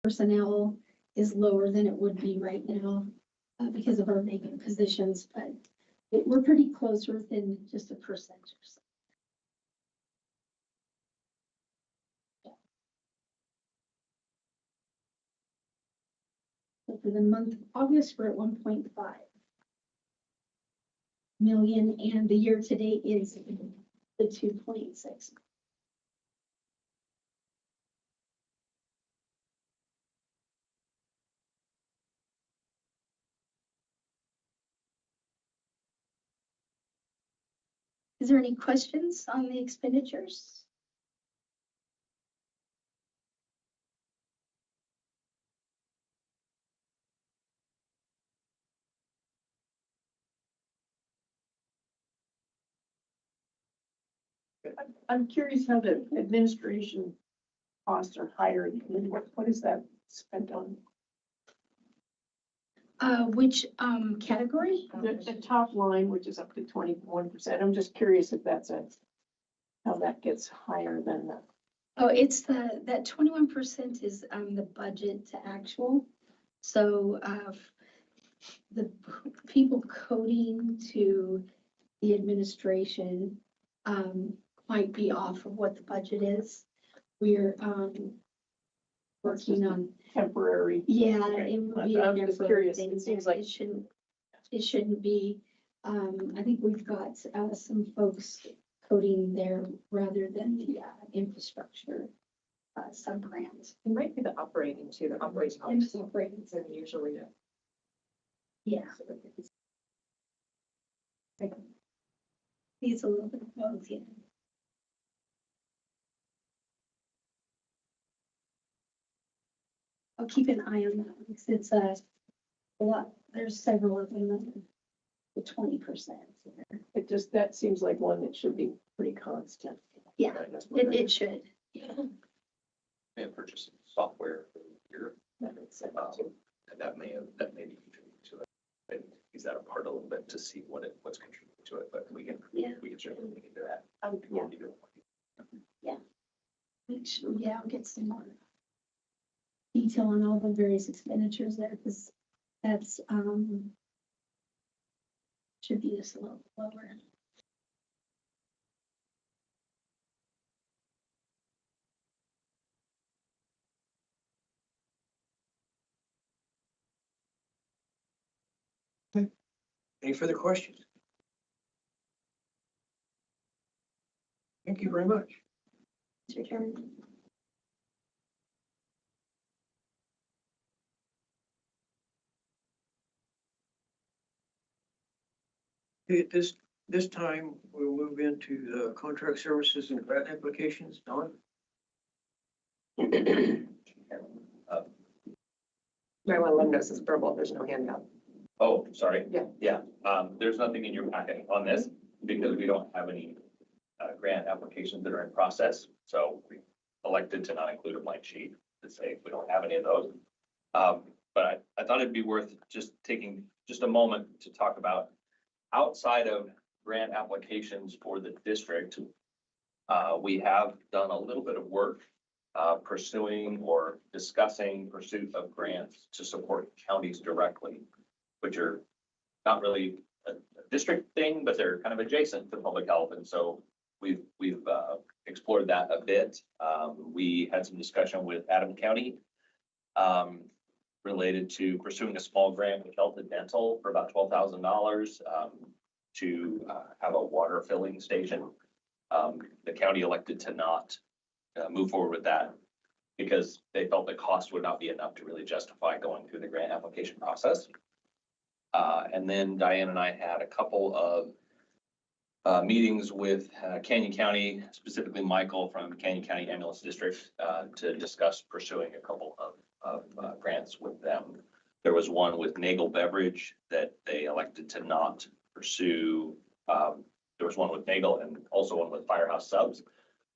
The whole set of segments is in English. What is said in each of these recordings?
personnel is lower than it would be right now because of our vacant positions, but we're pretty close within just a percentage or so. So for the month of August, we're at 1.5 million, and the year to date is the 2.6. Is there any questions on the expenditures? I'm curious how the administration costs are higher. What is that spent on? Which category? The top line, which is up to 21%. I'm just curious if that's how that gets higher than the. Oh, it's that 21% is the budget to actual. So the people coding to the administration might be off of what the budget is. We're working on Temporary. Yeah, Okay. it would be. I'm just curious. Thing. It seems like it shouldn't be. I think we've got some folks coding there rather than the infrastructure sub-grants. It might be the operating too, the operating. Operating. And usually. Yeah. It's a little bit of both, yeah. I'll keep an eye on that because it's a lot. There's several of them. The 20%. that seems like one that should be pretty constant. Yeah, it should. Yeah. And purchasing software here, That makes sense. and that may be contributing to it. And is that a part a little bit to see what's contributing to it, but we can certainly look into that. Yeah. Make sure, I'll get some more detail on all the various expenditures there because that's should be just a little lower. Any further questions? Thank you very much. Mr. Chairman. At this time, we'll move into the contract services and grant applications. Don? Might want to let them know this is verbal, there's no handout. Oh, sorry. Yeah. Yeah, there's nothing in your packet on this because we don't have any grant applications that are in process. So we elected to not include a blank sheet to say we don't have any of those. But I thought it'd be worth just taking just a moment to talk about outside of grant applications for the district. We have done a little bit of work pursuing or discussing pursuit of grants to support counties directly, which are not really a district thing, but they're kind of adjacent to public health. And so we've explored that a bit. We had some discussion with Adam County related to pursuing a small grant with Delta Dental for about $12,000 to have a water filling station. The county elected to not move forward with that because they felt the cost would not be enough to really justify going through the grant application process. And then Diane and I had a couple of meetings with Canyon County, specifically Michael from Canyon County Ambulance District, to discuss pursuing a couple of grants with them. There was one with Nagel Beverage that they elected to not pursue. There was one with Nagel and also one with Firehouse Subs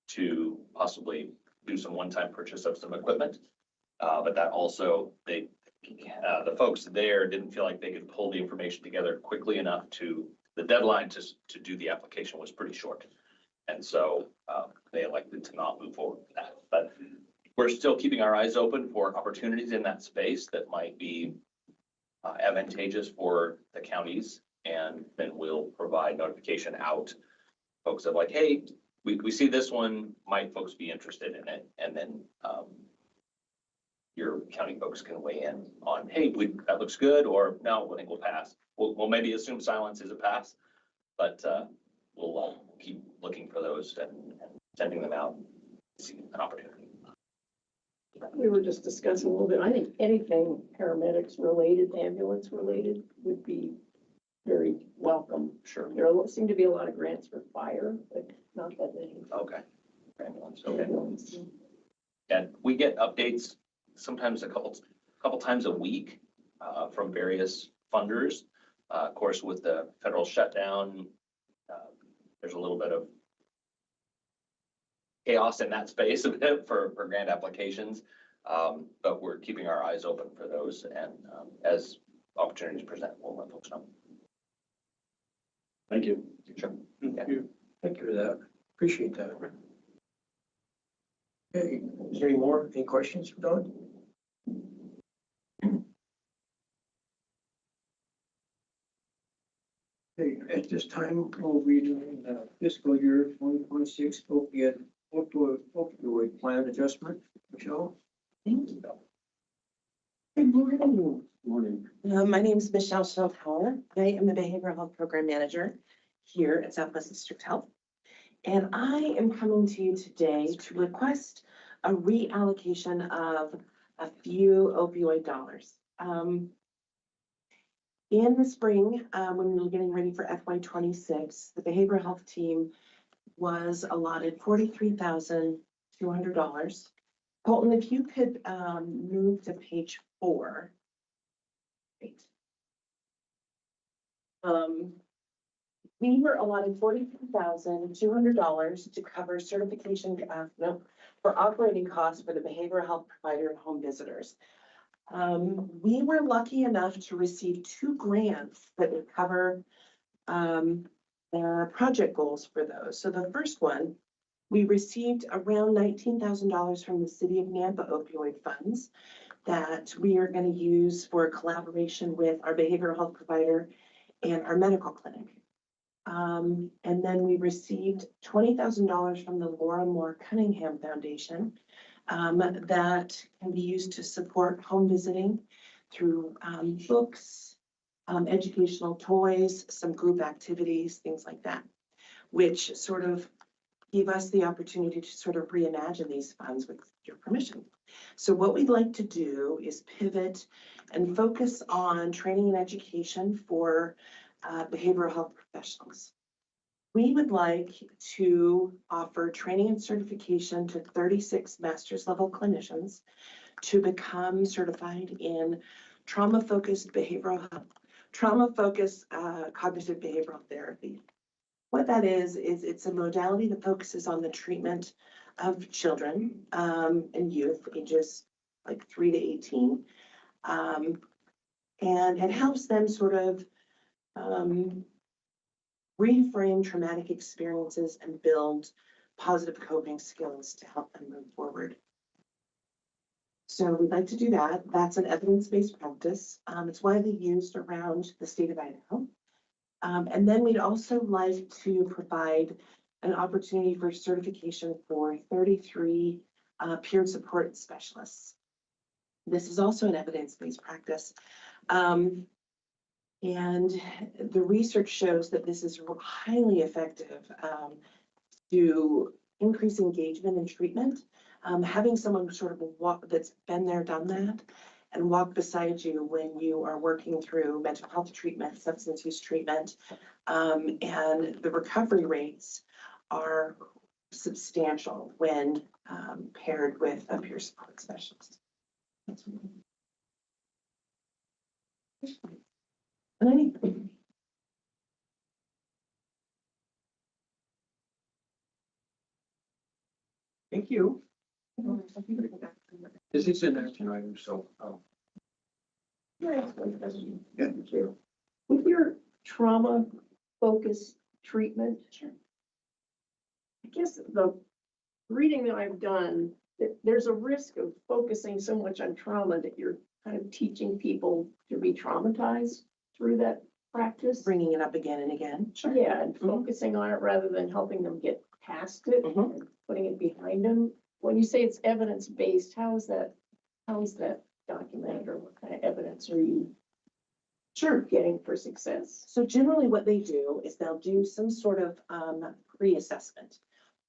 to possibly do some one-time purchase of some equipment. But that also, the folks there didn't feel like they could pull the information together quickly enough the deadline to do the application was pretty short. And so they elected to not move forward with that. But we're still keeping our eyes open for opportunities in that space that might be advantageous for the counties. And then we'll provide notification out. Folks are like, hey, we see this one, might folks be interested in it? And then your county folks can weigh in on, hey, that looks good, or no, I think we'll pass. We'll maybe assume silence is a pass, but we'll keep looking for those and sending them out, see an opportunity. We were just discussing a little bit, I think anything paramedics related, ambulance related would be very welcome. Sure. There seem to be a lot of grants for fire, but not that many. Okay. Ambulance, okay. Ambulance. And we get updates sometimes a couple times a week from various funders. Of course, with the federal shutdown, there's a little bit of chaos in that space a bit for grant applications. But we're keeping our eyes open for those. And as opportunities present, we'll let folks know. Thank you. Sure. Thank you. Thank you for that. Appreciate that. Okay, is there any more? Any questions for Don? Okay, at this time, we'll be doing the fiscal year 2026 opioid plan adjustment. Michelle? Thank you. Good morning. Morning. My name is Michelle Schildhauer. I am the Behavioral Health Program Manager here at Southwest District Health. And I am coming to you today to request a reallocation of a few opioid dollars. In the spring, when we were getting ready for FY26, the behavioral health team was allotted $43,200. Colton, if you could move to page 4. Great. We were allotted $43,200 to cover certification for operating costs for the behavioral health provider and home visitors. We were lucky enough to receive 2 grants that would cover the project goals for those. So the first one, we received around $19,000 from the City of Nampa opioid funds that we are going to use for collaboration with our behavioral health provider and our medical clinic. And then we received $20,000 from the Laura Moore Cunningham Foundation that can be used to support home visiting through books, educational toys, some group activities, things like that, which sort of gave us the opportunity to sort of reimagine these funds with your permission. So what we'd like to do is pivot and focus on training and education for behavioral health professionals. We would like to offer training and certification to 36 master's level clinicians to become certified in trauma-focused behavioral health, trauma-focused cognitive behavioral therapy. What that is it's a modality that focuses on the treatment of children and youth ages like 3 to 18. And it helps them sort of reframe traumatic experiences and build positive coping skills to help them move forward. So we'd like to do that. That's an evidence-based practice. It's widely used around the state of Idaho. And then we'd also like to provide an opportunity for certification for 33 peer support specialists. This is also an evidence-based practice. And the research shows that this is highly effective to increase engagement in treatment. Having someone sort of walk that's been there, done that, and walk beside you when you are working through mental health treatment, substance use treatment, and the recovery rates are substantial when paired with a peer support specialist. And I think Thank you. This is an action item, so. Can I ask one question? Yeah. With your trauma-focused treatment, Sure. I guess the reading that I've done there's a risk of focusing so much on trauma that you're kind of teaching people to be traumatized through that practice. Bringing it up again and again. Sure. Yeah, and focusing on it rather than helping them get past it Mhm. and putting it behind them. When you say it's evidence-based, how is that documented, or what kind of evidence are you Sure. getting for success? So generally what they do is they'll do some sort of pre-assessment.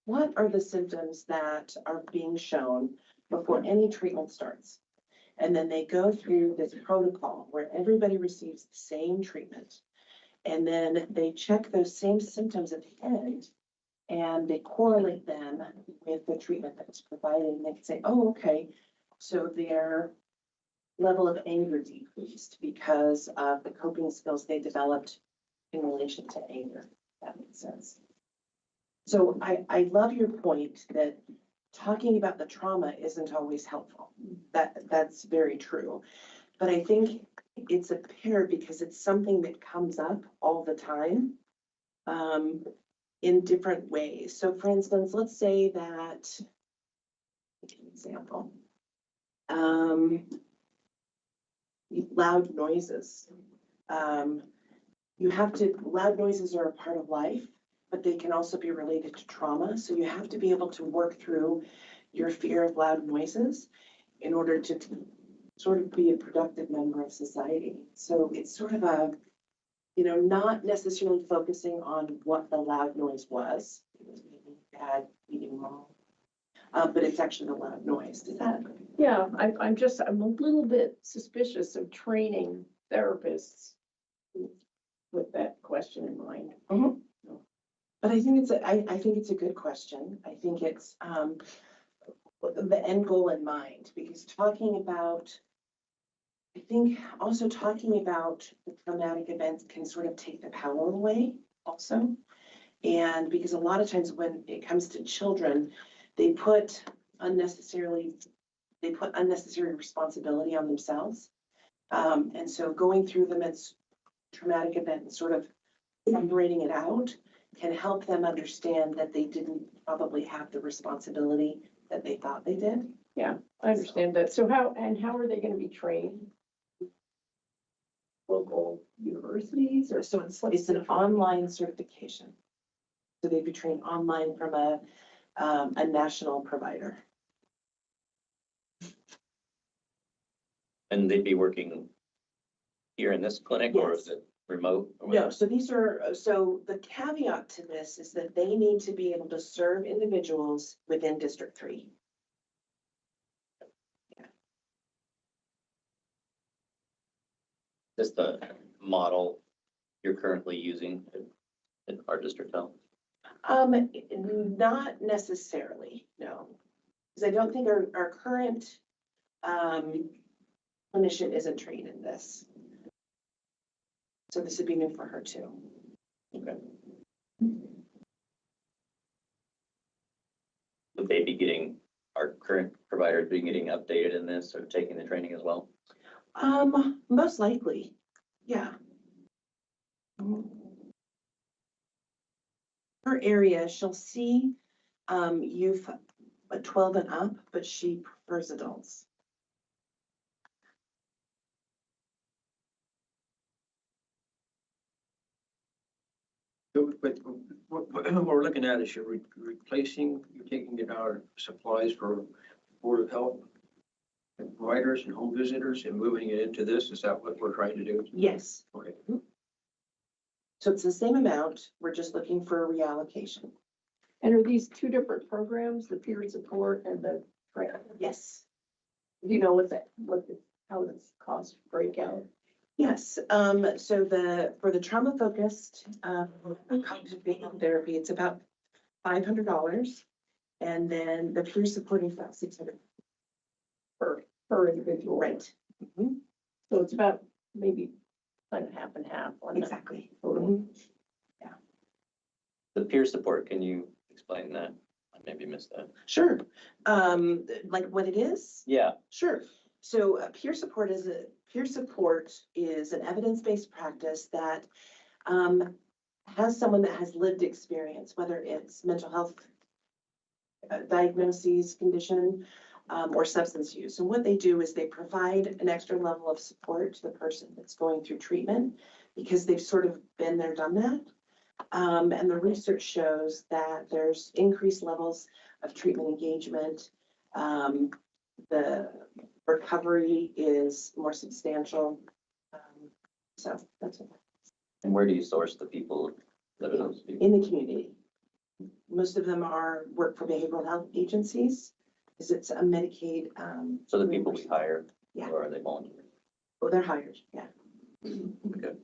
What are the symptoms that are being shown before any treatment starts? And then they go through this protocol where everybody receives the same treatment. And then they check those same symptoms at the end and they correlate them with the treatment that's provided. And they can say, oh, okay, so their level of anger decreased because of the coping skills they developed in relation to anger. If that makes sense. So I love your point that talking about the trauma isn't always helpful. That's very true. But I think it's a pair because it's something that comes up all the time in different ways. So for instance, let's say that, give an example. Loud noises. Loud noises are a part of life, but they can also be related to trauma. So you have to be able to work through your fear of loud noises in order to sort of be a productive member of society. So it's sort of not necessarily focusing on what the loud noise was. It was maybe dad eating mom. But it's actually the loud noise. Does that? Yeah, I'm a little bit suspicious of training therapists with that question in mind. But I think I think it's a good question. I think it's the end goal in mind, because I think also talking about the traumatic events can sort of take the power away also. And because a lot of times when it comes to children, they put unnecessary responsibility on themselves. And so going through them as traumatic event and sort of separating it out can help them understand that they didn't probably have the responsibility that they thought they did. Yeah, I understand that. So how are they gonna be trained? Local universities or? So it's an online certification. So they'd be trained online from a national provider. And they'd be working here in this clinic, or is Yes. it remote? or No, whatever? so the caveat to this is that they need to be able to serve individuals within District 3. Is the model you're currently using in our district health? Not necessarily, no. Because I don't think our current clinician isn't trained in this. So this would be new for her too. Okay. Would they be getting, our current providers be getting updated in this or taking the training as well? Most likely, yeah. Her area, she'll see youth 12 and up, but she prefers adults. But what we're looking at is you're replacing, you're taking it out of supplies for Board of Health and providers and home visitors and moving it into this. Is that what we're trying to do? Yes. Okay. So it's the same amount. We're just looking for a reallocation. And are these two different programs, the peer support and the grant? Yes. Do you know how this cost breakout? Yes, so for the trauma focused, cognitive behavioral therapy, it's about $500. And then the peer support is about $600. Per individual? Right. Mhm. So it's about maybe kind of half and half on that. Exactly. Total. Mhm. The peer support, can you explain that? I maybe missed that. Sure. Like what it is? Yeah, Sure. So peer support is an evidence-based practice that has someone that has lived experience, whether it's mental health diagnoses, condition, or substance use. And what they do is they provide an extra level of support to the person that's going through treatment because they've sort of been there, done that. And the research shows that there's increased levels of treatment engagement. The recovery is more substantial. So that's what, And where do you source the people that are those people? in the community. Most of them work for behavioral health agencies because it's a Medicaid. So the people we hire, Yeah. or are they volunteers? Oh, they're hired, yeah. Okay.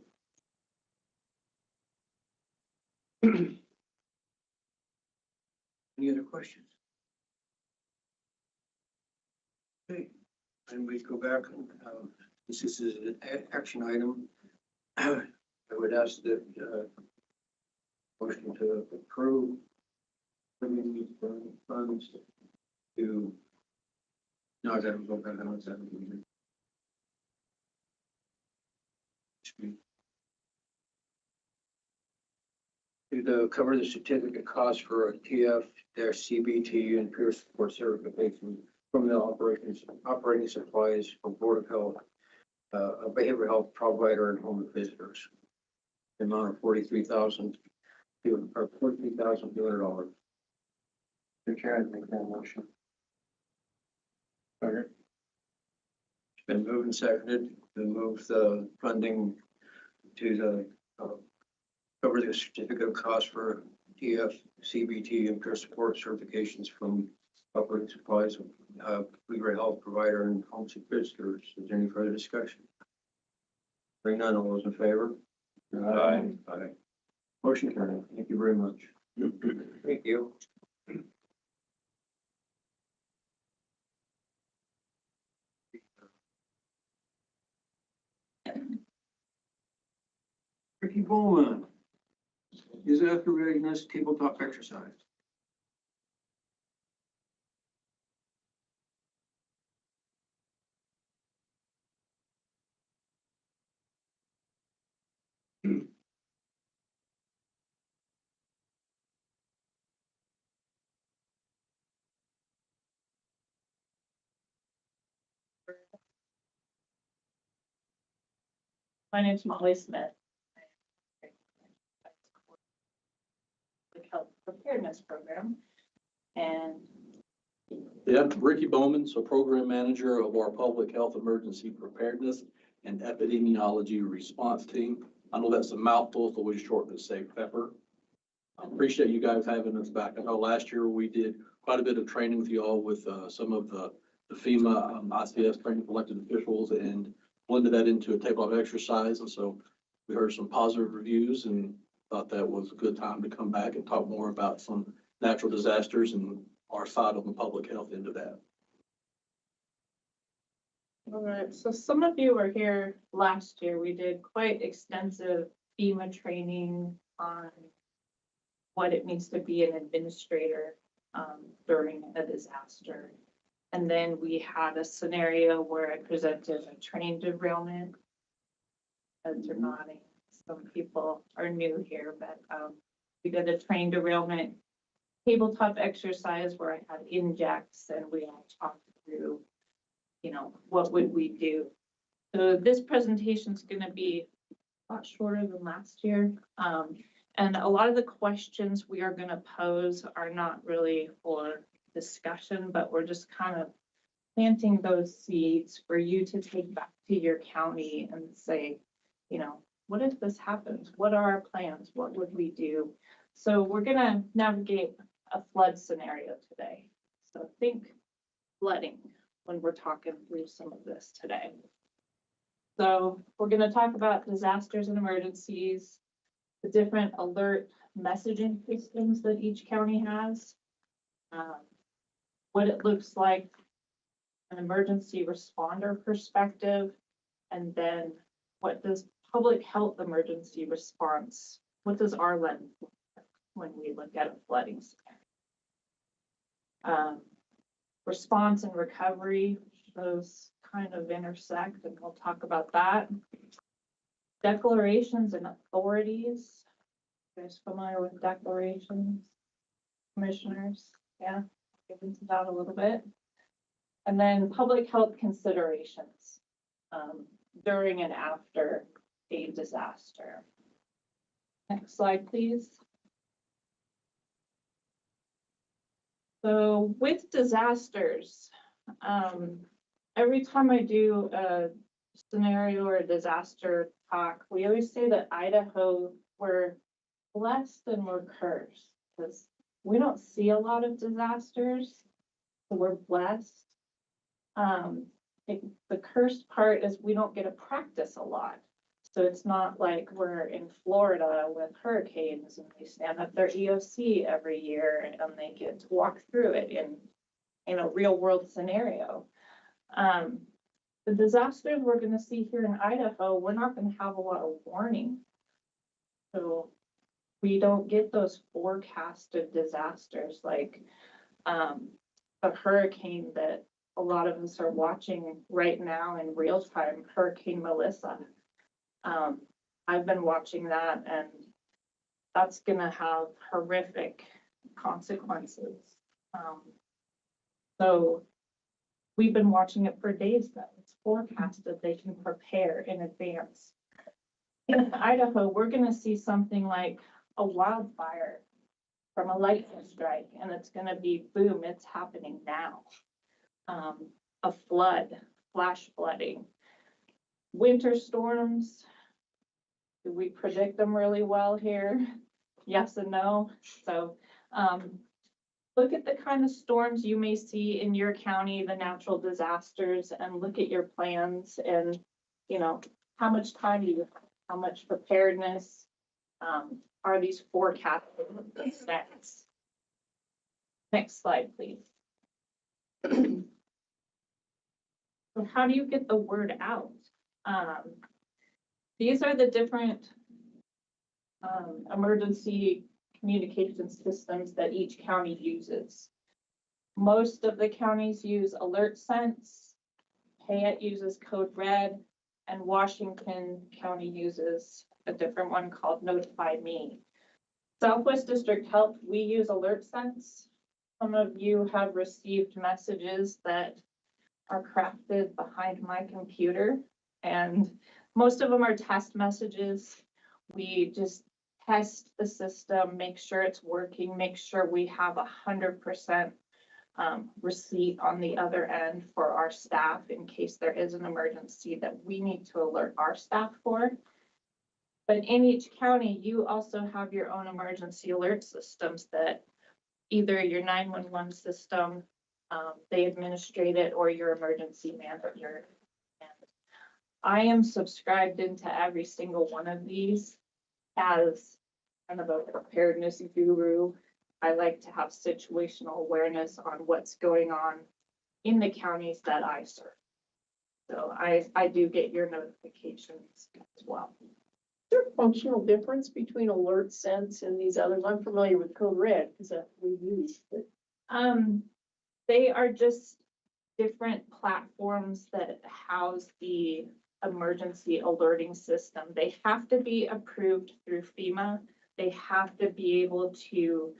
Any other questions? Okay, and we go back, this is an action item. I would ask that, motion to approve bringing these funds to, no, I gotta go back on that. To cover the certificate cost for a TF-CBT and peer support certification from the operating supplies for Board of Health, a behavioral health provider and home visitors. The amount of $43,200. Mr. Chair, I'd make that motion. Okay. It's been moved and seconded to move the funding to the cover the certificate of cost for TF, CBT, and peer support certifications from operating supplies, behavioral health provider and home visitors. Is there any further discussion? Hearing none, all those in favor? Aye. Aye. Motion carried. Thank you very much. Thank you. Ricky Bowman is after readiness tabletop exercise. My name's Molly Smith. The Health Preparedness Program. And Yeah, Ricky Bowman, so Program Manager of our Public Health Emergency Preparedness and Epidemiology Response Team. I know that's a mouthful, so we shorten it to say PEPPER. I appreciate you guys having us back. I know last year we did quite a bit of training with you all with some of the FEMA ICS training for elected officials and blended that into a tabletop exercise. And so we heard some positive reviews and thought that was a good time to come back and talk more about some natural disasters and our side on the public health end of that. all right, so some of you were here last year. We did quite extensive FEMA training on what it means to be an administrator during a disaster. And then we had a scenario where I presented a train derailment. As you're nodding, some people are new here, but we did a train derailment tabletop exercise where I had injects and we all talked through, you know, what would we do? So this presentation is going to be a lot shorter than last year. And a lot of the questions we are going to pose are not really for discussion, but we're just kind of planting those seeds for you to take back to your county and say, you know, what if this happens? What are our plans? What would we do? So we're going to navigate a flood scenario today. So think flooding when we're talking through some of this today. So we're going to talk about disasters and emergencies, the different alert messaging systems that each county has, what it looks like, an emergency responder perspective, and then what does public health emergency response, what does our lens look like when we look at a flooding scenario? Response and recovery, those kind of intersect, and we'll talk about that. Declarations and authorities. You guys familiar with declarations? Commissioners, yeah. get into that a little bit. And then public health considerations during and after a disaster. Next slide, please. So with disasters, every time I do a scenario or a disaster talk, we always say that Idaho, we're blessed and we're cursed because we don't see a lot of disasters, so we're blessed. The cursed part is we don't get to practice a lot. So it's not like we're in Florida with hurricanes and they stand up their EOC every year and they get to walk through it in a real world scenario. The disasters we're going to see here in Idaho, we're not going to have a lot of warning. So we don't get those forecasted disasters like a hurricane that a lot of us are watching right now in real time, Hurricane Melissa. I've been watching that and that's gonna have horrific consequences. So we've been watching it for days now. It's forecasted, they can prepare in advance. In Idaho, we're gonna see something like a wildfire from a lightning strike, and it's gonna be boom, it's happening now. A flood, flash flooding. Winter storms, do we predict them really well here? Yes and no. So look at the kind of storms you may see in your county, the natural disasters, and look at your plans and, you know, how much time do you have, how much preparedness are these forecasted events? Next slide, please. So how do you get the word out? These are the different emergency communication systems that each county uses. Most of the counties use AlertSense, Payette uses Code Red, and Washington County uses a different one called Notify Me. Southwest District Health, we use AlertSense. Some of you have received messages that are crafted behind my computer, and most of them are test messages. We just test the system, make sure it's working, make sure we have 100% receipt on the other end for our staff in case there is an emergency that we need to alert our staff for. But in each county, you also have your own emergency alert systems that either your 911 system, they administrate it, or your emergency manager. And I am subscribed into every single one of these as kind of a preparedness guru. I like to have situational awareness on what's going on in the counties that I serve. So I do get your notifications as well. Is there a functional difference between AlertSense and these others? I'm familiar with Code Red because that we use it. They are just different platforms that house the emergency alerting system. They have to be approved through FEMA. They have to be able to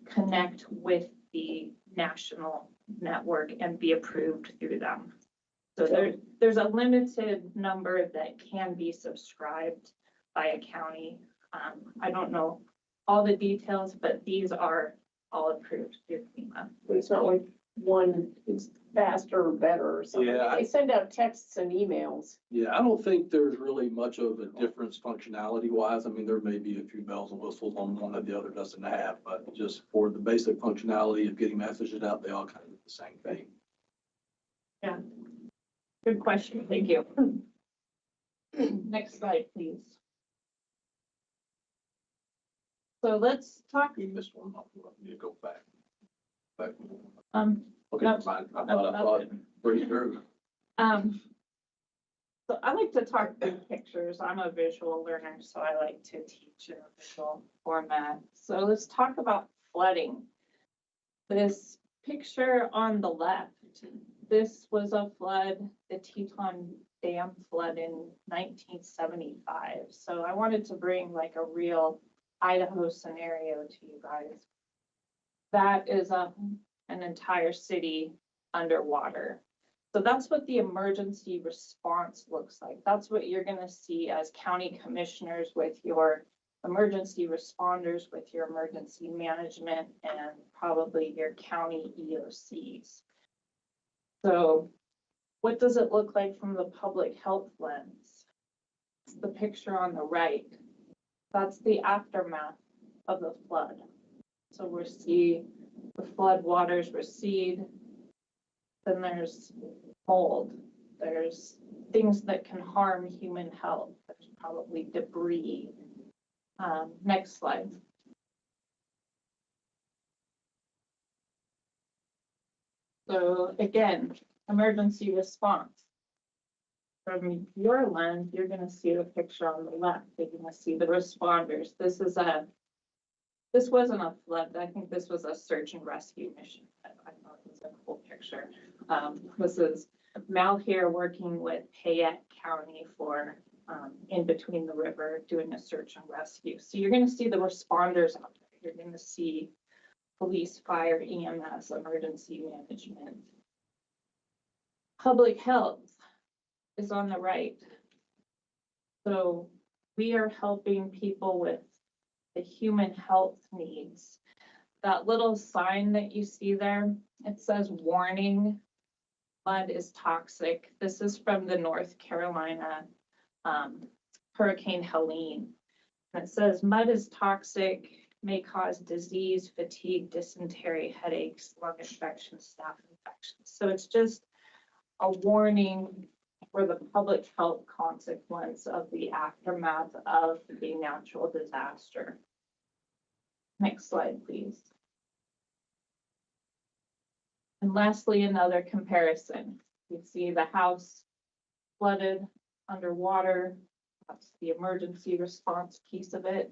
connect with the national network and be approved through them. So there's a limited number that can be subscribed by a county. I don't know all the details, but these are all approved through FEMA. But it's not like one is faster or better or something. Yeah, They send out texts and emails. Yeah, I don't think there's really much of a difference functionality wise. I mean, there may be a few bells and whistles on one that the other doesn't have, but just for the basic functionality of getting messages out, they all kind of do the same thing. Yeah. Good question. Thank you. Next slide, please. So let's talk. You missed one. You go back. Back. Okay, no, never mind. I thought, pretty sure. So I like to talk big pictures. I'm a visual learner, so I like to teach in a visual format. So let's talk about flooding. This picture on the left, this was a flood, the Teton Dam flood in 1975. So I wanted to bring like a real Idaho scenario to you guys. that is an entire city underwater. So that's what the emergency response looks like. That's what you're gonna see as county commissioners with your emergency responders, with your emergency management, and probably your county EOCs. So what does it look like from the public health lens? It's the picture on the right. That's the aftermath of the flood. So we see the flood waters recede. Then there's mold. There's things that can harm human health. There's probably debris. Next slide. So again, emergency response. From your lens, you're gonna see the picture on the left. You're gonna see the responders. This wasn't a flood. I think this was a search and rescue mission. I thought it was a cool picture. This is Malheur working with Payette County for in between the river doing a search and rescue. So you're gonna see the responders out there. You're gonna see police, fire, EMS, emergency management. Public health is on the right. So we are helping people with the human health needs. That little sign that you see there, it says warning, mud is toxic. This is from the North Carolina Hurricane Helene. And it says mud is toxic, may cause disease, fatigue, dysentery, headaches, lung infections, staph infections. So it's just a warning for the public health consequence of the aftermath of the natural disaster. Next slide, please. And lastly, another comparison. You see the house flooded underwater. That's the emergency response piece of it.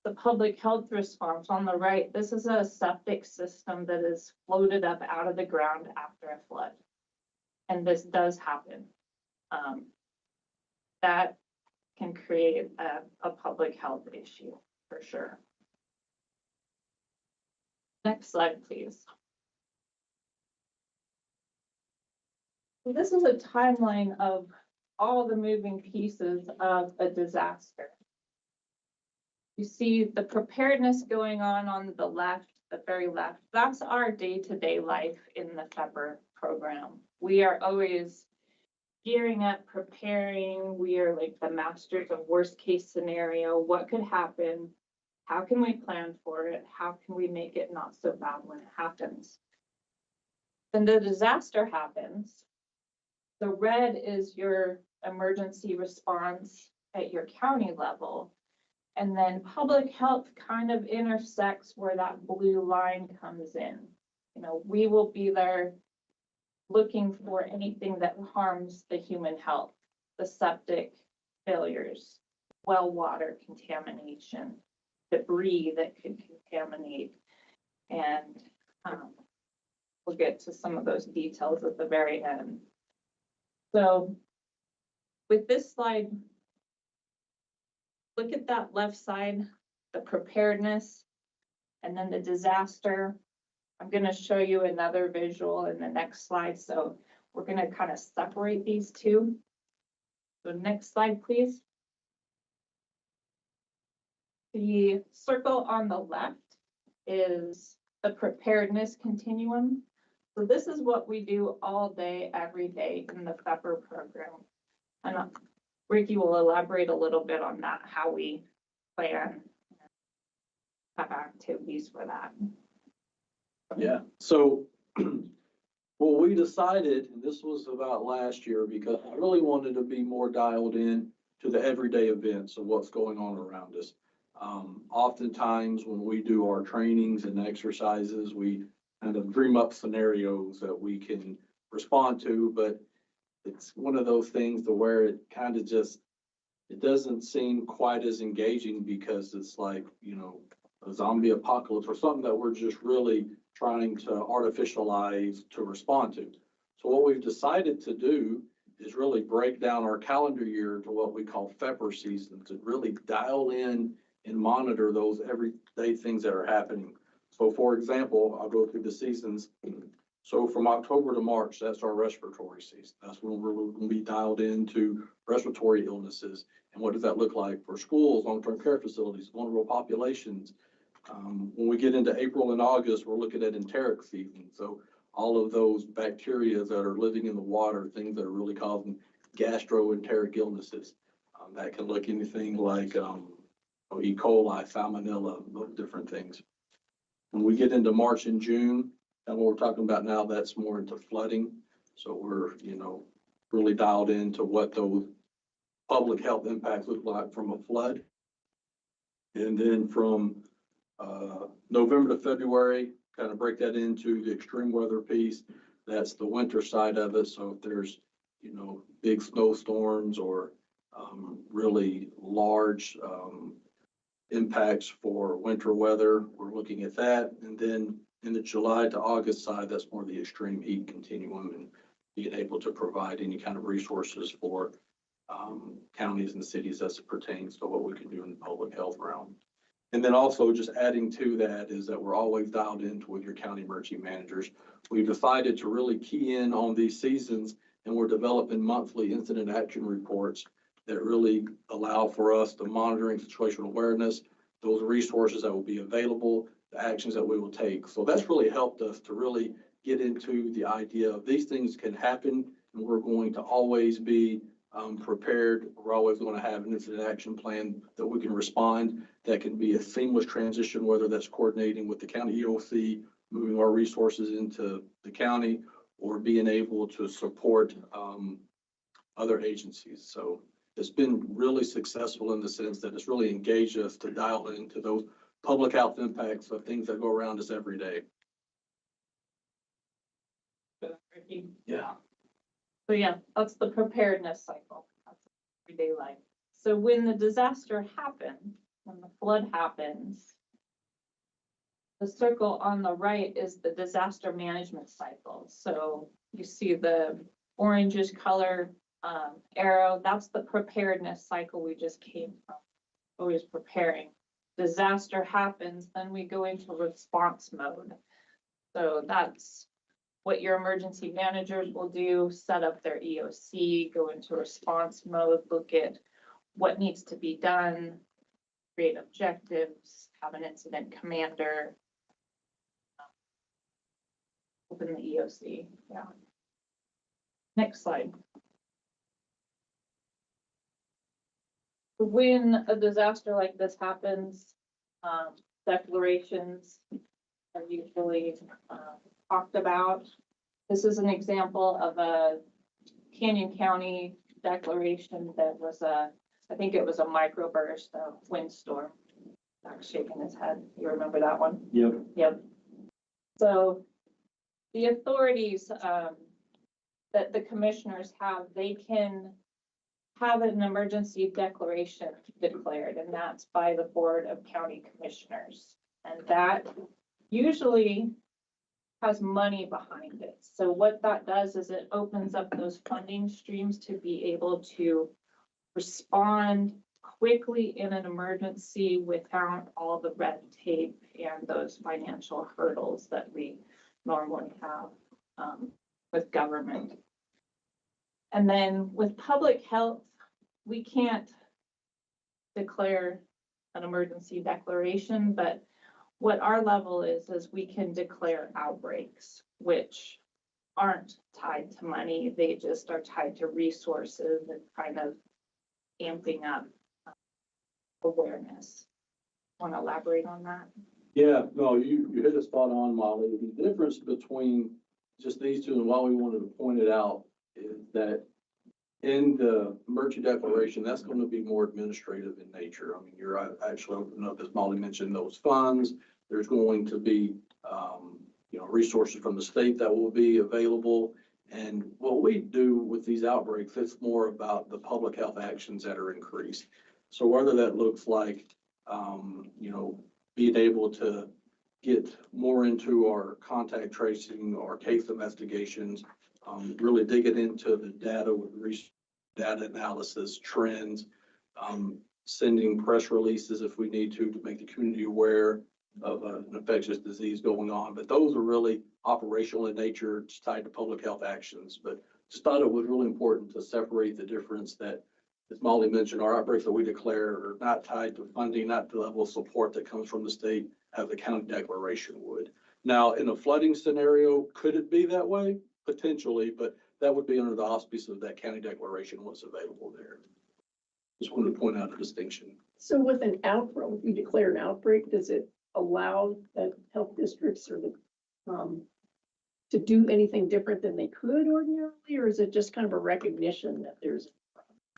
The public health response on the right, this is a septic system that is floated up out of the ground after a flood. And this does happen. That can create a public health issue for sure. Next slide, please. So this is a timeline of all the moving pieces of a disaster. You see the preparedness going on the left, the very left. That's our day-to-day life in the FEPR program. We are always gearing up, preparing. We are like the masters of worst case scenario. What could happen? How can we plan for it? How can we make it not so bad when it happens? Then the disaster happens. The red is your emergency response at your county level. And then public health kind of intersects where that blue line comes in. You know, we will be there looking for anything that harms the human health, the septic failures, well water contamination, debris that could contaminate. And we'll get to some of those details at the very end. So with this slide, look at that left side, the preparedness, and then the disaster. I'm going to show you another visual in the next slide. So we're going to kind of separate these two. So next slide, please. The circle on the left is the preparedness continuum. So this is what we do all day, every day in the FEPR program. And Ricky will elaborate a little bit on that, how we plan have activities for that. Yeah, so what we decided, and this was about last year, because I really wanted to be more dialed in to the everyday events of what's going on around us. Oftentimes when we do our trainings and exercises, we kind of dream up scenarios that we can respond to, but it's one of those things to where it kind of just, it doesn't seem quite as engaging because it's like, you know, a zombie apocalypse or something that we're just really trying to artificialize to respond to. So what we've decided to do is really break down our calendar year to what we call FEPR seasons and really dial in and monitor those everyday things that are happening. So for example, I'll go through the seasons. So from October to March, that's our respiratory season. That's when we're going to be dialed into respiratory illnesses. And what does that look like for schools, long-term care facilities, vulnerable populations? When we get into April and August, we're looking at enteric season. So all of those bacteria that are living in the water, things that are really causing gastroenteric illnesses. That can look anything like E. coli, salmonella, those different things. When we get into March and June, and what we're talking about now, that's more into flooding. So we're, really dialed into what those public health impacts look like from a flood. And then from November to February, kind of break that into the extreme weather piece. That's the winter side of it. So if there's, big snowstorms or really large impacts for winter weather, we're looking at that. And then in the July to August side, that's more the extreme heat continuum and being able to provide any kind of resources for counties and cities as it pertains to what we can do in the public health realm. And then also just adding to that is that we're always dialed into with your county emergency managers. We've decided to really key in on these seasons, and we're developing monthly incident action reports that really allow for us the monitoring, situational awareness, those resources that will be available, the actions that we will take. So that's really helped us to really get into the idea of these things can happen, and we're going to always be prepared. We're always going to have an incident action plan that we can respond. That can be a seamless transition, whether that's coordinating with the county EOC, moving our resources into the county, or being able to support other agencies. So it's been really successful in the sense that it's really engaged us to dial into those public health impacts of things that go around us every day. Yeah. So yeah, that's the preparedness cycle. That's everyday life. So when the disaster happens, when the flood happens, the circle on the right is the disaster management cycle. So you see the orangish color arrow, that's the preparedness cycle we just came from, always preparing. Disaster happens, then we go into response mode. So that's what your emergency managers will do, set up their EOC, go into response mode, look at what needs to be done, create objectives, have an incident commander, open the EOC. Yeah. Next slide. When a disaster like this happens, declarations are usually talked about. This is an example of a Canyon County declaration that was I think it was a microburst, a windstorm. Zach's shaking his head. You remember that one? Yep. Yep. So the authorities that the commissioners have, they can have an emergency declaration declared, and that's by the Board of County Commissioners. And that usually has money behind it. So what that does is it opens up those funding streams to be able to respond quickly in an emergency without all the red tape and those financial hurdles that we normally have with government. And then with public health, we can't declare an emergency declaration, but what our level is we can declare outbreaks, which aren't tied to money. They just are tied to resources and kind of amping up awareness. Want to elaborate on that? Yeah, no, you hit it spot on, Molly. The difference between just these two and why we wanted to point it out is that in the emergency declaration, that's going to be more administrative in nature. I mean, you're actually opening up, as Molly mentioned, those funds. There's going to be, resources from the state that will be available. And what we do with these outbreaks, it's more about the public health actions that are increased. So whether that looks like, being able to get more into our contact tracing, our case investigations, really digging into the data with data analysis, trends, sending press releases if we need to make the community aware of an infectious disease going on. But those are really operational in nature, just tied to public health actions. But just thought it was really important to separate the difference that, as Molly mentioned, our outbreaks that we declare are not tied to funding, not the level of support that comes from the state as the county declaration would. Now, in a flooding scenario, could it be that way? Potentially, but that would be under the auspice of that county declaration was available there. Just wanted to point out a distinction. So with an outbreak, if we declare an outbreak, does it allow the health districts or to do anything different than they could ordinarily, or is it just kind of a recognition that there's?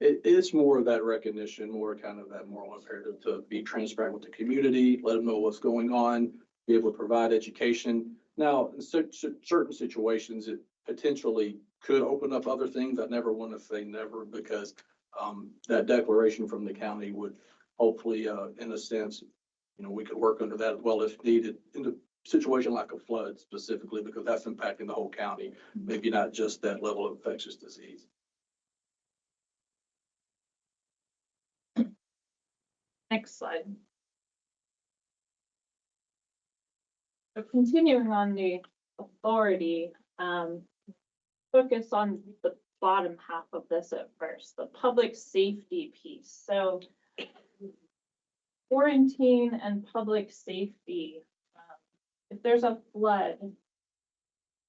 It's more of that recognition, more kind of that moral imperative to be transparent with the community, let them know what's going on, be able to provide education. Now, in certain situations, it potentially could open up other things. I never want to say never, because that declaration from the county would hopefully, in a sense, we could work under that as well if needed in a situation like a flood specifically, because that's impacting the whole county, maybe not just that level of infectious disease. Next slide. So continuing on the authority, focus on the bottom half of this at first, the public safety piece. So quarantine and public safety. If there's a flood,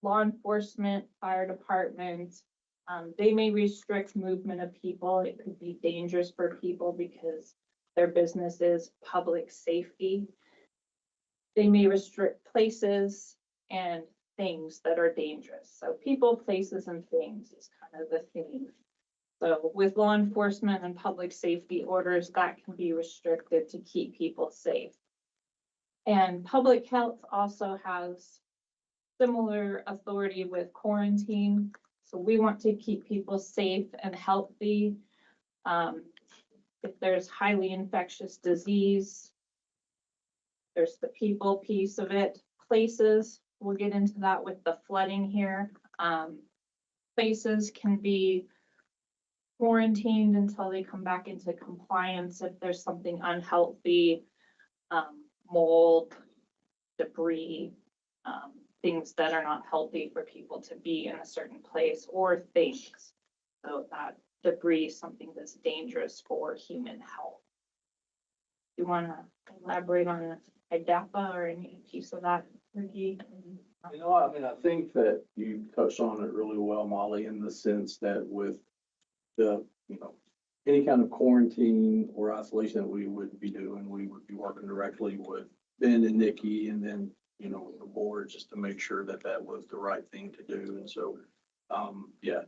law enforcement, fire department, they may restrict movement of people. It could be dangerous for people because their business is public safety. They may restrict places and things that are dangerous. So people, places, and things is kind of the theme. So with law enforcement and public safety orders, that can be restricted to keep people safe. And public health also has similar authority with quarantine. So we want to keep people safe and healthy. If there's highly infectious disease, there's the people piece of it. Places, we'll get into that with the flooding here. Places can be quarantined until they come back into compliance if there's something unhealthy, mold, debris, things that are not healthy for people to be in a certain place, or things. So that debris is something that's dangerous for human health. You want to elaborate on IDAPA or any piece of that, Ricky? I think that you touched on it really well, Molly, in the sense that with the, any kind of quarantine or isolation that we would be doing, we would be working directly with Ben and Nikki and then, the board, just to make sure that that was the right thing to do. And so,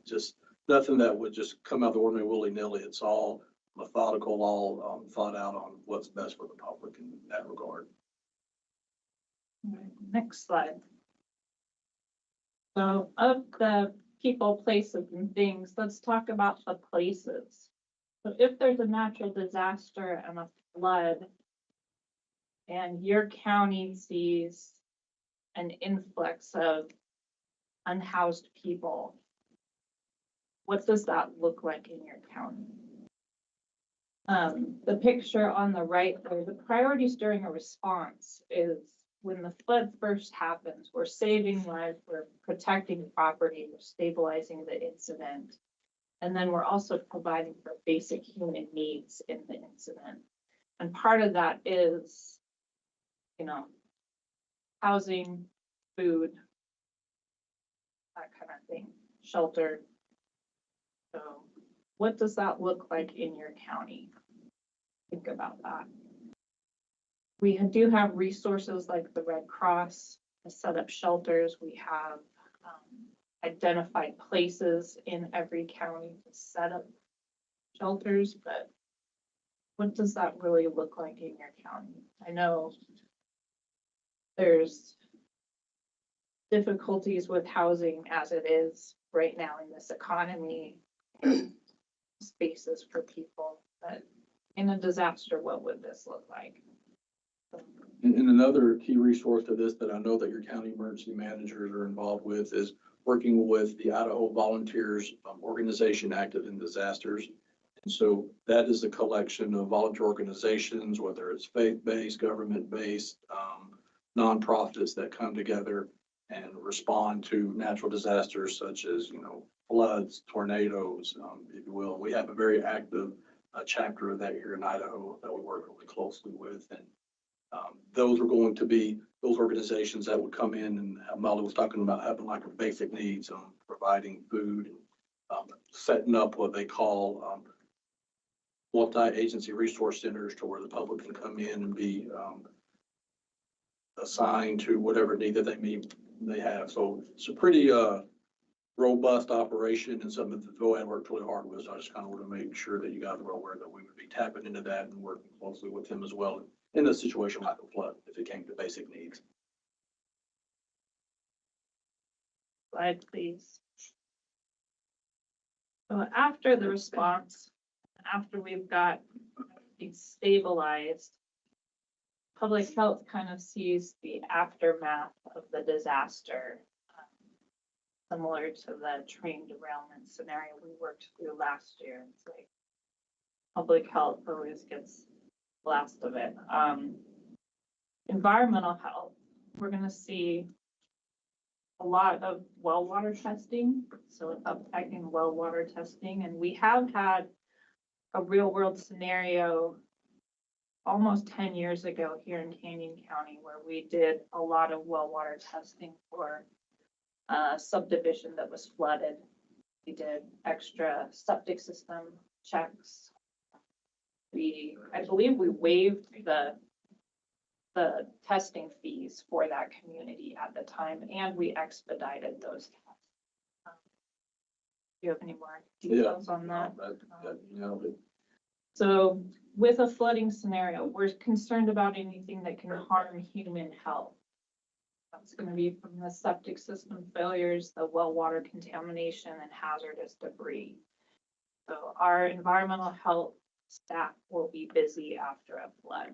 just nothing that would just come out of the ordinary willy-nilly. It's all methodical, all thought out on what's best for the public in that regard. All right, next slide. So of the people, places, and things, let's talk about the places. So if there's a natural disaster and a flood, and your county sees an influx of unhoused people, what does that look like in your county? The picture on the right there, the priorities during a response is when the flood first happens, we're saving lives, we're protecting property, we're stabilizing the incident. And then we're also providing for basic human needs in the incident. And part of that is, housing, food, that kind of thing, shelter. So what does that look like in your county? Think about that. We do have resources like the Red Cross to set up shelters. We have identified places in every county to set up shelters, but what does that really look like in your county? I know there's difficulties with housing as it is right now in this economy, spaces for people, but in a disaster, what would this look like? And another key resource to this that I know that your county emergency managers are involved with is working with the Idaho Volunteers Organization active in disasters And so that is a collection of volunteer organizations, whether it's faith-based, government-based, nonprofits that come together and respond to natural disasters such as, floods, tornadoes, if you will. We have a very active chapter of that here in Idaho that we work really closely with. And those are going to be those organizations that would come in, and Molly was talking about having like a basic needs, providing food, setting up what they call multi-agency resource centers to where the public can come in and be assigned to whatever need that they have. So it's a pretty robust operation and something that the VOAD worked really hard with. So I just kind of want to make sure that you guys were aware that we would be tapping into that and working closely with them as well in a situation like a flood, if it came to basic needs. Slide, please. So after the response, after we've got it stabilized, public health kind of sees the aftermath of the disaster, similar to the train derailment scenario we worked through last year. It's like public health always gets the last of it. Environmental health, we're gonna see a lot of well water testing, so an uptick in well water testing, and we have had a real world scenario almost 10 years ago here in Canyon County where we did a lot of well water testing for a subdivision that was flooded. We did extra septic system checks. I believe we waived the testing fees for that community at the time, and we expedited those tests. Do you have any more details on that? So with a flooding scenario, we're concerned about anything that can harm human health. That's going to be from the septic system failures, the well water contamination, and hazardous debris. So our environmental health staff will be busy after a flood.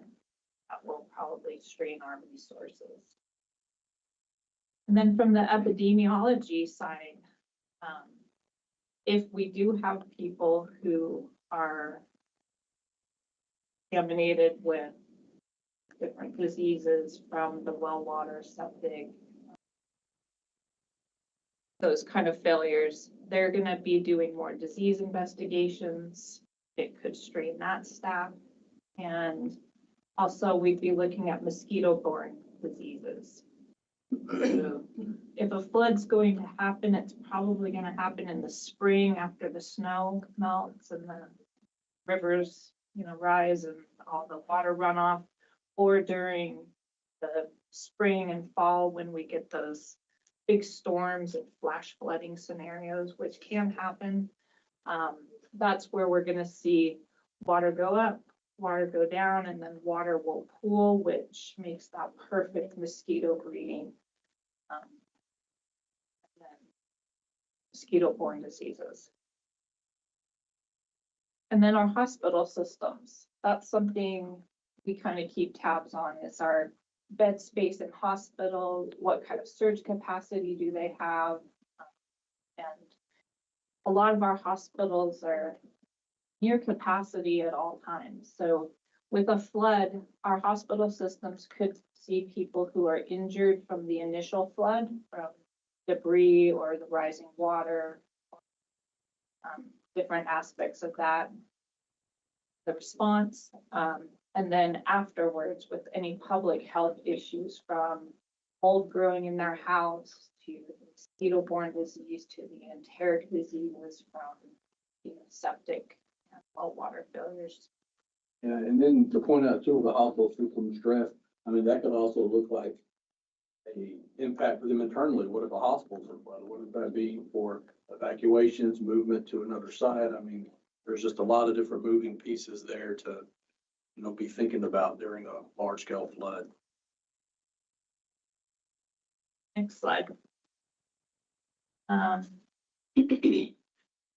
That will probably strain our resources. And then from the epidemiology side, if we do have people who are contaminated with different diseases from the well water, septic, those kind of failures, they're going to be doing more disease investigations. It could strain that staff. And also we'd be looking at mosquito-borne diseases. So if a flood's going to happen, it's probably going to happen in the spring after the snow melts and the rivers, rise and all the water runoff, or during the spring and fall when we get those big storms and flash flooding scenarios, which can happen. That's where we're going to see water go up, water go down, and then water will pool, which makes that perfect mosquito breeding. And then mosquito-borne diseases. And then our hospital systems. That's something we kind of keep tabs on, is our bed space in hospital, what kind of surge capacity do they have? And a lot of our hospitals are near capacity at all times. So with a flood, our hospital systems could see people who are injured from the initial flood, from debris or the rising water, different aspects of that, the response. And then afterwards, with any public health issues, from mold growing in their house to mosquito-borne disease to the enteric diseases from septic and well water failures. Yeah, and then to point out too, the hospital system stress, that could also look like a impact for them internally. What if a hospital's are flooded? What would that be for evacuations, movement to another site? There's just a lot of different moving pieces there to, be thinking about during a large scale flood. Next slide.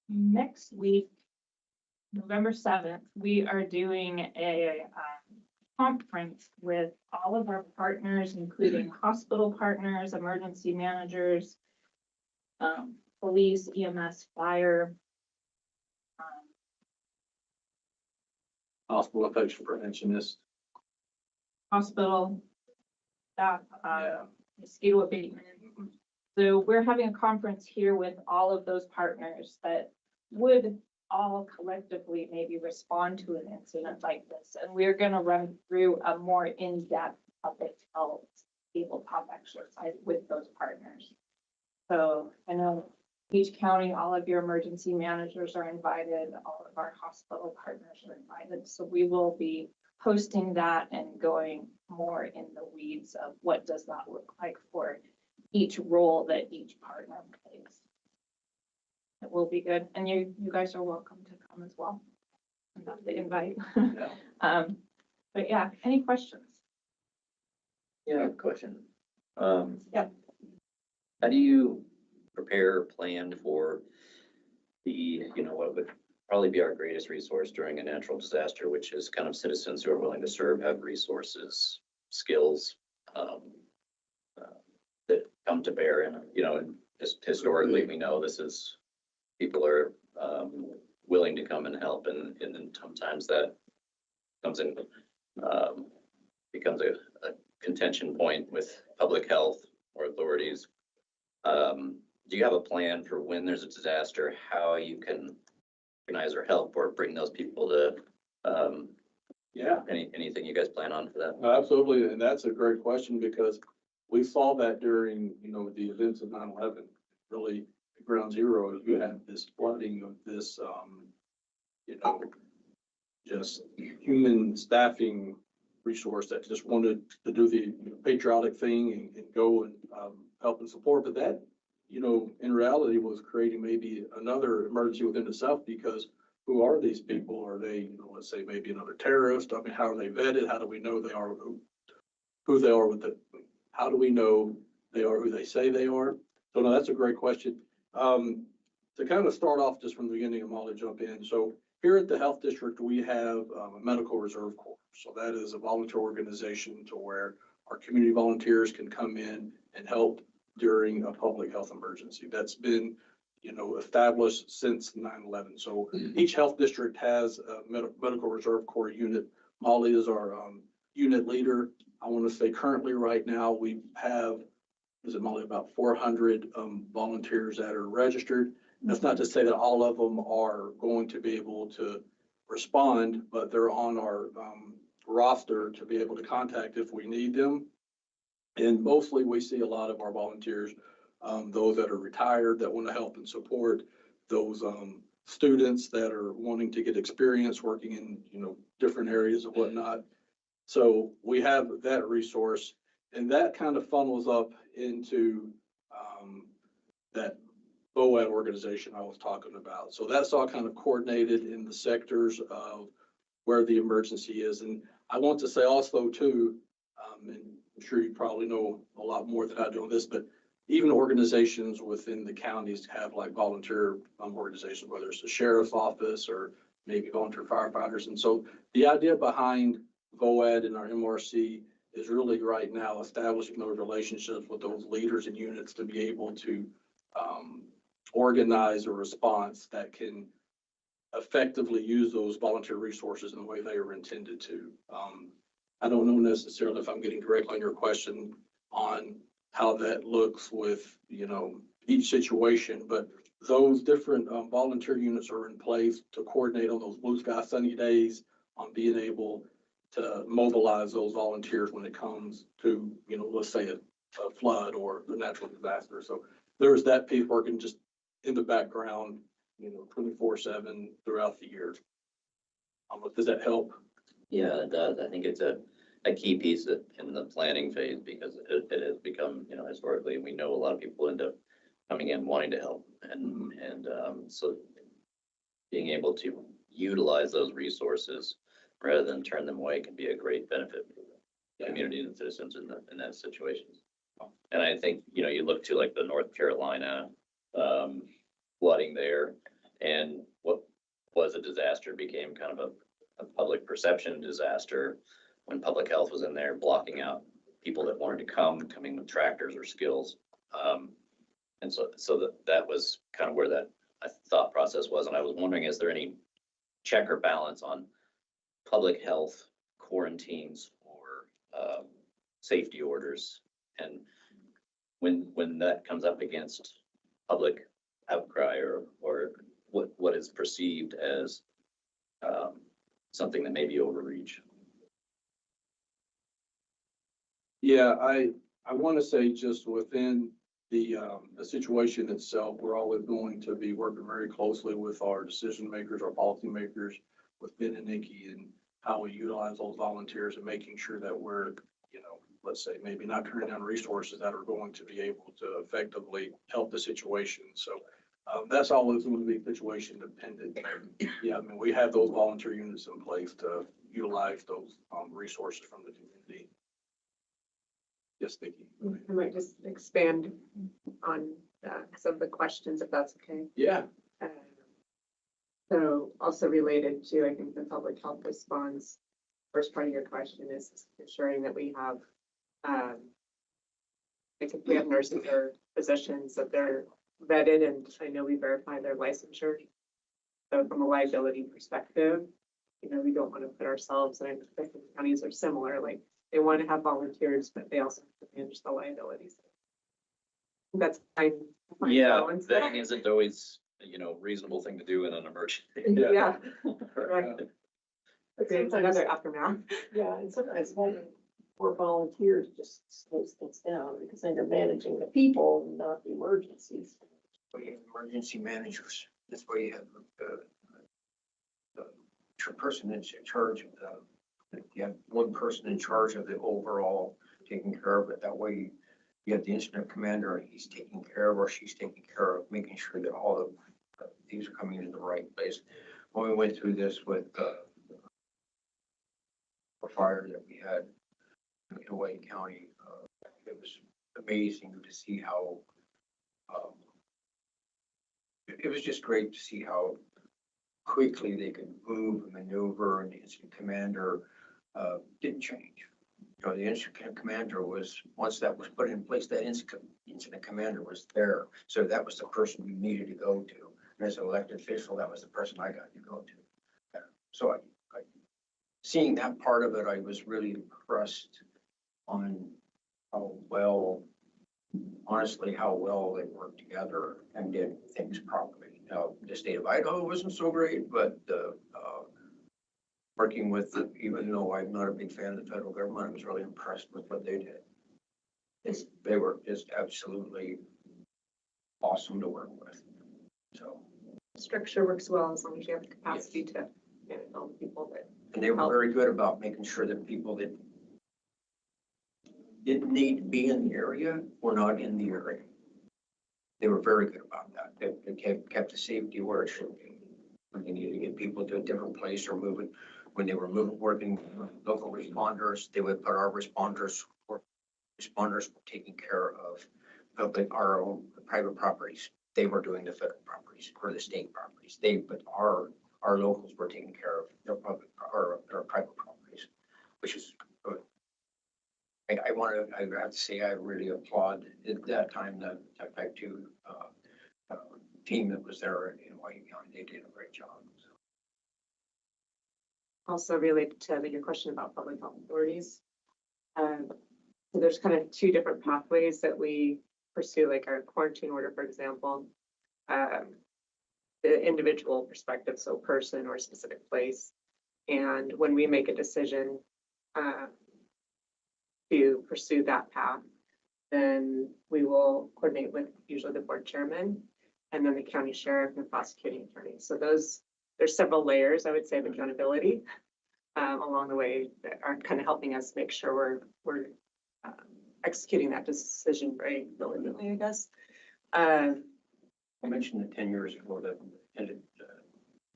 Next week, November 7th, we are doing a conference with all of our partners, including hospital partners, emergency managers, police, EMS, fire, hospital infection preventionist. Hospital, that, Yeah. mosquito abatement. So we're having a conference here with all of those partners that would all collectively maybe respond to an incident like this. And we're gonna run through a more in-depth public health tabletop exercise with those partners. So I know each county, all of your emergency managers are invited, all of our hospital partners are invited. So we will be hosting that and going more in the weeds of what does that look like for each role that each partner plays. It will be good, and you guys are welcome to come as well. Not the invite. Yeah. But yeah, any questions? Yeah, question. Yeah. How do you prepare or plan for the, what would probably be our greatest resource during a natural disaster, which is kind of citizens who are willing to serve, have resources, skills, that come to bear, and, and just historically, we know this is, people are, willing to come and help, and then sometimes that comes in, becomes a contention point with public health or authorities. Do you have a plan for when there's a disaster, how you can organize or help or bring those people to, Yeah. anything you guys plan on for that? Absolutely, and that's a great question because we saw that during, the events of 9/11. Really, at ground zero, you had this flooding of this, just human staffing resource that just wanted to do the patriotic thing and go and help and support. But that, in reality, was creating maybe another emergency within itself because who are these people? Are they, let's say maybe another terrorist? I mean, how are they vetted? How do we know they are who they are with it? How do we know they are who they say they are? So no, that's a great question. To kind of start off just from the beginning, and Molly jump in. So here at the Health District, we have a Medical Reserve Corps. So that is a volunteer organization to where our community volunteers can come in and help during a public health emergency. That's been, established since 9/11. So each health district has a Medical Reserve Corps unit. Molly is our unit leader. I want to say currently right now we have, is it Molly, about 400 volunteers that are registered. That's not to say that all of them are going to be able to respond, but they're on our roster to be able to contact if we need them. And mostly we see a lot of our volunteers, those that are retired that want to help and support, those students that are wanting to get experience working in, different areas and whatnot. So we have that resource, and that kind of funnels up into that VOAD organization I was talking about. So that's all kind of coordinated in the sectors of where the emergency is. And I want to say also too, and I'm sure you probably know a lot more than I do on this, but even organizations within the counties have like volunteer organizations, whether it's the sheriff's office or maybe volunteer firefighters. And so the idea behind VOAD and our MRC is really right now establishing those relationships with those leaders and units to be able to organize a response that can effectively use those volunteer resources in the way they are intended to. I don't know necessarily if I'm getting directly on your question on how that looks with, each situation, but those different volunteer units are in place to coordinate on those blue sky sunny days, on being able to mobilize those volunteers when it comes to, let's say a flood or a natural disaster. So there's that piece working just in the background, 24/7 throughout the year. Does that help? Yeah, it does. I think it's a key piece in the planning phase because it has become, historically, we know a lot of people end up coming in wanting to help. And so being able to utilize those resources rather than turn them away can be a great benefit for the community and citizens in that situations. And I think, you look to like the North Carolina flooding there, and what was a disaster became kind of a public perception disaster when public health was in there blocking out people that wanted to coming with tractors or skills. And so that was kind of where that thought process was. And I was wondering, is there any check or balance on public health quarantines or safety orders. And when that comes up against public outcry or what is perceived as something that may be overreach. Yeah, I want to say just within the situation itself, we're always going to be working very closely with our decision makers, our policy makers, with Ben and Nikki, and how we utilize those volunteers and making sure that we're, let's say, maybe not turning down resources that are going to be able to effectively help the situation. So that's always going to be situation dependent. Yeah, I mean, we have those volunteer units in place to utilize those resources from the community. Yes, Nikki. I might just expand on some of the questions, if that's okay. Yeah. So also related to, I think, the public health response, first part of your question is ensuring that we have, I think we have nurses or physicians that they're vetted, and I know we verify their licensure. So from a liability perspective, we don't want to put ourselves, and I think counties are similar, like they want to have volunteers, but they also have to manage the liabilities. That's fine. Yeah, vetting isn't always, reasonable thing to do in an emergency. Yeah. Right. But It's sometimes, another aftermath. yeah, and sometimes having more volunteers just slows things down because then you're managing the people, and not the emergencies. We have emergency managers. That's why you have the person that's in charge of you have one person in charge of the overall taking care of it. That way you have the incident commander, and he's taking care of, or she's taking care of, making sure that all of these are coming into the right place. When we went through this with the fire that we had in Wayne County, it was amazing to see how it was just great to see how quickly they could move and maneuver, and the incident commander didn't change. The incident commander was, once that was put in place, that incident commander was there. So that was the person we needed to go to. And as an elected official, that was the person I got to go to. So seeing that part of it, I was really impressed on how well, honestly, how well they worked together and did things properly. Now, the state of Idaho wasn't so great, but working with, even though I'm not a big fan of the federal government, I was really impressed with what they did. They were just absolutely awesome to work with. So. Structure works well as long as you have the capacity to manage all the people that. And they were very good about making sure that people that didn't need to be in the area were not in the area. They were very good about that. They kept the safety where it should be. When they needed to get people to a different place or moving, when they were working with local responders, they would put our responders were taking care of our own private properties. They were doing the federal properties or the state properties. But our locals were taking care of their public or their private properties, which is good. I have to say, I really applaud at that time the Type 2 team that was there in Wayne County. They did a great job. So. Also related to your question about public health authorities. So there's kind of two different pathways that we pursue, like our quarantine order, for example. The individual perspective, so person or specific place. And when we make a decision to pursue that path, then we will coordinate with usually the board chairman and then the county sheriff and the prosecuting attorney. So there's several layers, I would say, of accountability along the way that are kind of helping us make sure we're executing that decision very diligently, I guess. I mentioned it 10 years ago, the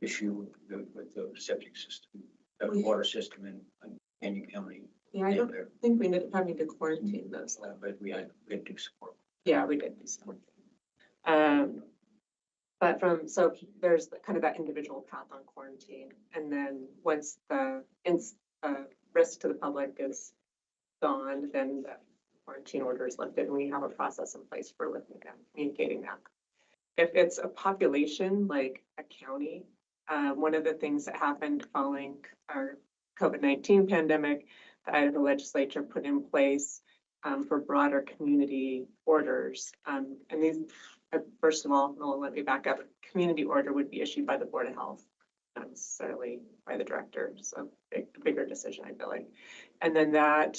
issue with the septic system, the water system in Canyon County. Yeah, I don't think we ended up having to quarantine those. But we had to support. Yeah, we did do some. But so there's kind of that individual path on quarantine. And then once the risk to the public is gone, then the quarantine order is lifted and we have a process in place for lifting that, communicating that. If it's a population like a county, one of the things that happened following our COVID-19 pandemic, the Idaho legislature put in place for broader community orders. And these, first of all, Nolan, let me back up. Community order would be issued by the Board of Health, not necessarily by the director. So bigger decision, I feel like. And then that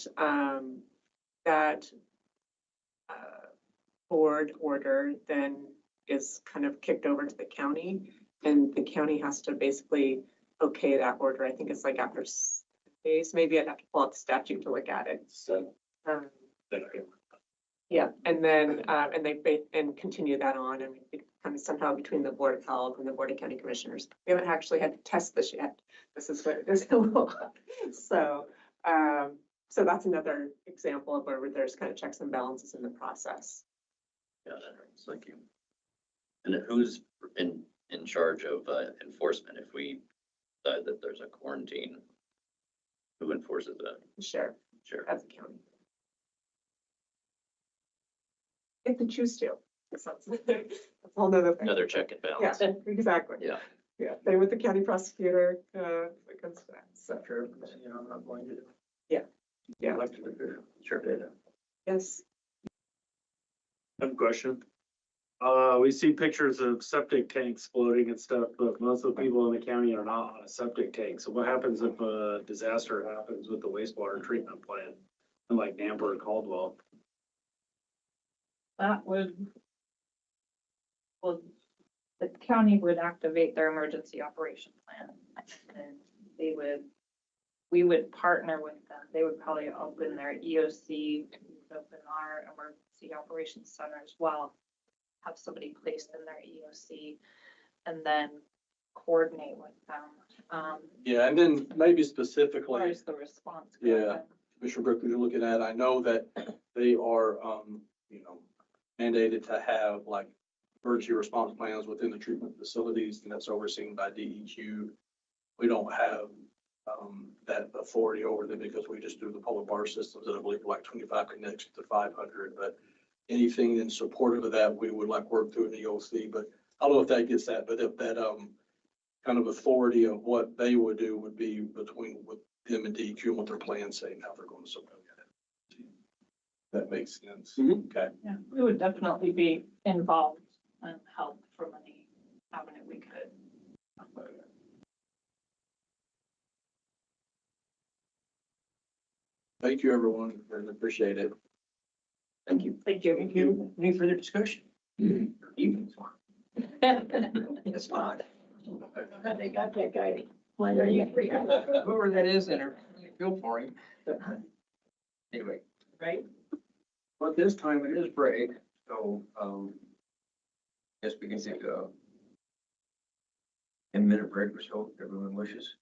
board order then is kind of kicked over to the county, and the county has to basically okay that order. I think it's like after 6 days, maybe I'd have to pull out the statute to look at it. So, Um, Yeah, and then, and continue that on, and it kind of somehow between the Board of Health and the Board of County Commissioners. We haven't actually had to test this yet. This is what it is. So, so that's another example of where there's kind of checks and balances in the process. Yeah, thank you. And who's in charge of enforcement if we decide that there's a quarantine? Who enforces that? Sheriff, Sure. as a county. If they choose to. That's a whole nother thing. Another check and Yeah, balance. exactly. Yeah. Yeah, they with the county prosecutor, when it comes to that, so, Sure, you know, I'm not going to. Yeah. Yeah. Elected official. Sure. yes. I have a question. We see pictures of septic tanks floating and stuff, but most of the people in the county are not on a septic tank. So what happens if a disaster happens with the wastewater treatment plant? in like Nampa or Caldwell? That would, well, the county would activate their emergency operation plan. And they would, we would partner with them. They would probably open their EOC, we would open our emergency operations center as well. Have somebody placed in their EOC and then coordinate with them. Yeah, and then maybe As specifically, far as the response. Yeah. goes. Commissioner Brook, you're looking at, I know that they are, mandated to have like emergency response plans within the treatment facilities, and that's overseen by DEQ. We don't have, that authority over them because we just do the public water systems that I believe are like 25 connections to 500, but anything in support of that, we would like work through an EOC, but I don't know if that gets that, but if that, kind of authority of what they would do would be between with them and DEQ and what their plans say and how they're going to support it. That makes sense. Okay. Yeah, we would definitely be involved and help from any avenue we could. Thank you, everyone. Really appreciate it. Thank you. Thank you. Thank you. Any further discussion? Evening's fine. It's fine. They got that guy. Why are you free? Whoever that is, and I feel for him. Anyway, Right? but this time it is break, so, guess we can take a 10-minute break or so, if everyone wishes.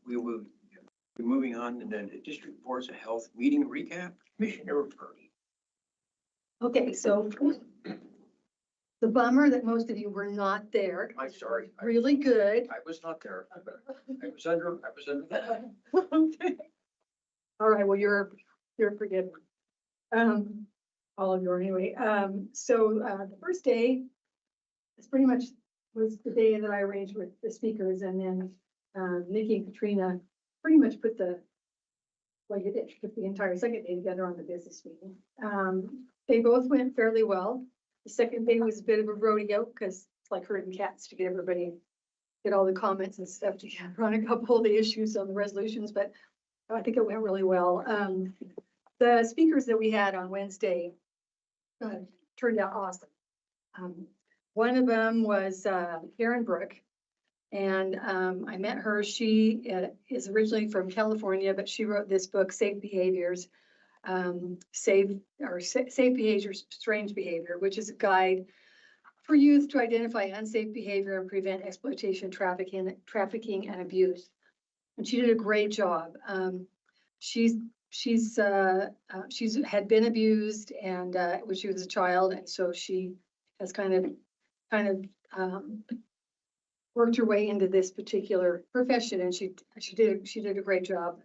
We will be moving on, and then the district boards of health meeting recap, Commissioner Purdy. Okay, so the bummer that most of you were not there. I'm sorry. Really good. I was not there. I was under that. All right, well, you're forgiven. All of you are anyway. So the first day is pretty much was the day that I arranged with the speakers, and then Nikki and Katrina pretty much put the entire second day together on the business meeting. They both went fairly well. The second day was a bit of a rodeo because it's like herding cats to get all the comments and stuff together on a couple of the issues on the resolutions, but I think it went really well. The speakers that we had on Wednesday turned out awesome. One of them was Karen Brook, and I met her. She is originally from California, but she wrote this book, Safe Behaviors, Safe Behaviors, Strange Behavior, which is a guide for youth to identify unsafe behavior and prevent exploitation, trafficking, and abuse. And she did a great job. She's had been abused and when she was a child, and so she has kind of worked her way into this particular profession, and she did a great job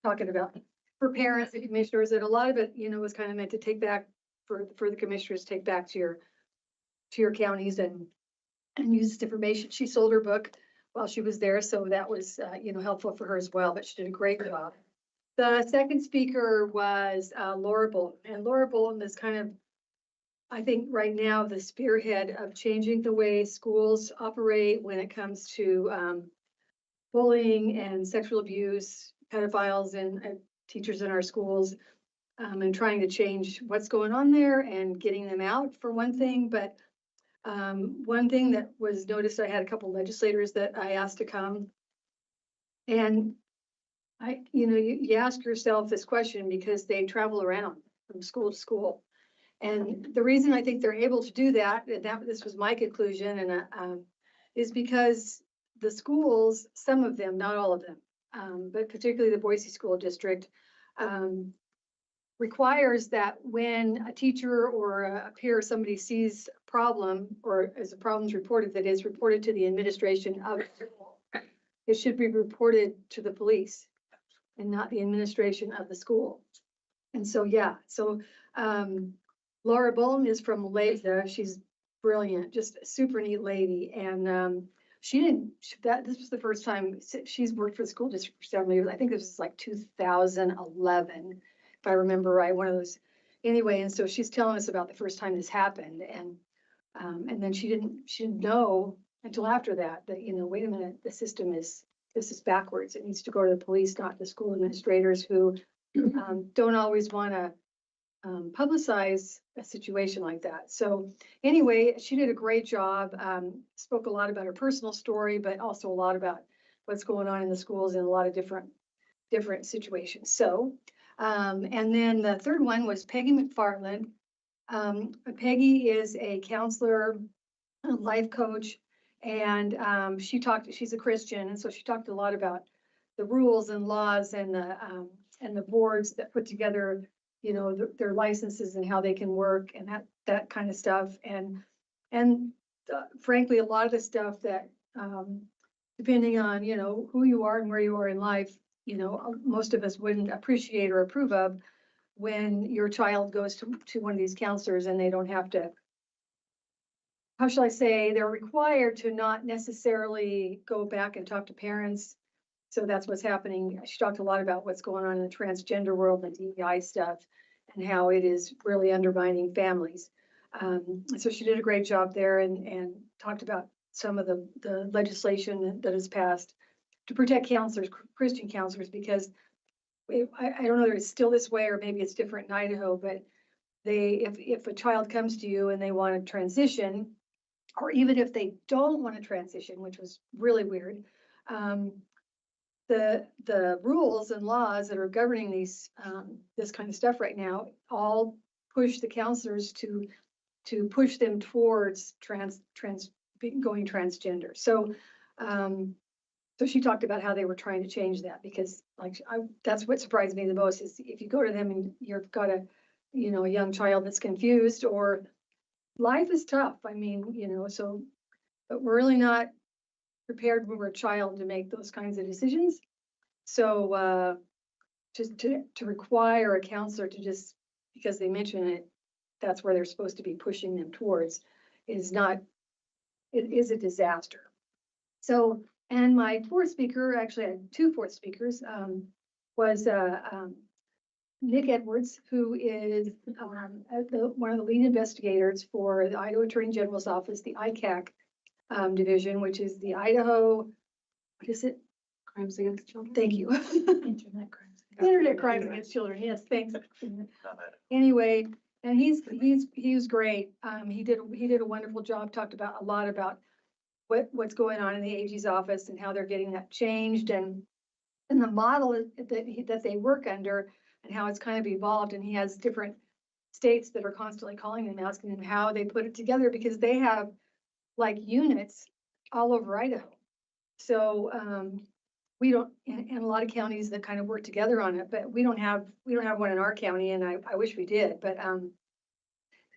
talking about for parents and commissioners, and a lot of it, was kind of meant to take back for the commissioners, take back to your counties and use this information. She sold her book while she was there, so that was helpful for her as well, but she did a great job. The second speaker was Laura Bolton, and Laura Bolton is kind of, I think right now, the spearhead of changing the way schools operate when it comes to bullying and sexual abuse, pedophiles and teachers in our schools, and trying to change what's going on there and getting them out for one thing. But one thing that was noticed, I had a couple legislators that I asked to come, and you ask yourself this question because they travel around from school to school. And the reason I think they're able to do that, this was my conclusion, and is because the schools, some of them, not all of them, but particularly the Boise School District, requires that when a teacher or a peer or somebody sees a problem, or as a problem is reported, that is reported to the administration of the school, it should be reported to the police and not the administration of the school. And so, Laura Bolton is from Malaysia. She's brilliant, just a super neat lady. And this was the first time she's worked for the school district for several years. I think this was like 2011, if I remember right, one of those. Anyway, and so she's telling us about the first time this happened. And then she didn't know until after that, wait a minute, this is backwards. It needs to go to the police, not the school administrators who don't always want to publicize a situation like that. So anyway, she did a great job, spoke a lot about her personal story, but also a lot about what's going on in the schools in a lot of different situations. So, and then the third one was Peggy McFarland. Peggy is a counselor, a life coach, and she's a Christian, and so she talked a lot about the rules and laws and the boards that put together, their licenses and how they can work and that kind of stuff. And frankly, a lot of the stuff that, depending on, who you are and where you are in life, most of us wouldn't appreciate or approve of when your child goes to one of these counselors and they don't have to, how shall I say, they're required to not necessarily go back and talk to parents. So that's what's happening. She talked a lot about what's going on in the transgender world and DEI stuff and how it is really undermining families. So she did a great job there and talked about some of the legislation that has passed to protect counselors, Christian counselors, because I don't know if it's still this way or maybe it's different in Idaho, but if a child comes to you and they want to transition, or even if they don't want to transition, which was really weird, the rules and laws that are governing this kind of stuff right now all push the counselors to push them towards going transgender. So So she talked about how they were trying to change that because like, that's what surprised me the most is if you go to them and you've got a, you know, a young child that's confused or life is tough. I mean, you know, so, but we're really not prepared when we're a child to make those kinds of decisions. So, just to require a counselor to just, because they mention it, that's where they're supposed to be pushing them towards, is not, it is a disaster. So, and my fourth speaker, actually I had two fourth speakers, was, Nick Edwards, who is, one of the lead investigators for the Idaho Attorney General's Office, the ICAC, division, which is the Idaho, what is it? Crimes against children. Thank you. Internet crimes. Internet crimes against children, yes, thanks. Anyway, and he was great. He did a wonderful job, talked about a lot about what's going on in the AG's office and how they're getting that changed and the model that they work under and how it's kind of evolved. And he has different states that are constantly calling them, asking them how they put it together because they have like units all over Idaho. So, we don't, and a lot of counties that kind of work together on it, but we don't have one in our county and I wish we did, but,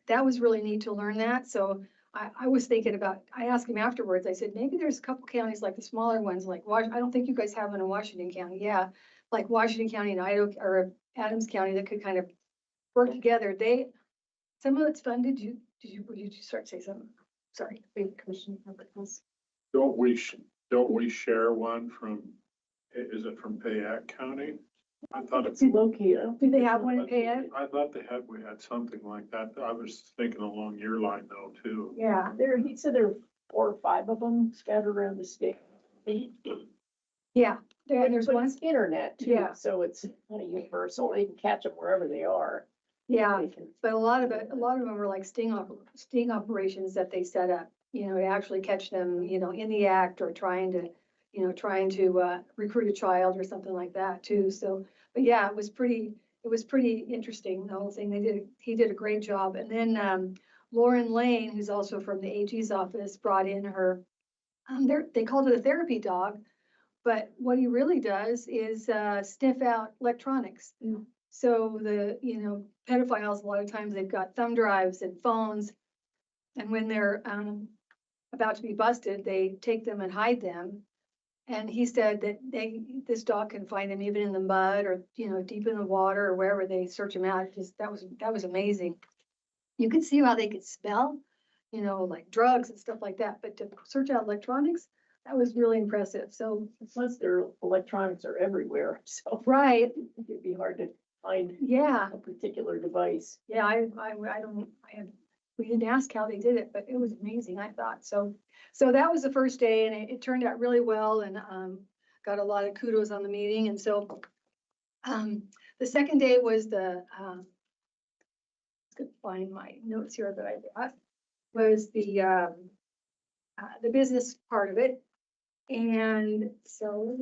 that was really neat to learn that. So I was thinking about, I asked him afterwards, I said, maybe there's a couple counties like the smaller ones, like I don't think you guys have one in Washington County. Yeah. Like Washington County and Idaho or Adams County that could kind of work together. Some of it's funded. Would you start to say something? Sorry. Commission public health. Don't we share one from, is it from Payac County? I thought It's located. Do they have one in Payette? I thought we had something like that. I was thinking along your line though, too. Yeah, he said there are 4 or 5 of them scattered around the state. Yeah, there's But one. it's internet too, Yeah. so it's kind of universal. They can catch them wherever they are. Yeah, They can- but a lot of them are like sting operations that they set up, you know, to actually catch them, you know, in the act or trying to recruit a child or something like that too. So, but yeah, it was pretty interesting, the whole thing. He did a great job. And then, Lauren Lane, who's also from the AG's office, brought in her, they called it a therapy dog, but what he really does is, sniff out electronics. Mm. So pedophiles, a lot of times they've got thumb drives and phones. And when they're, about to be busted, they take them and hide them. And he said that this dog can find them even in the mud or, you know, deep in the water or wherever they search them out. That was amazing. You could see how they could smell, you know, like drugs and stuff like that, but to search out electronics, that was really impressive. So, Plus their electronics are everywhere, so right, it'd be hard to find yeah, a particular device. yeah, we didn't ask how they did it, but it was amazing, I thought. So that was the first day and it turned out really well and, got a lot of kudos on the meeting. And so, the second day was could find my notes here that I got, was the business part of it. And so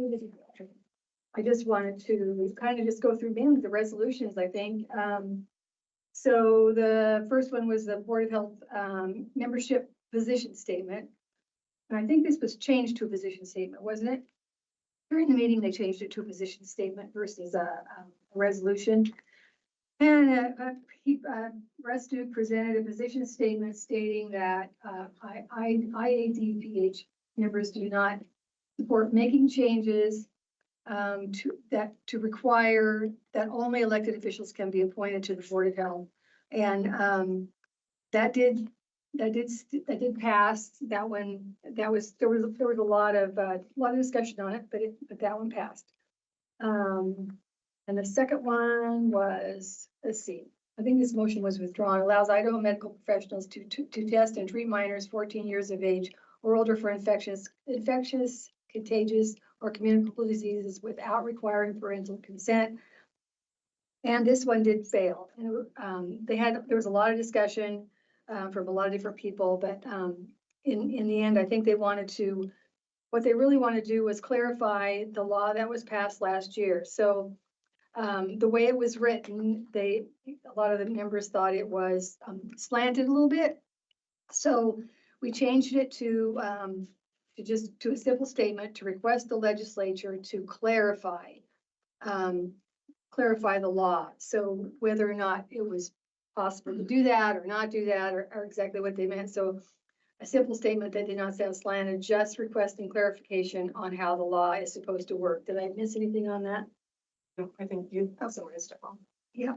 I just wanted to kind of just go through mainly the resolutions, I think. So the first one was the Board of Health membership position statement. And I think this was changed to a position statement, wasn't it? During the meeting, they changed it to a position statement versus a resolution. And Russ Duke presented a position statement stating that IADPH members do not support making changes to require that only elected officials can be appointed to the Board of Health. And that did pass. That one, there was a lot of discussion on it, but that one passed. And the second one was, let's see, I think this motion was withdrawn, allows Idaho medical professionals to test and treat minors 14 years of age or older for infectious, contagious, or communicable diseases without requiring parental consent. And this one did fail. And there was a lot of discussion from a lot of different people, but in the end, I think what they really want to do was clarify the law that was passed last year. So the way it was written, a lot of the members thought it was slanted a little bit. So we changed it to to a simple statement to request the legislature to clarify the law. So whether or not it was possible to do that or not do that, or exactly what they meant. So a simple statement that did not sound slanted, just requesting clarification on how the law is supposed to work. Did I miss anything on that? No, I think you summarized it well. Yeah.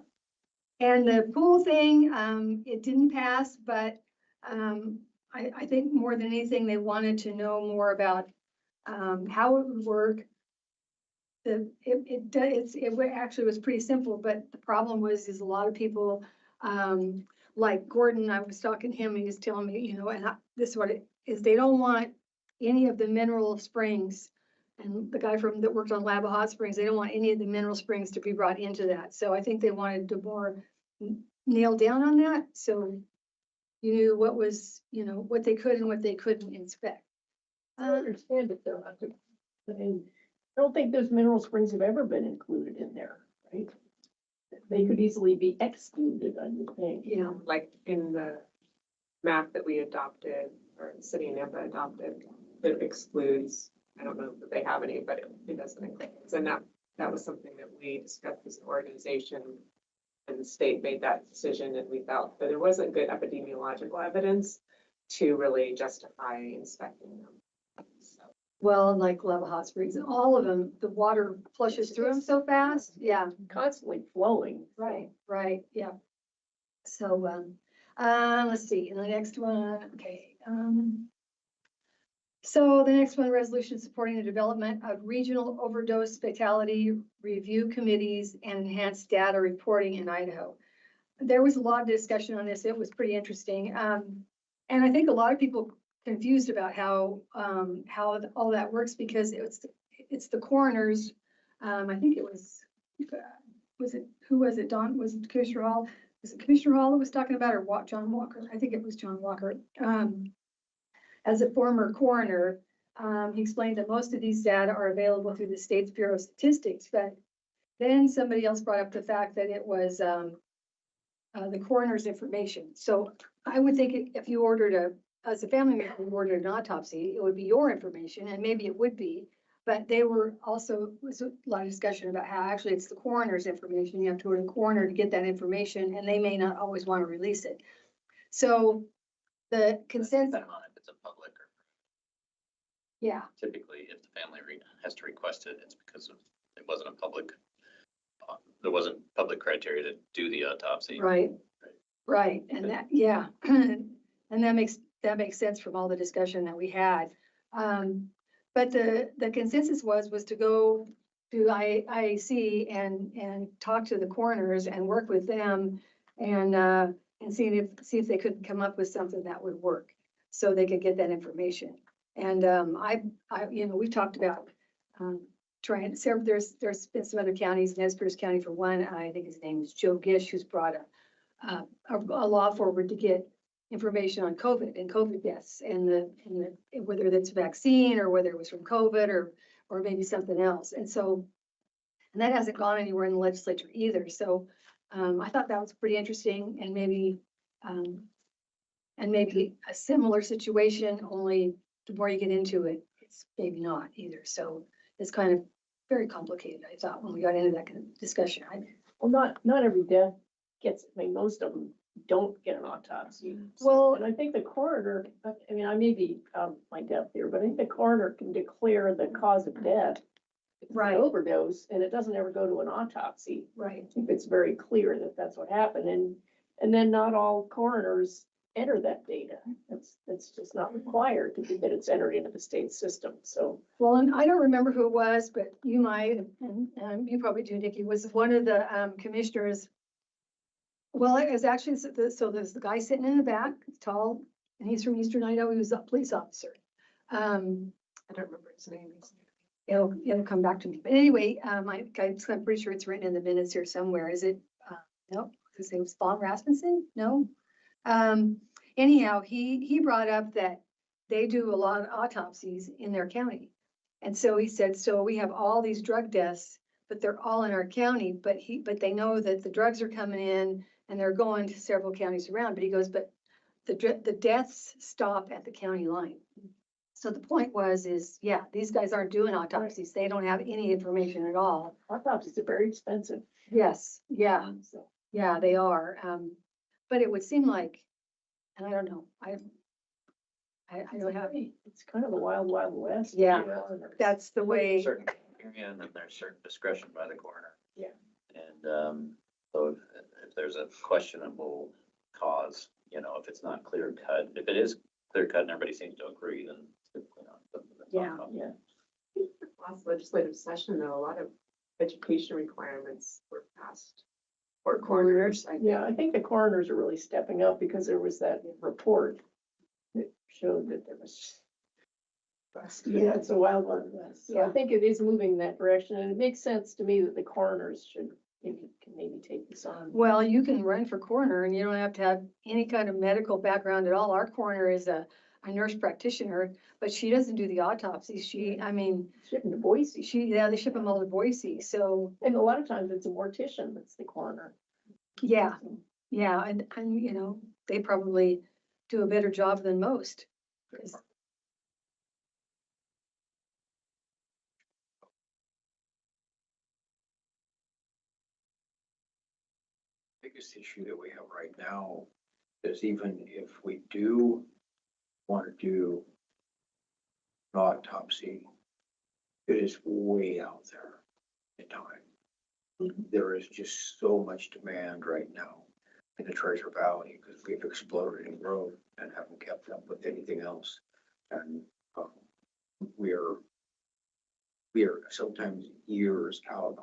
And the pool thing, it didn't pass, but, I think more than anything, they wanted to know more about, how it would work. It actually was pretty simple, but the problem is a lot of people, like Gordon, I was talking to him, and he was telling me, this is what it is, they don't want any of the mineral springs. And the guy that worked on Lava Hot Springs, they don't want any of the mineral springs to be brought into that. So I think they wanted to more nail down on that. So you knew what was, what they could and what they couldn't inspect. I understand it though. I don't think those mineral springs have ever been included in there, right? They could easily be excluded, I would think. Yeah, Like in the map that we adopted, or the city of Nampa adopted, it excludes, I don't know if they have any, but it doesn't include. And that was something that we discussed as an organization, and the state made that decision, and we felt that there wasn't good epidemiological evidence to really justify inspecting them. So, well, like Lava Hot Springs and all of them, the water flushes through them so fast. Yeah, Constantly flowing. right, yeah. So, let's see, and the next one, okay. So the next one, resolution supporting the development of regional overdose fatality review committees and enhanced data reporting in Idaho. There was a lot of discussion on this. It was pretty interesting. And I think a lot of people confused about how all that works, because it's the coroners. I think it was who was it? Don, was it Commissioner Hall? Was it Commissioner Hall that was talking about, or John Walker? I think it was John Walker. As a former coroner, he explained that most of these data are available through the state's Bureau of Statistics, but then somebody else brought up the fact that it was the coroner's information. So I would think if you as a family member, you ordered an autopsy, it would be your information, and maybe it would be, but was a lot of discussion about how actually it's the coroner's information. You have to go to the coroner to get that information, and they may not always want to release it. So the consensus. If it's a public, or Yeah, typically if the family has to request it, it's because it wasn't a public, there wasn't public criteria to do the autopsy. right, and that, yeah, and that makes sense from all the discussion that we had. But the consensus was to go to IAC and talk to the coroners and work with them and see if they could come up with something that would work, so they could get that information. And we've talked about trying. There's been some other counties, Nez Perce County for one. I think his name is Joe Gish, who's brought a law forward to get information on COVID and COVID deaths, and whether that's vaccine or whether it was from COVID or maybe something else. And that hasn't gone anywhere in the legislature either. So I thought that was pretty interesting, and maybe a similar situation, only the more you get into it, it's maybe not either. So it's kind of very complicated, I thought, when we got into that kind of discussion. Well, not every death most of them don't get an autopsy. Well, and I think the coroner, I may be my death here, but I think the coroner can declare the cause of death. Right. An overdose, and it doesn't ever go to an autopsy. right. If it's very clear that that's what happened, and then not all coroners enter that data. That's just not required that it's entered into the state system. So, Well, and I don't remember who it was, but you might, and you probably do, Nikki, was one of the commissioners. Well, it was actually, so there's the guy sitting in the back, tall, and he's from Eastern Idaho. He was a police officer. I don't remember his name. It'll come back to me. But anyway, I'm pretty sure it's written in the minutes here somewhere. Is it, no, his name was Vaughn Rasmussen? No? Anyhow, he brought up that they do a lot of autopsies in their county. And so he said, so we have all these drug deaths, but they're all in our county, but they know that the drugs are coming in and they're going to several counties around. But he goes, but the deaths stop at the county line. So the point is, yeah, these guys aren't doing autopsies. They don't have any information at all. Autopsies are very expensive. Yes, yeah, So, yeah, they are. But it would seem like, and I don't know, I don't have, it's kind of the wild, wild west. Yeah. you know, and there's- that's the way, Certain criteria, and then there's certain discretion by the coroner. Yeah. And, so if there's a questionable cause, you know, if it's not clear cut, if it is clear cut and everybody seems to agree, then, you know, that's not a Yeah. problem. Yeah. Last legislative session, though, a lot of education requirements were passed for coroners. I think. Yeah, I think the coroners are really stepping up because there was that report that showed that there was. Yeah, it's a wild one. So I Yeah. think it is moving in that direction, and it makes sense to me that the coroners should, can maybe take this on. well, you can run for coroner and you don't have to have any kind of medical background at all. Our coroner is a nurse practitioner, but she doesn't do the autopsies. I mean, Shipping to Boise, they ship them all to Boise. So, and a lot of times it's a mortician that's the coroner. yeah, yeah, and, you know, they probably do a better job than most. 'Cause- Biggest issue that we have right now is even if we do want to do an autopsy, it is way out there in time. There is just so much demand right now in the Treasure Valley because we've exploded in growth and haven't kept up with anything else. And we are sometimes years out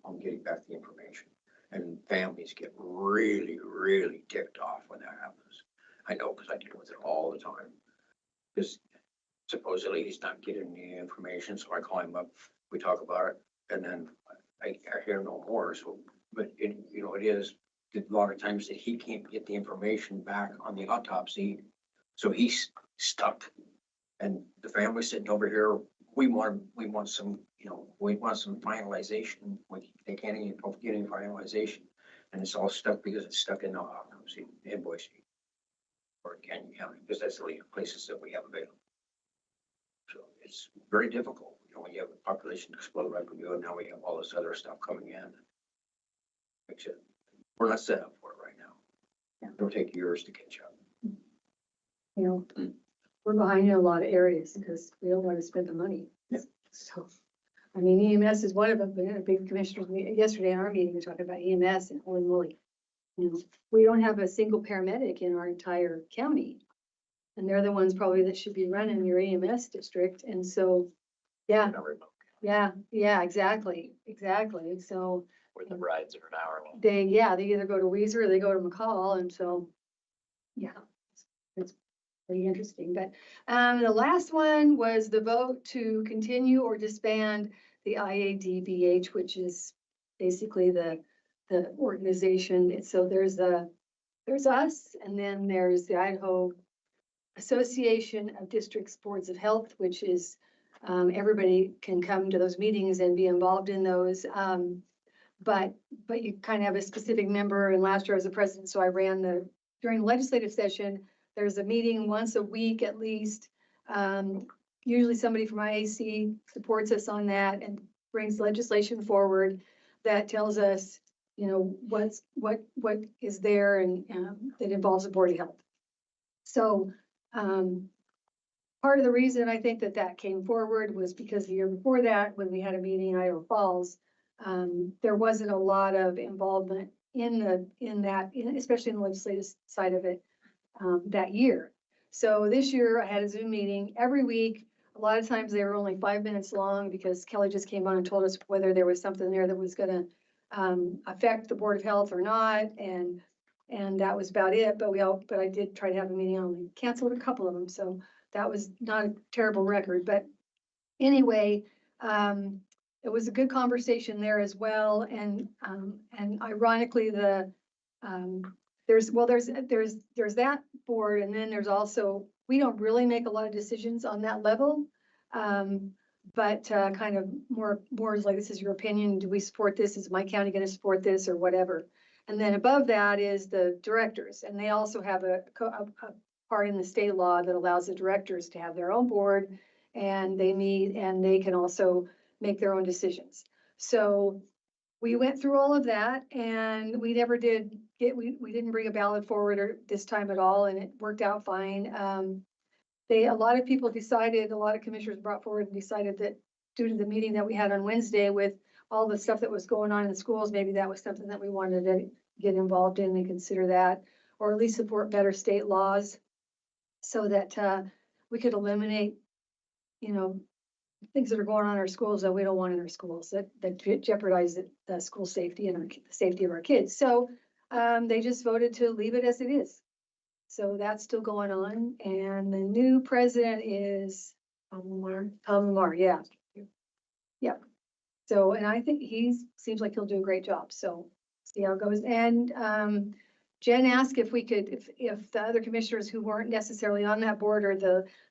on getting back the information. And families get really, really ticked off when that happens. I know because I deal with it all the time. Because supposedly he's not getting the information, so I call him up, we talk about it, and then I hear no more. So, but it, you know, it is a lot of times that he can't get the information back on the autopsy, so he's stuck. And the family's sitting over here, we want some, you know, we want some finalization. They can't even get any finalization. And it's all stuck because it's stuck in the autopsy in Boise or in Canyon County, because that's the only places that we have available. So it's very difficult, you know, when you have a population explode like we do, and now we have all this other stuff coming in. Makes it, we're not set up for it right now. Yeah. It'll take years to catch up. You know, we're behind in a lot of areas because we don't want to spend the money. Yeah. So, I mean, EMS is one of them. We had a big commissioners meeting yesterday in our meeting, we were talking about EMS and holy moly. You know, we don't have a single paramedic in our entire county. And they're the ones probably that should be running your EMS district. And so, yeah, exactly. So Where the rides are an hour long. they either go to Weiser or they go to McCall. And so, yeah, it's pretty interesting. But the last one was the vote to continue or disband the IADBH, which is basically the organization. And so there's us, and then there's the Idaho Association of Districts Boards of Health, which is everybody can come to those meetings and be involved in those. But you kind of have a specific member, and last year I was the president, so I ran during the legislative session, there's a meeting once a week at least. Usually somebody from IAC supports us on that and brings legislation forward that tells us, you know, what is there and that involves the Board of Health. So part of the reason I think that came forward was because the year before that, when we had a meeting in Idaho Falls, there wasn't a lot of involvement especially in the legislative side of it that year. So this year I had a Zoom meeting every week. A lot of times they were only 5 minutes long because Kelly just came on and told us whether there was something there that was gonna affect the Board of Health or not. And that was about it. But I did try to have a meeting. I only canceled a couple of them. So that was not a terrible record. But anyway, it was a good conversation there as well. And ironically, there's that board, and then there's also, we don't really make a lot of decisions on that level. But kind of more boards like, this is your opinion. Do we support this? Is my county going to support this or whatever? And then above that is the directors, and they also have a part in the state law that allows the directors to have their own board, and they meet, and they can also make their own decisions. So we went through all of that, and we never did get, we didn't bring a ballot forward or this time at all, and it worked out fine. A lot of people decided, a lot of commissioners brought forward and decided that due to the meeting that we had on Wednesday with all the stuff that was going on in the schools, maybe that was something that we wanted to get involved in and consider that, or at least support better state laws so that we could eliminate, you know, things that are going on in our schools that we don't want in our schools, that jeopardize the school safety and the safety of our kids. So they just voted to leave it as it is. So that's still going on. And the new president is Tom Lamar, yeah. Yep. So, and I think seems like he'll do a great job. So see how it goes. And Jen asked if we could, if the other commissioners who weren't necessarily on that board or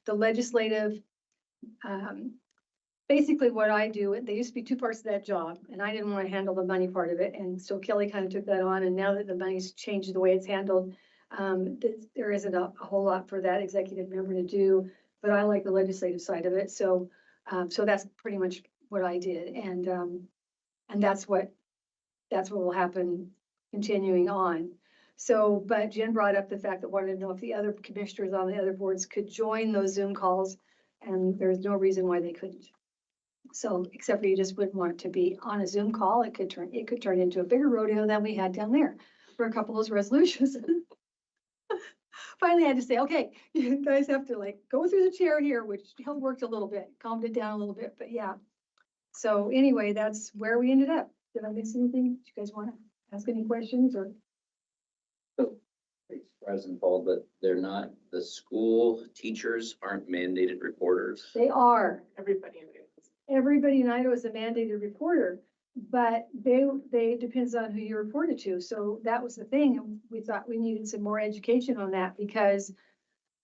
the legislative, basically what I do, there used to be two parts of that job, and I didn't want to handle the money part of it. And so Kelly kind of took that on, and now that the money's changed the way it's handled, there isn't a whole lot for that executive member to do, but I like the legislative side of it. So, so that's pretty much what I did. And that's what will happen continuing on. So, but Jen brought up the fact that wanted to know if the other commissioners on the other boards could join those Zoom calls, and there's no reason why they couldn't. So, except for you just wouldn't want it to be on a Zoom call, it could turn into a bigger rodeo than we had down there for a couple of those resolutions. Finally, I had to say, okay, you guys have to like go through the chair here, which worked a little bit, calmed it down a little bit, but yeah. So anyway, that's where we ended up. Did I miss anything? Do you guys want to ask any questions or? President Paul, but they're not, the school teachers aren't mandated reporters. They are. Everybody in it. Everybody in Idaho is a mandated reporter, but they depends on who you reported to. So that was the thing. And we thought we needed some more education on that because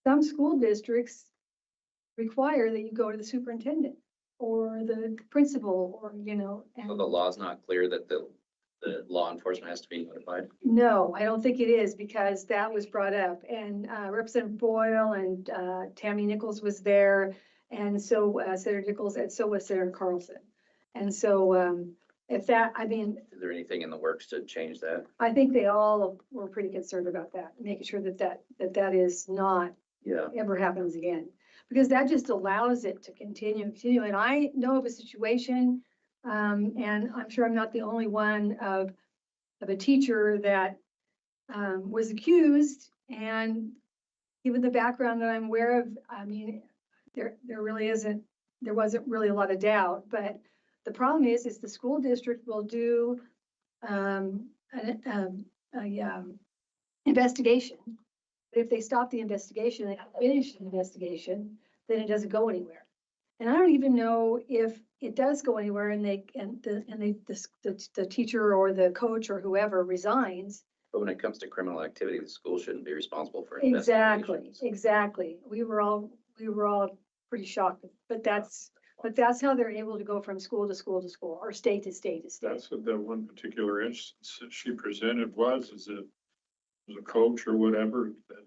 some school districts require that you go to the superintendent or the principal or, you know. So the law's not clear that the law enforcement has to be notified? No, I don't think it is because that was brought up and Representative Boyle and Tammy Nichols was there. And so Senator Nichols, and so was Senator Carlson. And so if that, I mean. Is there anything in the works to change that? I think they all were pretty concerned about that, making sure that is not ever happens again. Because that just allows it to continue. And I know of a situation, and I'm sure I'm not the only one of a teacher that was accused. And given the background that I'm aware of, I mean, there wasn't really a lot of doubt. But the problem is the school district will do investigation. But if they stop the investigation, they finish the investigation, then it doesn't go anywhere. And I don't even know if it does go anywhere and the teacher or the coach or whoever resigns. But when it comes to criminal activity, the school shouldn't be responsible for Exactly, investigations. exactly. We were all pretty shocked, but that's how they're able to go from school to school to school or state to state to state. That's what that one particular instance that she presented was a coach or whatever. That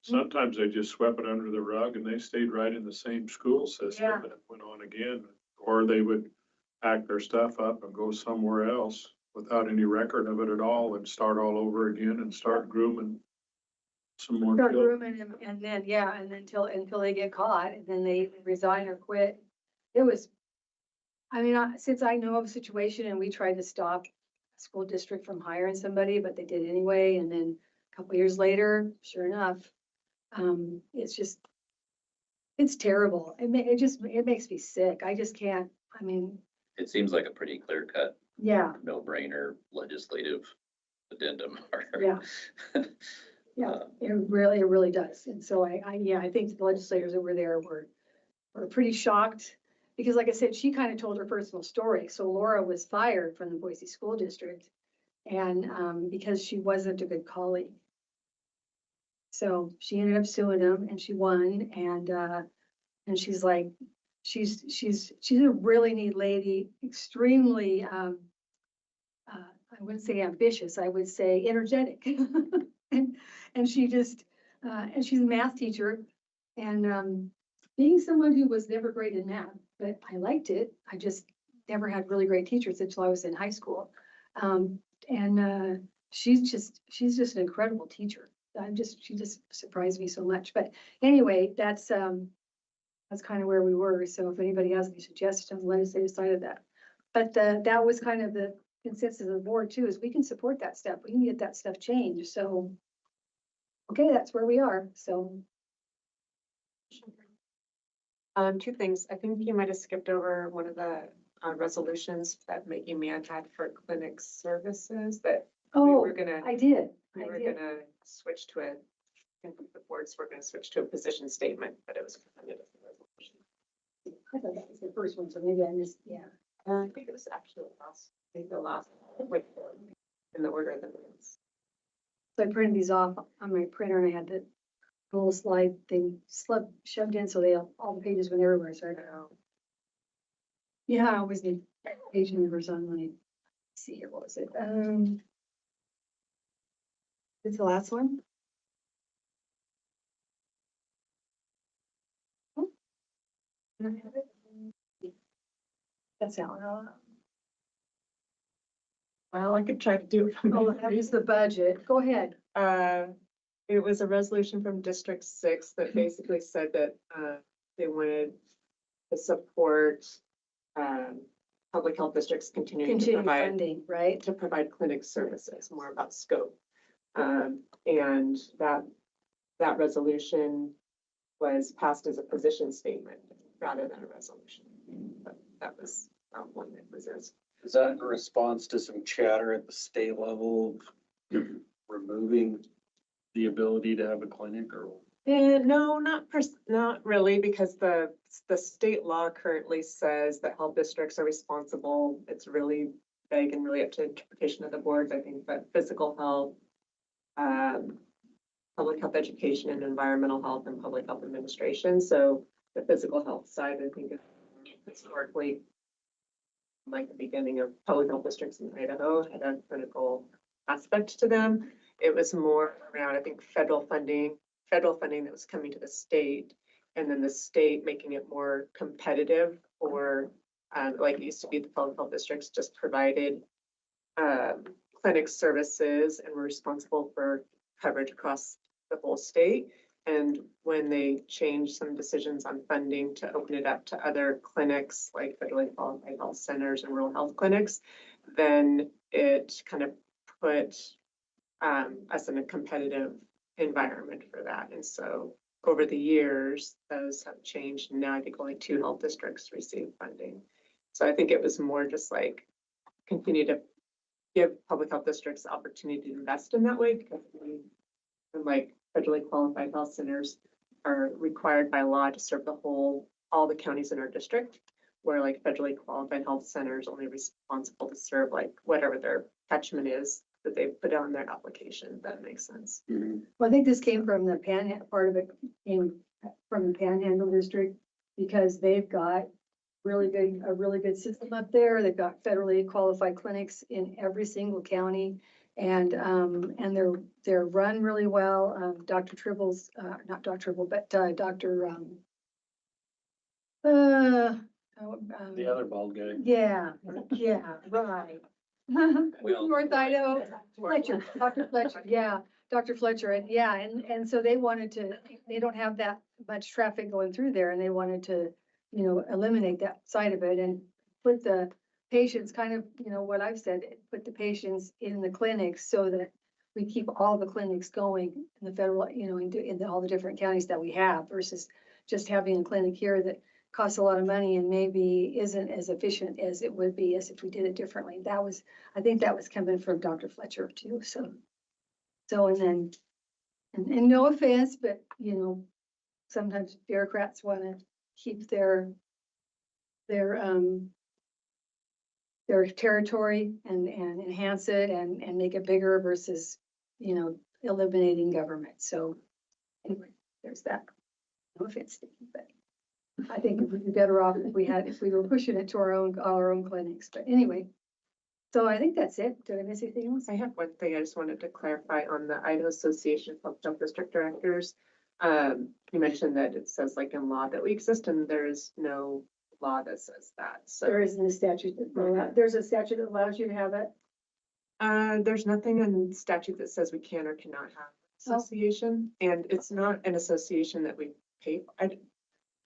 sometimes they just swept it under the rug and they stayed right in the same school system Yeah. and it went on again. Or they would pack their stuff up and go somewhere else without any record of it at all and start all over again and start grooming some more Start children. grooming them and then, and until they get caught and then they resign or quit. It was, I mean, since I know of a situation and we tried to stop a school district from hiring somebody, but they did anyway. And then a couple years later, sure enough, it's terrible. It makes me sick. I just can't, I mean, It seems like a pretty clear cut, yeah, no-brainer legislative addendum. yeah. Yeah, it really does. And so I think the legislators that were there were pretty shocked because like I said, she kind of told her personal story. So Laura was fired from the Boise School District and because she wasn't a good colleague. So she ended up suing them and she won and she's like, she's a really neat lady, extremely, I wouldn't say ambitious, I would say energetic. And she just, And she's a math teacher. And, being someone who was never great in math, but I liked it, I just never had really great teachers until I was in high school. She's just an incredible teacher. She just surprised me so much. But anyway, that's kind of where we were. So if anybody has any suggestions, let us decide of that. But that was kind of the consensus of the board too, is we can support that stuff. We can get that stuff changed. So, okay, that's where we are. So, Two things. I think you might have skipped over one of the resolutions that Maggie Mann had for clinic services that we oh, were gonna, I did. we I were did. gonna switch to I think the boards were gonna switch to a position statement, but it was kind of a different resolution. I thought that was the first one, so maybe I missed, yeah. I think it was actually the last, with, in the order of the minutes. So I printed these off on my printer and I had the little slide thing shoved in so all the pages went everywhere. So yeah, I always need page numbers on my, let's see here, what was it? It's the last one. Oh. Can I have it? That's how. Well, I could try to do it. from Oh, memory. that is the budget. Go ahead. It was a resolution from District 6 that basically said that, they wanted to support, public health districts continuing to Continuing provide, funding, right? to provide clinic services, more about scope. And that resolution was passed as a position statement rather than a resolution. But that was one that was as. Is that in response to some chatter at the state level, removing the ability to have a clinic or? No, not really, because the state law currently says that health districts are responsible. It's really vague and really up to interpretation of the boards. I think that physical health, public health education and environmental health and public health administration. So the physical health side, I think is historically, like the beginning of public health districts in Idaho, had a critical aspect to them. It was more around, I think, federal funding that was coming to the state, and then the state making it more competitive, or like it used to be, the public health districts just provided clinic services and were responsible for coverage across the whole state. And when they changed some decisions on funding to open it up to other clinics, like federally qualified health centers and rural health clinics, then it kind of put us in a competitive environment for that. And so over the years, those have changed. Now I think only 2 health districts receive funding. So I think it was more just like continue to give public health districts the opportunity to invest in that way, because like federally qualified health centers are required by law to serve all the counties in our district, where like federally qualified health centers only responsible to serve like whatever their catchment is that they put on their application, if that makes sense. Well, I think this came from the part of it came from the Panhandle District, because they've got a really good system up there. They've got federally qualified clinics in every single county, and they're run really well. Dr. Tribble's, not Dr. Tribble, but Dr. The other bald guy. Yeah, right. North Idaho, Fletcher, Dr. Fletcher, yeah, Dr. Fletcher, and so they don't have that much traffic going through there, and they wanted to, eliminate that side of it and put the patients kind of, what I've said, put the patients in the clinics so that we keep all the clinics going in the federal, in all the different counties that we have, versus just having a clinic here that costs a lot of money and maybe isn't as efficient as it would be as if we did it differently. I think that was coming from Dr. Fletcher too. So and no offense, but sometimes bureaucrats want to keep their territory and enhance it and make it bigger versus, eliminating government. So anyway, there's that. No offense, Steve, but I think we'd be better off if we were pushing it to all our own clinics. But anyway, So I think that's it. Do I miss anything else? I have one thing I just wanted to clarify on the Idaho Association of Health District Directors. You mentioned that it says like in law that we exist and there's no law that says that, so. There isn't a statute there's a statute that allows you to have it. There's nothing in statute that says we can or cannot have association, and it's not an association that we pay.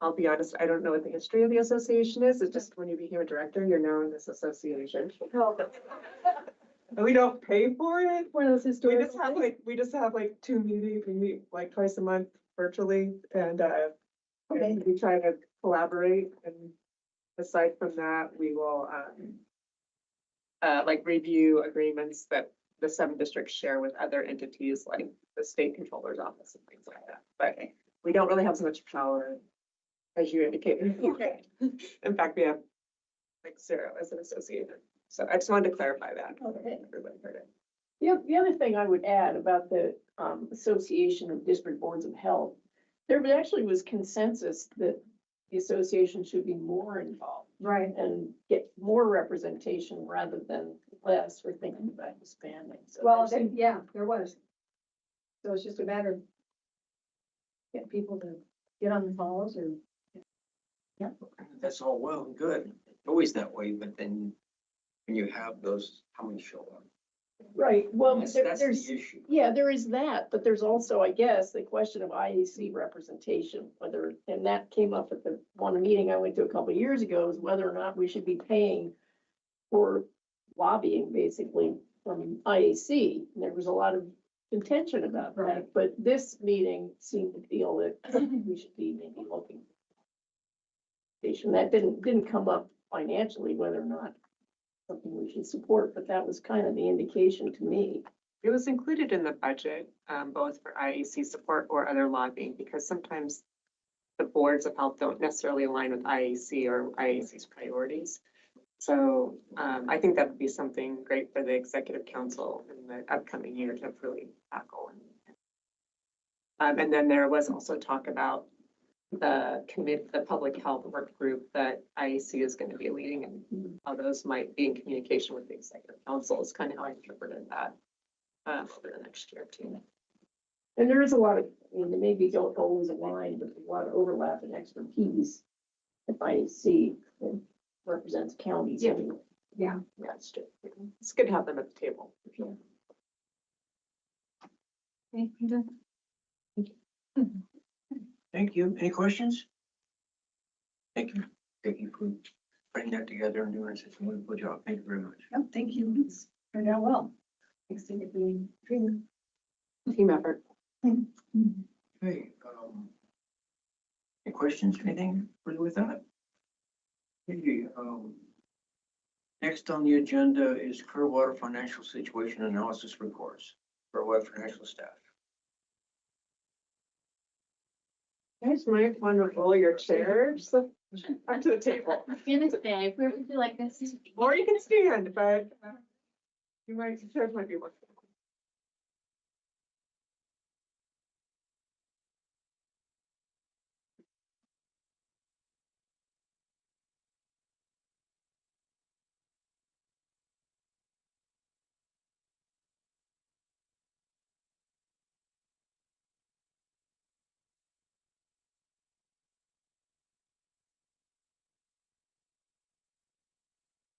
I'll be honest, I don't know what the history of the association is. It's just when you became a director, you're now in this association. And we don't pay for it. One of those historical. We just have like 2 meetings. We meet like twice a month virtually, and and we try to collaborate. And aside from that, we will like review agreements that the 7 districts share with other entities like the state controller's office and things like that. But we don't really have so much power as you indicated. In fact, we have like 0 as an association. So I just wanted to clarify that. Okay. Everybody heard it. The other thing I would add about the Association of District Boards of Health, there actually was consensus that the association should be more involved. Right. And get more representation rather than less. We're thinking about expanding. So Well, there's- yeah, there was. So it's just a matter of getting people to get on the calls or. That's all well and good. It's always that way, but then when you have those, how many show up? Right, well, That's there's, the issue. yeah, there is that, but there's also, I guess, the question of IAC representation, whether, and that came up at the one meeting I went to a couple of years ago, is whether or not we should be paying for lobbying, basically, from IAC. And there was a lot of contention about that, but this meeting seemed to feel that we should be maybe looking. That didn't come up financially, whether or not something we should support, but that was kind of the indication to me. It was included in the budget, both for IAC support or other lobbying, because sometimes the boards of health don't necessarily align with IAC or IAC's priorities. So I think that would be something great for the executive council in the upcoming year to really tackle. And then there was also talk about the public health work group that IAC is going to be leading, and how those might be in communication with the executive council is kind of how I interpreted that for the next year too. And there is a lot of, I mean, they maybe don't always align, but there's a lot of overlap and expertise. If IAC represents counties. Yeah. anyway. Yeah. That's true. It's good to have them at the table. Thank you. Any questions? Thank you. Thank you for putting that together and doing such a wonderful job. Thank you very much. Oh, thank you. It's turned out well. Thanks to being. Team effort. Okay, any questions, anything further with that? Okay, next on the agenda is Clearwater Financial Situation Analysis Reports, Clearwater Financial Staff. You guys might want to roll your chairs up to the table. Gonna say, where would you like us to? Or you can stand, but you might, chairs might be more.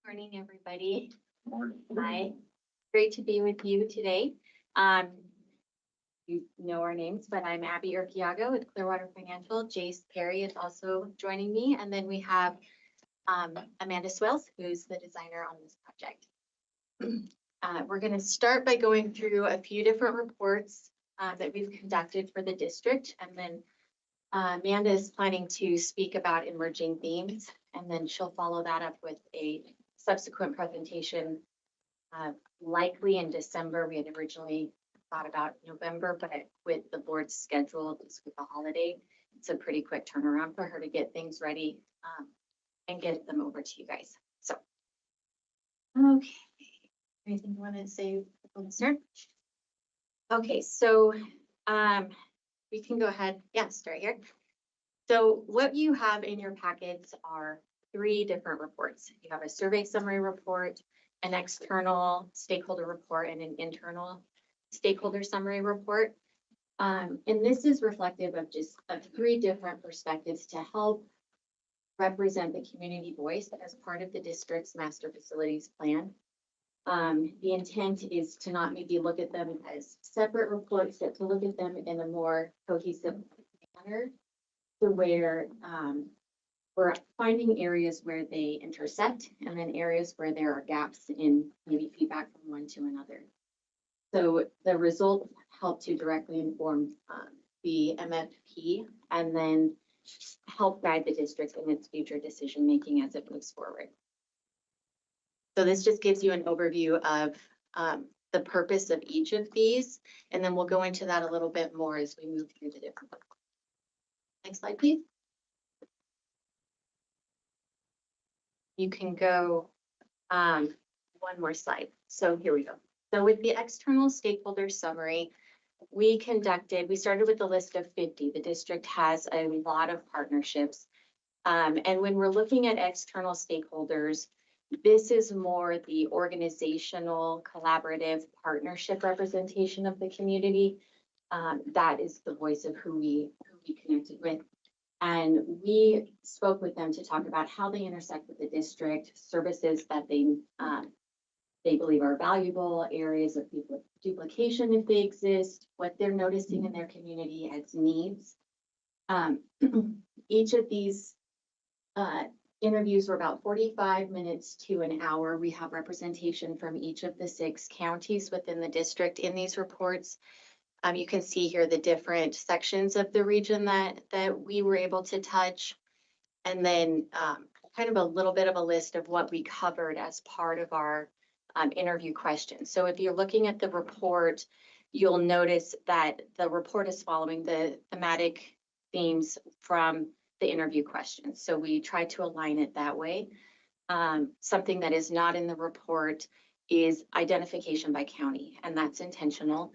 Morning, everybody. Morning. Hi, great to be with you today. You know our names, but I'm Abby Urquiaga with Clearwater Financial. Jace Perry is also joining me, and then we have Amanda Swells, who's the designer on this project. We're going to start by going through a few different reports that we've conducted for the district, and then Amanda is planning to speak about emerging themes, and then she'll follow that up with a subsequent presentation, likely in December. We had originally thought about November, but with the board's schedule, just with the holiday, it's a pretty quick turnaround for her to get things ready and get them over to you guys. So, okay, anything you want to say before we start? Okay, so we can go ahead. Yeah, start here. So what you have in your packets are 3 different reports. You have a survey summary report, an external stakeholder report and an internal stakeholder summary report. And this is reflective of just of three different perspectives to help represent the community voice as part of the district's master facilities plan. The intent is to not maybe look at them as separate reports, but to look at them in a more cohesive manner to where we're finding areas where they intersect and then areas where there are gaps in maybe feedback from one to another. So the results help to directly inform the MFP and then help guide the district in its future decision-making as it moves forward. So this just gives you an overview of the purpose of each of these, and then we'll go into that a little bit more as we move through the different. Next slide, please. You can go one more slide. So here we go. So with the external stakeholder summary, we started with a list of 50. The district has a lot of partnerships. And when we're looking at external stakeholders, this is more the organizational, collaborative partnership representation of the community. That is the voice of who we connected with. And we spoke with them to talk about how they intersect with the district, services that they believe are valuable, areas of duplication if they exist, what they're noticing in their community as needs. Each of these interviews were about 45 minutes to an hour. We have representation from each of the 6 counties within the district in these reports. You can see here the different sections of the region that we were able to touch. And then kind of a little bit of a list of what we covered as part of our interview questions. So if you're looking at the report, you'll notice that the report is following the thematic themes from the interview questions. So we try to align it that way. Something that is not in the report is identification by county, and that's intentional.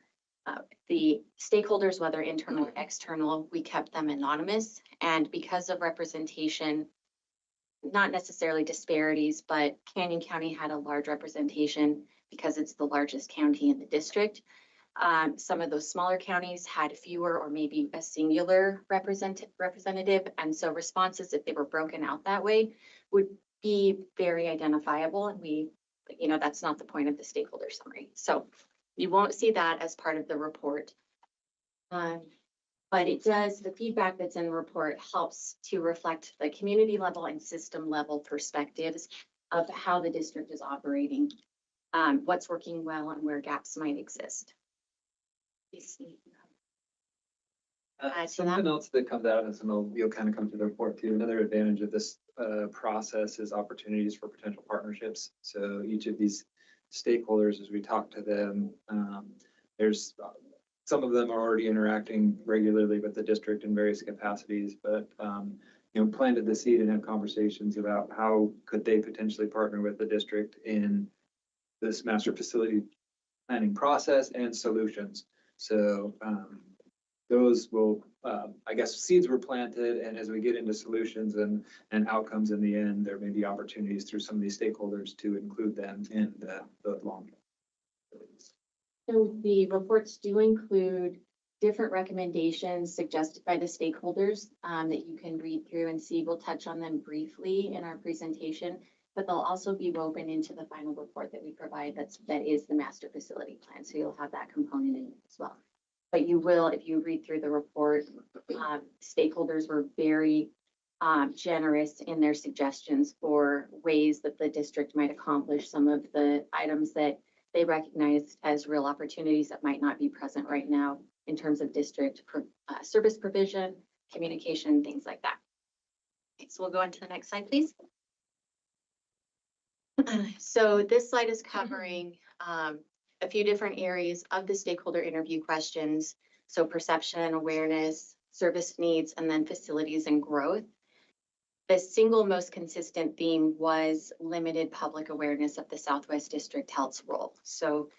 The stakeholders, whether internal or external, we kept them anonymous. And because of representation, not necessarily disparities, but Canyon County had a large representation because it's the largest county in the district. Some of those smaller counties had fewer or maybe a singular representative. And so responses, if they were broken out that way, would be very identifiable. And that's not the point of the stakeholder summary. So you won't see that as part of the report. But it does, the feedback that's in the report helps to reflect the community level and system level perspectives of how the district is operating, what's working well and where gaps might exist. Something else that comes out of this, and you'll kind of come to the report too, another advantage of this process is opportunities for potential partnerships. So each of these stakeholders, as we talk to them, there's some of them are already interacting regularly with the district in various capacities, but planted the seed and have conversations about how could they potentially partner with the district in this master facility planning process and solutions. So those will, I guess, seeds were planted, and as we get into solutions and outcomes in the end, there may be opportunities through some of these stakeholders to include them in the long term. So the reports do include different recommendations suggested by the stakeholders that you can read through and see. We'll touch on them briefly in our presentation, but they'll also be woven into the final report that we provide that is the master facility plan. So you'll have that component in it as well. But you will, if you read through the report, stakeholders were very generous in their suggestions for ways that the district might accomplish some of the items that they recognize as real opportunities that might not be present right now in terms of district service provision, communication, things like that. Okay, so we'll go on to the next slide, please. So this slide is covering a few different areas of the stakeholder interview questions. So perception, awareness, service needs, and then facilities and growth. The single most consistent theme was limited public awareness of the Southwest District Health's role. So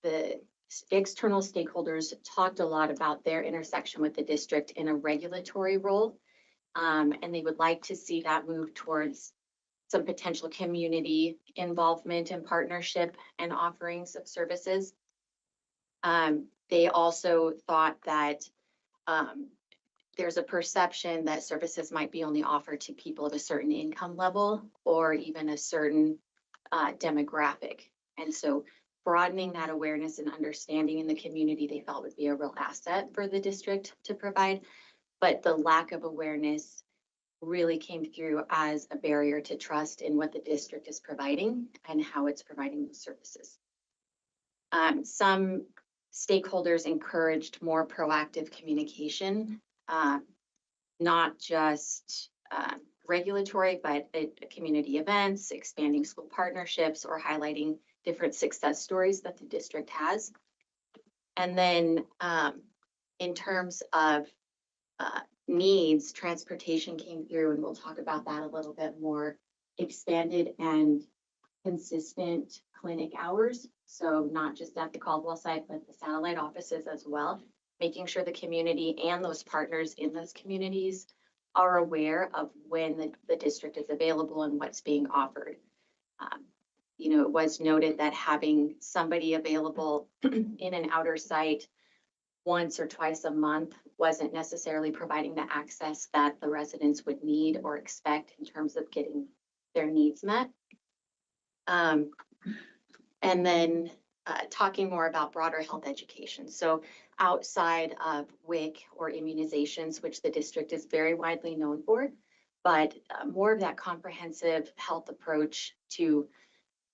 the external stakeholders talked a lot about their intersection with the district in a regulatory role. And they would like to see that move towards some potential community involvement and partnership and offerings of services. They also thought that there's a perception that services might be only offered to people of a certain income level or even a certain demographic. And so broadening that awareness and understanding in the community, they felt would be a real asset for the district to provide. But the lack of awareness really came through as a barrier to trust in what the district is providing and how it's providing those services. Some stakeholders encouraged more proactive communication, not just regulatory, but community events, expanding school partnerships, or highlighting different success stories that the district has. And then in terms of needs, transportation came through, and we'll talk about that a little bit more. Expanded and consistent clinic hours. So not just at the Caldwell site, but the satellite offices as well, making sure the community and those partners in those communities are aware of when the district is available and what's being offered. You know, it was noted that having somebody available in an outer site once or twice a month wasn't necessarily providing the access that the residents would need or expect in terms of getting their needs met. And then talking more about broader health education. So outside of WIC or immunizations, which the district is very widely known for, but more of that comprehensive health approach to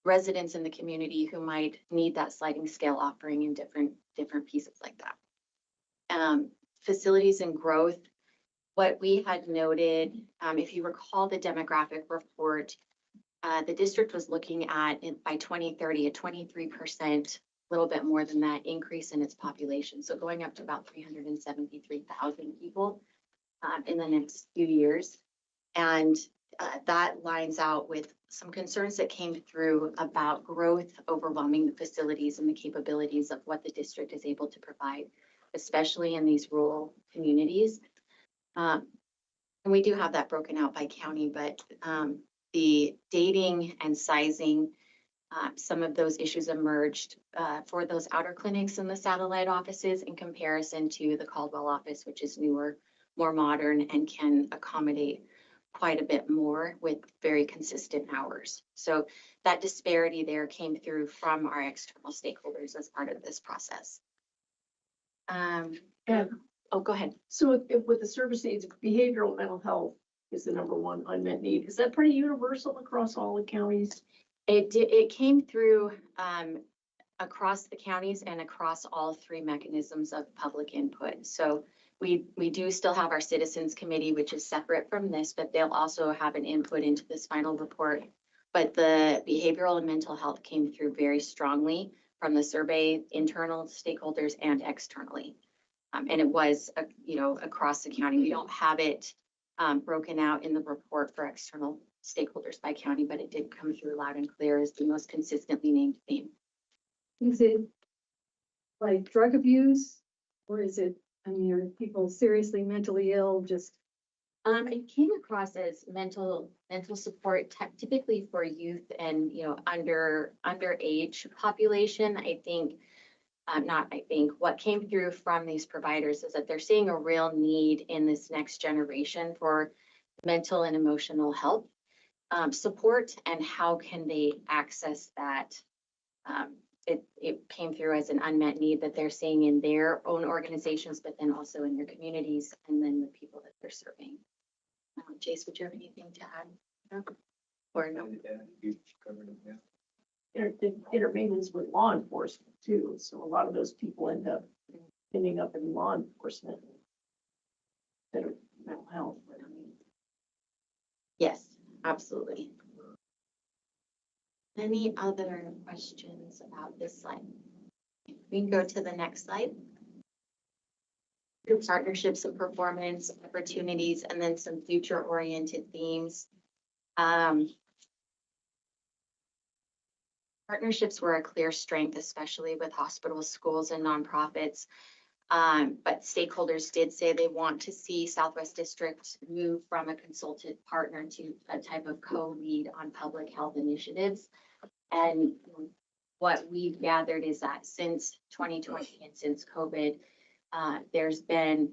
residents in the community who might need that sliding scale offering in different pieces like that. Facilities and growth. What we had noted, if you recall the demographic report, the district was looking at by 2030 a 23%, a little bit more than that, increase in its population. So going up to about 373,000 people in the next few years. And that lines out with some concerns that came through about growth overwhelming the facilities and the capabilities of what the district is able to provide, especially in these rural communities. And we do have that broken out by county, but the dating and sizing, some of those issues emerged for those outer clinics and the satellite offices in comparison to the Caldwell office, which is newer, more modern, and can accommodate quite a bit more with very consistent hours. So that disparity there came through from our external stakeholders as part of this process. And Oh, go ahead. so with the service needs, behavioral mental health is the #1 unmet need. Is that pretty universal across all the counties? It came through across the counties and across all three mechanisms of public input. So we do still have our citizens committee, which is separate from this, but they'll also have an input into this final report. But the behavioral and mental health came through very strongly from the survey, internal stakeholders and externally. And it was, across the county. We don't have it broken out in the report for external stakeholders by county, but it did come through loud and clear as the most consistently named theme. Is it like drug abuse, or is it, are people seriously mentally ill, just? It came across as mental support typically for youth and, underage population. What came through from these providers is that they're seeing a real need in this next generation for mental and emotional health support, and how can they access that. It came through as an unmet need that they're seeing in their own organizations, but then also in their communities and then the people that they're serving. Jace, would you have anything to add? No? Or no? Yeah, you covered it, yeah. Intermingled with law enforcement too. So a lot of those people ending up in law enforcement instead of mental health. Yes, absolutely. Any other questions about this slide? We can go to the next slide. Group partnerships and performance opportunities, and then some future-oriented themes. Partnerships were a clear strength, especially with hospitals, schools, and nonprofits. But stakeholders did say they want to see Southwest District move from a consultant partner to a type of co-lead on public health initiatives. And what we've gathered is that since 2020 and since COVID, there's been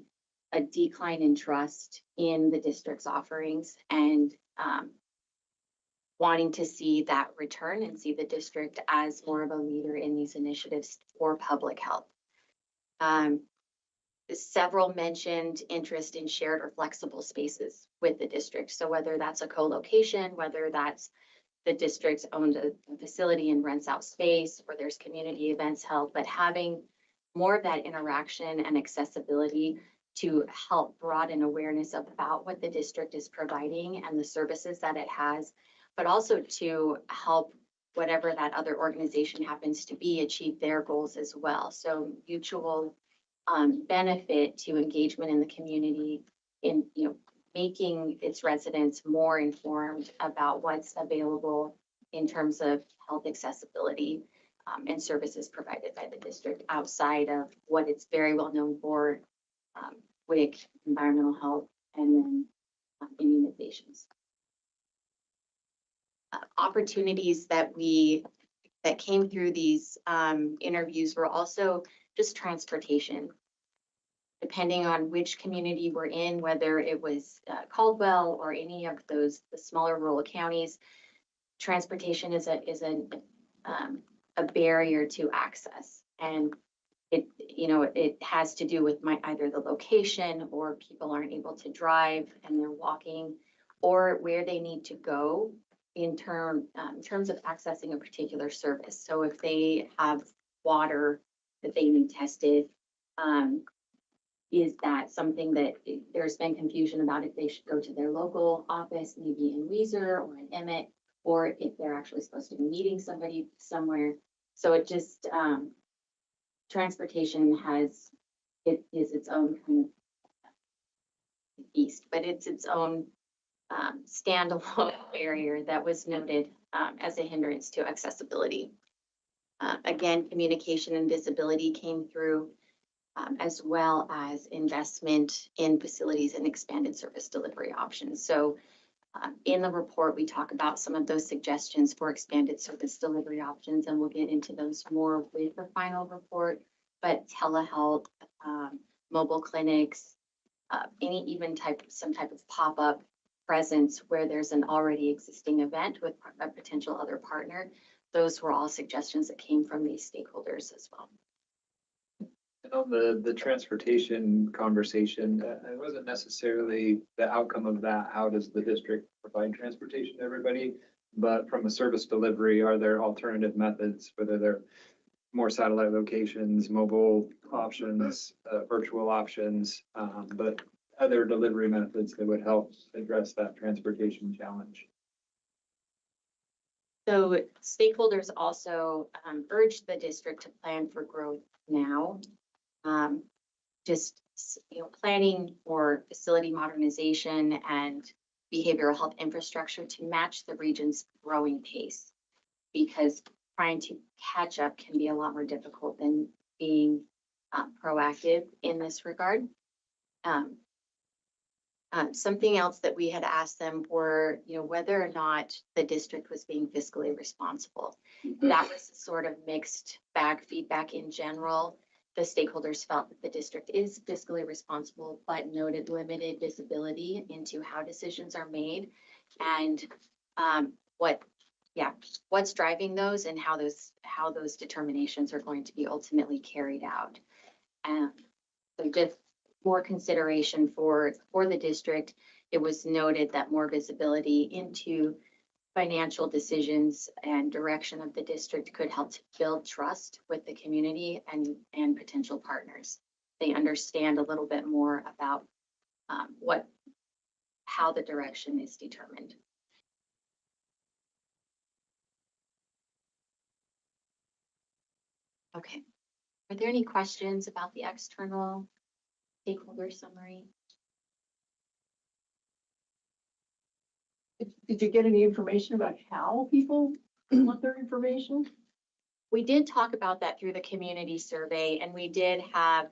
a decline in trust in the district's offerings and wanting to see that return and see the district as more of a leader in these initiatives for public health. Several mentioned interest in shared or flexible spaces with the district. So whether that's a co-location, whether that's the district owns a facility and rents out space, or there's community events held, but having more of that interaction and accessibility to help broaden awareness about what the district is providing and the services that it has, but also to help whatever that other organization happens to be achieve their goals as well. So mutual benefit to engagement in the community in, making its residents more informed about what's available in terms of health accessibility and services provided by the district outside of what it's very well known for, WIC, environmental health, and then immunizations. Opportunities that came through these interviews were also just transportation. Depending on which community we're in, whether it was Caldwell or any of the smaller rural counties, transportation is a barrier to access, and it has to do with either the location or people aren't able to drive and they're walking, or where they need to go in terms of accessing a particular service. So if they have water that they need tested, is that something that there's been confusion about if they should go to their local office, maybe in Weiser or in Emmett, or if they're actually supposed to be meeting somebody somewhere. So it just, transportation is its own kind of beast, but it's its own standalone barrier that was noted as a hindrance to accessibility. Again, communication and visibility came through, as well as investment in facilities and expanded service delivery options. So in the report, we talk about some of those suggestions for expanded service delivery options, and we'll get into those more with the final report. But telehealth, mobile clinics, some type of pop-up presence where there's an already existing event with a potential other partner. Those were all suggestions that came from these stakeholders as well. And on the transportation conversation, it wasn't necessarily the outcome of that. How does the district provide transportation to everybody? But from a service delivery, are there alternative methods, whether they're more satellite locations, mobile options, virtual options, but other delivery methods that would help address that transportation challenge? So stakeholders also urged the district to plan for growth now. Planning for facility modernization and behavioral health infrastructure to match the region's growing pace, because trying to catch up can be a lot more difficult than being proactive in this regard. Something else that we had asked them were, whether or not the district was being fiscally responsible. That was sort of mixed bag feedback in general. The stakeholders felt that the district is fiscally responsible, but noted limited visibility into how decisions are made and what's driving those and how those determinations are going to be ultimately carried out. So just more consideration for the district. It was noted that more visibility into financial decisions and direction of the district could help to build trust with the community and potential partners. They understand a little bit more about how the direction is determined. Okay, are there any questions about the external stakeholder summary? Did you get any information about how people want their information? We did talk about that through the community survey, and we did have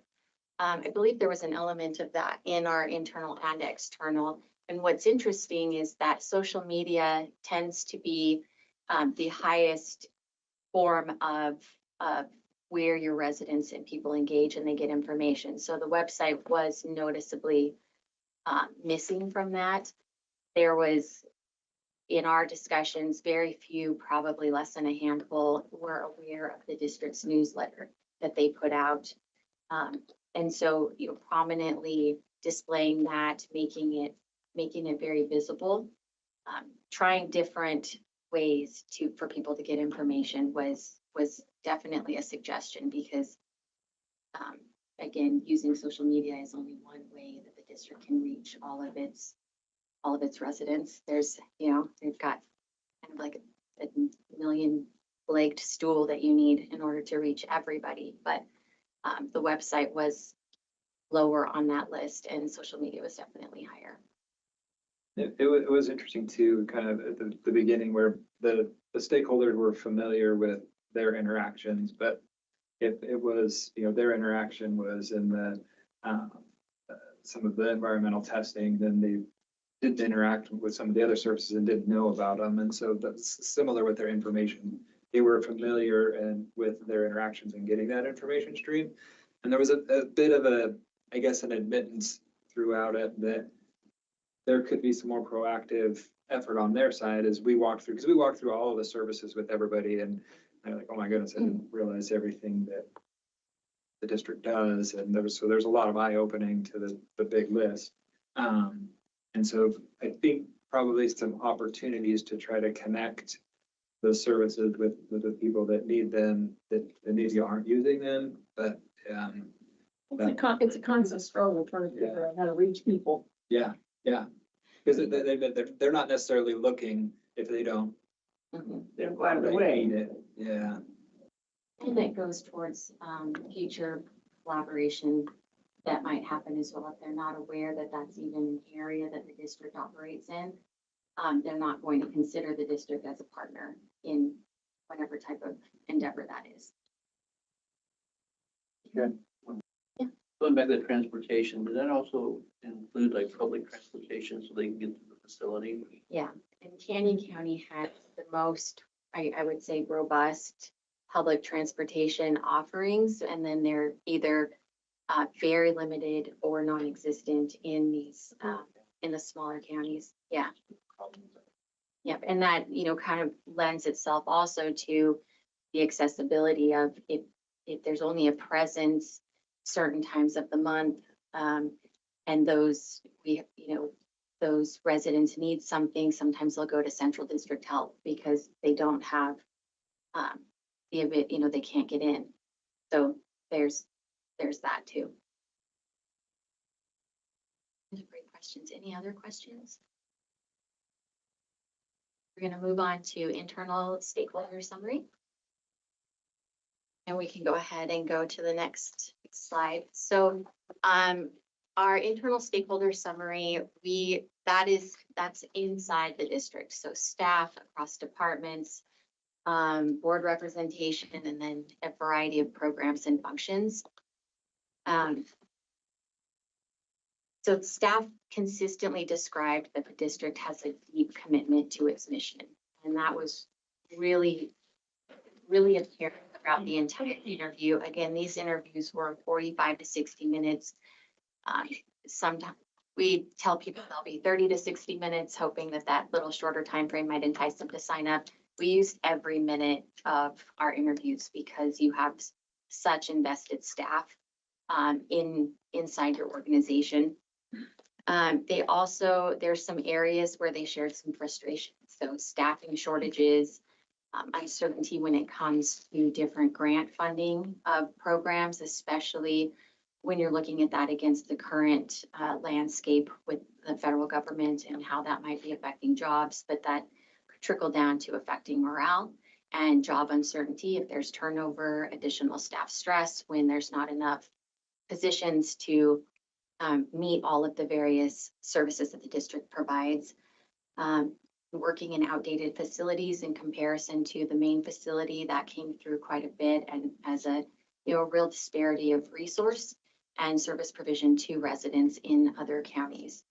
I believe there was an element of that in our internal and external. And what's interesting is that social media tends to be the highest form of where your residents and people engage and they get information. So the website was noticeably missing from that. There was, in our discussions, very few, probably less than a handful, were aware of the district's newsletter that they put out. And so, you know, prominently displaying that, making it very visible, trying different ways for people to get information was definitely a suggestion because, again, using social media is only one way that the district can reach all of its residents. There's, you know, they've got kind of like a million-legged stool that you need in order to reach everybody. But the website was lower on that list and social media was definitely higher. It was interesting too, kind of at the beginning where the stakeholders were familiar with their interactions, but if it was, you know, their interaction was in the some of the environmental testing, then they didn't interact with some of the other services and didn't know about them. And so that's similar with their information. They were familiar and with their interactions and getting that information stream. And there was a bit of I guess, an admittance throughout it that there could be some more proactive effort on their side as we walked through, because we walked through all of the services with everybody and they're like, oh my goodness, I didn't realize everything that the district does. And there's a lot of eye opening to the big list. And so I think probably some opportunities to try to connect those services with the people that need them, that maybe aren't using them, but It's a constant struggle trying to figure out how to reach people. yeah, because they're not necessarily looking if they don't. They're glad of the Need way. it. Yeah. And that goes towards future collaboration that might happen as well. If they're not aware that that's even an area that the district operates in, they're not going to consider the district as a partner in whatever type of endeavor that is. Going back to the transportation, does that also include like public transportation so they can get to the facility? Yeah, and Canyon County has the most, I would say, robust public transportation offerings, and then they're either very limited or non-existent in these, in the smaller counties. Yeah. Yep, and that, you know, kind of lends itself also to the accessibility of if there's only a presence certain times of the month, and those those residents need something, sometimes they'll go to Central District Health because they don't have they can't get in. So there's that too. Those are great questions. Any other questions? We're going to move on to internal stakeholder summary. And we can go ahead and go to the next slide. So our internal stakeholder summary, that's inside the district. So staff across departments, board representation, and then a variety of programs and functions. So staff consistently described that the district has a deep commitment to its mission. And that was really apparent throughout the entire interview. Again, these interviews were 45 to 60 minutes. Sometimes we tell people they'll be 30 to 60 minutes, hoping that little shorter time frame might entice them to sign up. We used every minute of our interviews because you have such invested staff inside your organization. There's some areas where they shared some frustration. So staffing shortages, uncertainty when it comes to different grant funding of programs, especially when you're looking at that against the current landscape with the federal government and how that might be affecting jobs, but that could trickle down to affecting morale and job uncertainty if there's turnover, additional staff stress, when there's not enough positions to meet all of the various services that the district provides. Working in outdated facilities in comparison to the main facility, that came through quite a bit, and as a real disparity of resource and service provision to residents in other counties.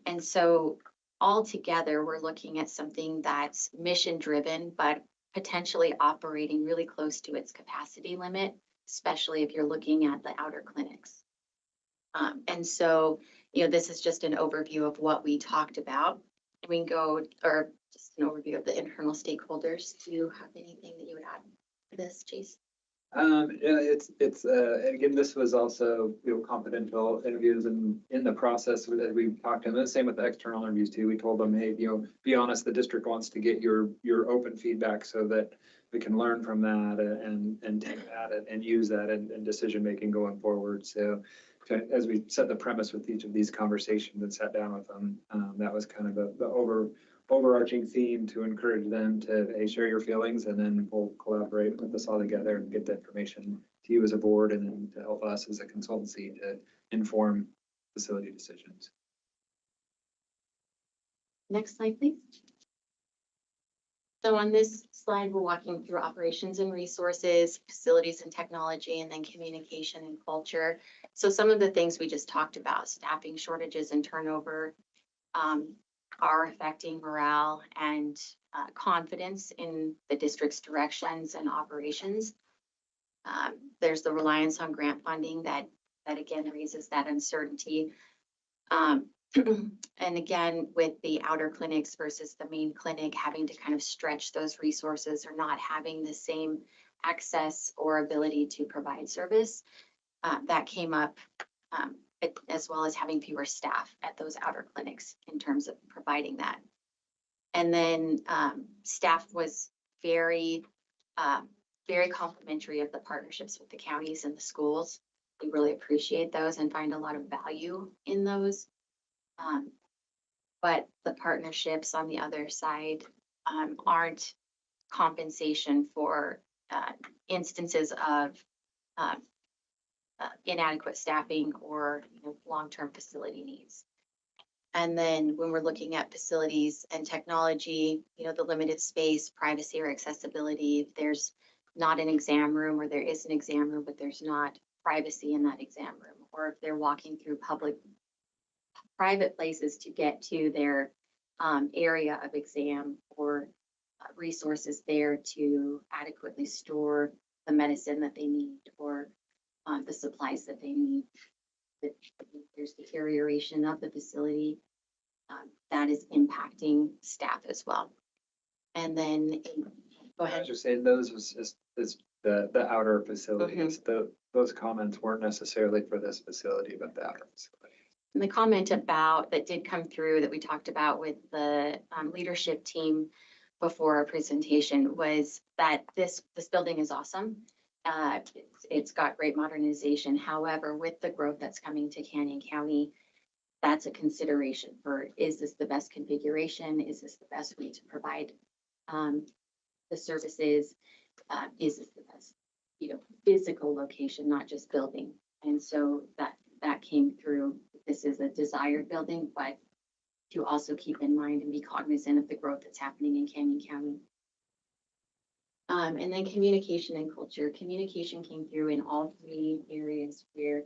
And so altogether, we're looking at something that's mission-driven, but potentially operating really close to its capacity limit, especially if you're looking at the outer clinics. And so, this is just an overview of what we talked about. And we can go, or just an overview of the internal stakeholders. Do you have anything that you would add to this, Chase? Yeah, again, this was also, confidential interviews and in the process that we talked to them, the same with the external interviews too. We told them, hey, be honest, the district wants to get your open feedback so that we can learn from that and take that and use that in decision-making going forward. So as we set the premise with each of these conversations and sat down with them, that was kind of the overarching theme to encourage them to share your feelings, and then we'll collaborate with us all together and get the information to you as a board, and then to help us as a consultancy to inform facility decisions. Next slide, please. So on this slide, we're walking through operations and resources, facilities and technology, and then communication and culture. So some of the things we just talked about, staffing shortages and turnover, are affecting morale and confidence in the district's directions and operations. There's the reliance on grant funding that again raises that uncertainty. And again, with the outer clinics versus the main clinic, having to kind of stretch those resources or not having the same access or ability to provide service, that came up, as well as having fewer staff at those outer clinics in terms of providing that. And then staff was very complimentary of the partnerships with the counties and the schools. We really appreciate those and find a lot of value in those. But the partnerships on the other side aren't compensation for instances of inadequate staffing or long-term facility needs. And then when we're looking at facilities and technology, the limited space, privacy or accessibility, if there's not an exam room, or there is an exam room, but there's not privacy in that exam room, or if they're walking through private places to get to their area of exam, or resources there to adequately store the medicine that they need, or the supplies that they need. There's deterioration of the facility that is impacting staff as well. And then, go I ahead. was just saying, those is the outer facilities. Those comments weren't necessarily for this facility, but the outer facility. And the comment that did come through that we talked about with the leadership team before our presentation was that this building is awesome. It's got great modernization. However, with the growth that's coming to Canyon County, that's a consideration for, is this the best configuration? Is this the best way to provide the services? Is this the best, physical location, not just building? And so that came through. This is a desired building, but to also keep in mind and be cognizant of the growth that's happening in Canyon County. And then communication and culture. Communication came through in all three areas where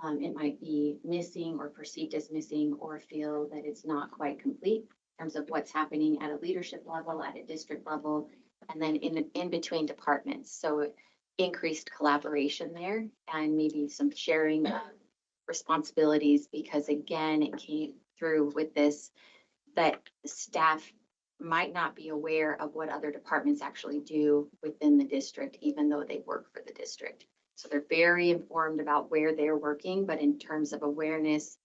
it might be missing or perceived as missing, or feel that it's not quite complete in terms of what's happening at a leadership level, at a district level, and then in between departments. So increased collaboration there, and maybe some sharing of responsibilities, because again, it came through with this that staff might not be aware of what other departments actually do within the district, even though they work for the district. So they're very informed about where they're working, but in terms of awareness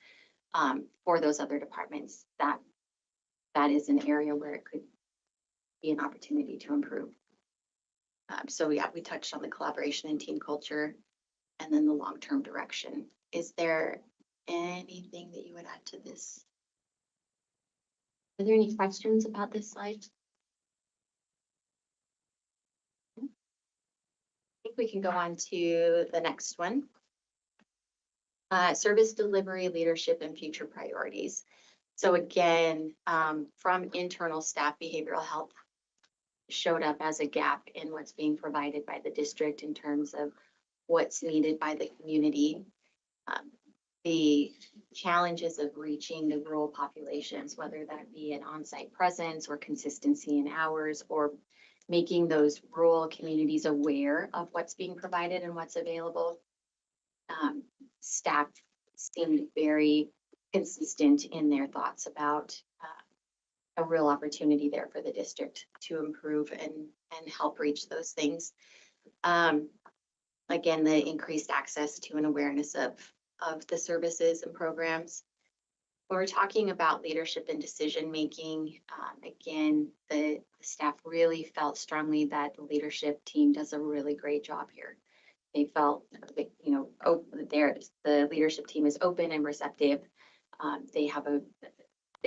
for those other departments, that is an area where it could be an opportunity to improve. So yeah, we touched on the collaboration and team culture, and then the long-term direction. Is there anything that you would add to this? Are there any questions about this slide? I think we can go on to the next one. Service delivery, leadership, and future priorities. So again, from internal staff, behavioral health showed up as a gap in what's being provided by the district in terms of what's needed by the community. The challenges of reaching the rural populations, whether that be an on-site presence or consistency in hours, or making those rural communities aware of what's being provided and what's available. Staff seemed very consistent in their thoughts about a real opportunity there for the district to improve and help reach those things. Again, the increased access to and awareness of the services and programs. When we're talking about leadership and decision-making, again, the staff really felt strongly that the leadership team does a really great job here. They felt, you know, the leadership team is open and receptive. They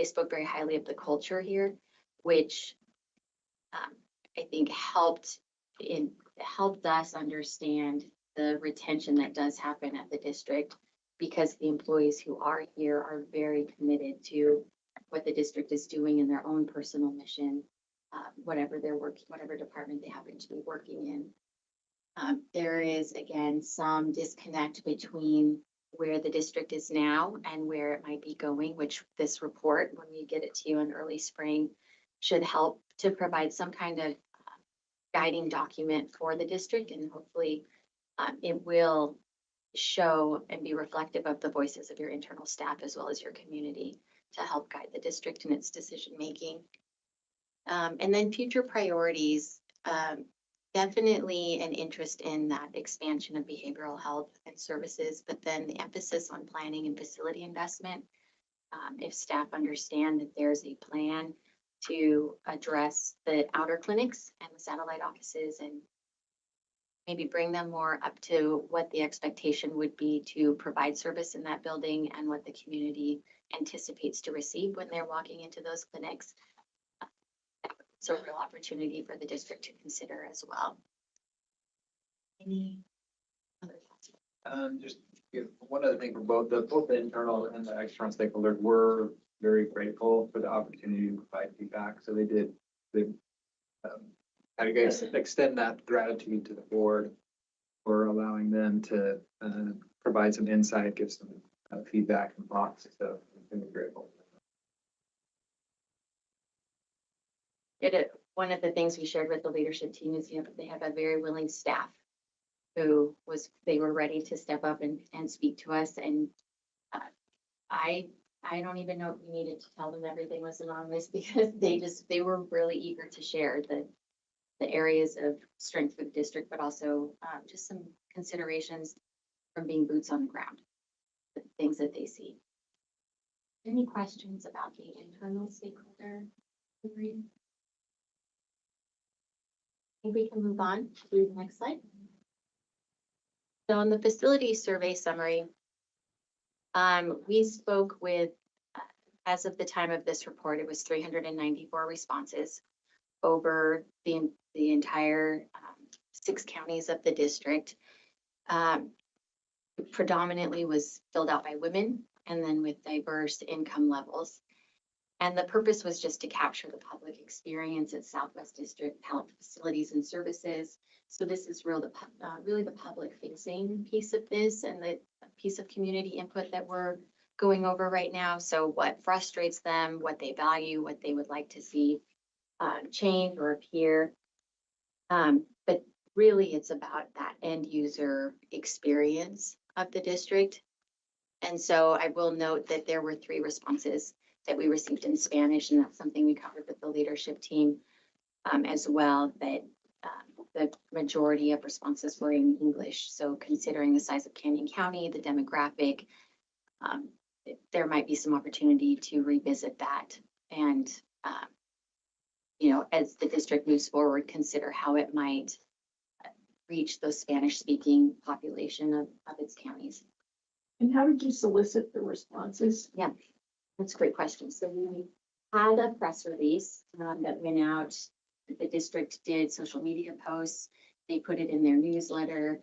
spoke very highly of the culture here, which I think helped us understand the retention that does happen at the district, because the employees who are here are very committed to what the district is doing in their own personal mission, whatever they're working, whatever department they happen to be working in. There is, again, some disconnect between where the district is now and where it might be going, which this report, when we get it to you in early spring, should help to provide some kind of guiding document for the district, and hopefully it will show and be reflective of the voices of your internal staff as well as your community to help guide the district in its decision making. And then future priorities, definitely an interest in that expansion of behavioral health and services, but then the emphasis on planning and facility investment. If staff understand that there's a plan to address the outer clinics and the satellite offices, and maybe bring them more up to what the expectation would be to provide service in that building and what the community anticipates to receive when they're walking into those clinics. It's a real opportunity for the district to consider as well. Any other thoughts? Just one other thing for both the internal and the external stakeholders were very grateful for the opportunity to provide feedback. So I guess extend that gratitude to the board for allowing them to provide some insight, give some feedback and thoughts. So I'm grateful. One of the things we shared with the leadership team is, they have a very willing staff who they were ready to step up and speak to us. And I don't even know if we needed to tell them everything was on this, because they were really eager to share the areas of strength for the district, but also just some considerations from being boots on the ground, the things that they see. Any questions about the internal stakeholder? I think we can move on to the next slide. So on the facility survey summary, we spoke with, as of the time of this report, it was 394 responses over the entire 6 counties of the district. Predominantly was filled out by women, and then with diverse income levels. And the purpose was just to capture the public experience at Southwest District Health Facilities and Services. So this is really the public facing piece of this, and the piece of community input that we're going over right now. So what frustrates them, what they value, what they would like to see change or appear. But really it's about that end user experience of the district. And so I will note that there were 3 responses that we received in Spanish, and that's something we covered with the leadership team as well, that the majority of responses were in English. So considering the size of Canyon County, the demographic, there might be some opportunity to revisit that, and as the district moves forward, consider how it might reach those Spanish-speaking population of its counties. And how did you solicit the responses? Yeah, that's a great question. So we had a press release that went out. The district did social media posts. They put it in their newsletter.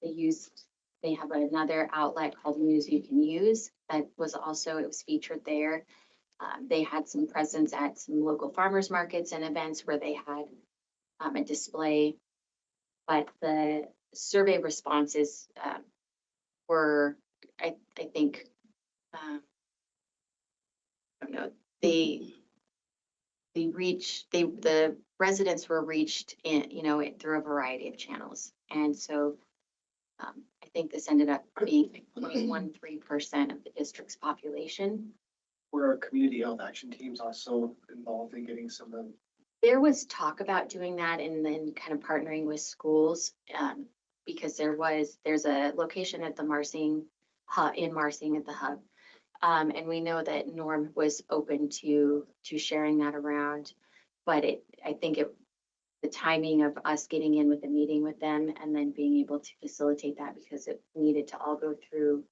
They have another outlet called News You Can Use that was also, it was featured there. They had some presence at some local farmers markets and events where they had a display. But the survey responses, were, I think, I don't know, the residents were reached in, through a variety of channels. And so I think this ended up being 0.13% of the district's population. Were our community health action teams also involved in getting some of them? There was talk about doing that and then kind of partnering with schools, because there's a location at the Marsing hub, in Marsing at the hub. And we know that Norm was open to sharing that around, but I think the timing of us getting in with a meeting with them and then being able to facilitate that, because it needed to all go through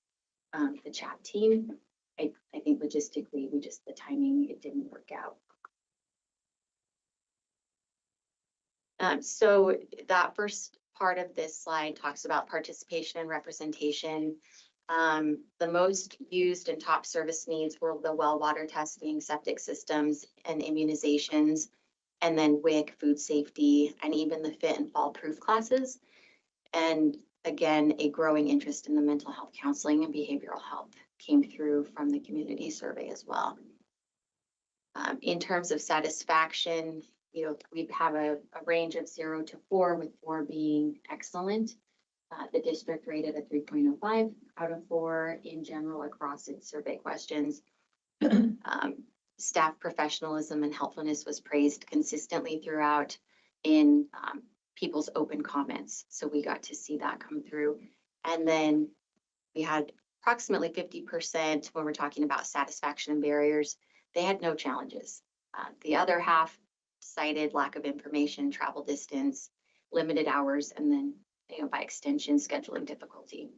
the chat team. I think logistically, the timing, it didn't work out. So that first part of this slide talks about participation and representation. The most used and top service needs were the well water testing, septic systems, and immunizations, and then WIC, food safety, and even the fit and fall proof classes. And again, a growing interest in the mental health counseling and behavioral health came through from the community survey as well. In terms of satisfaction, we have a range of 0 to 4, with 4 being excellent. The district rated a 3.05 out of 4 in general across its survey questions. Staff professionalism and helpfulness was praised consistently throughout in people's open comments. So we got to see that come through. And then we had approximately 50% when we're talking about satisfaction and barriers. They had no challenges. The other half cited lack of information, travel distance, limited hours, and then by extension, scheduling difficulty.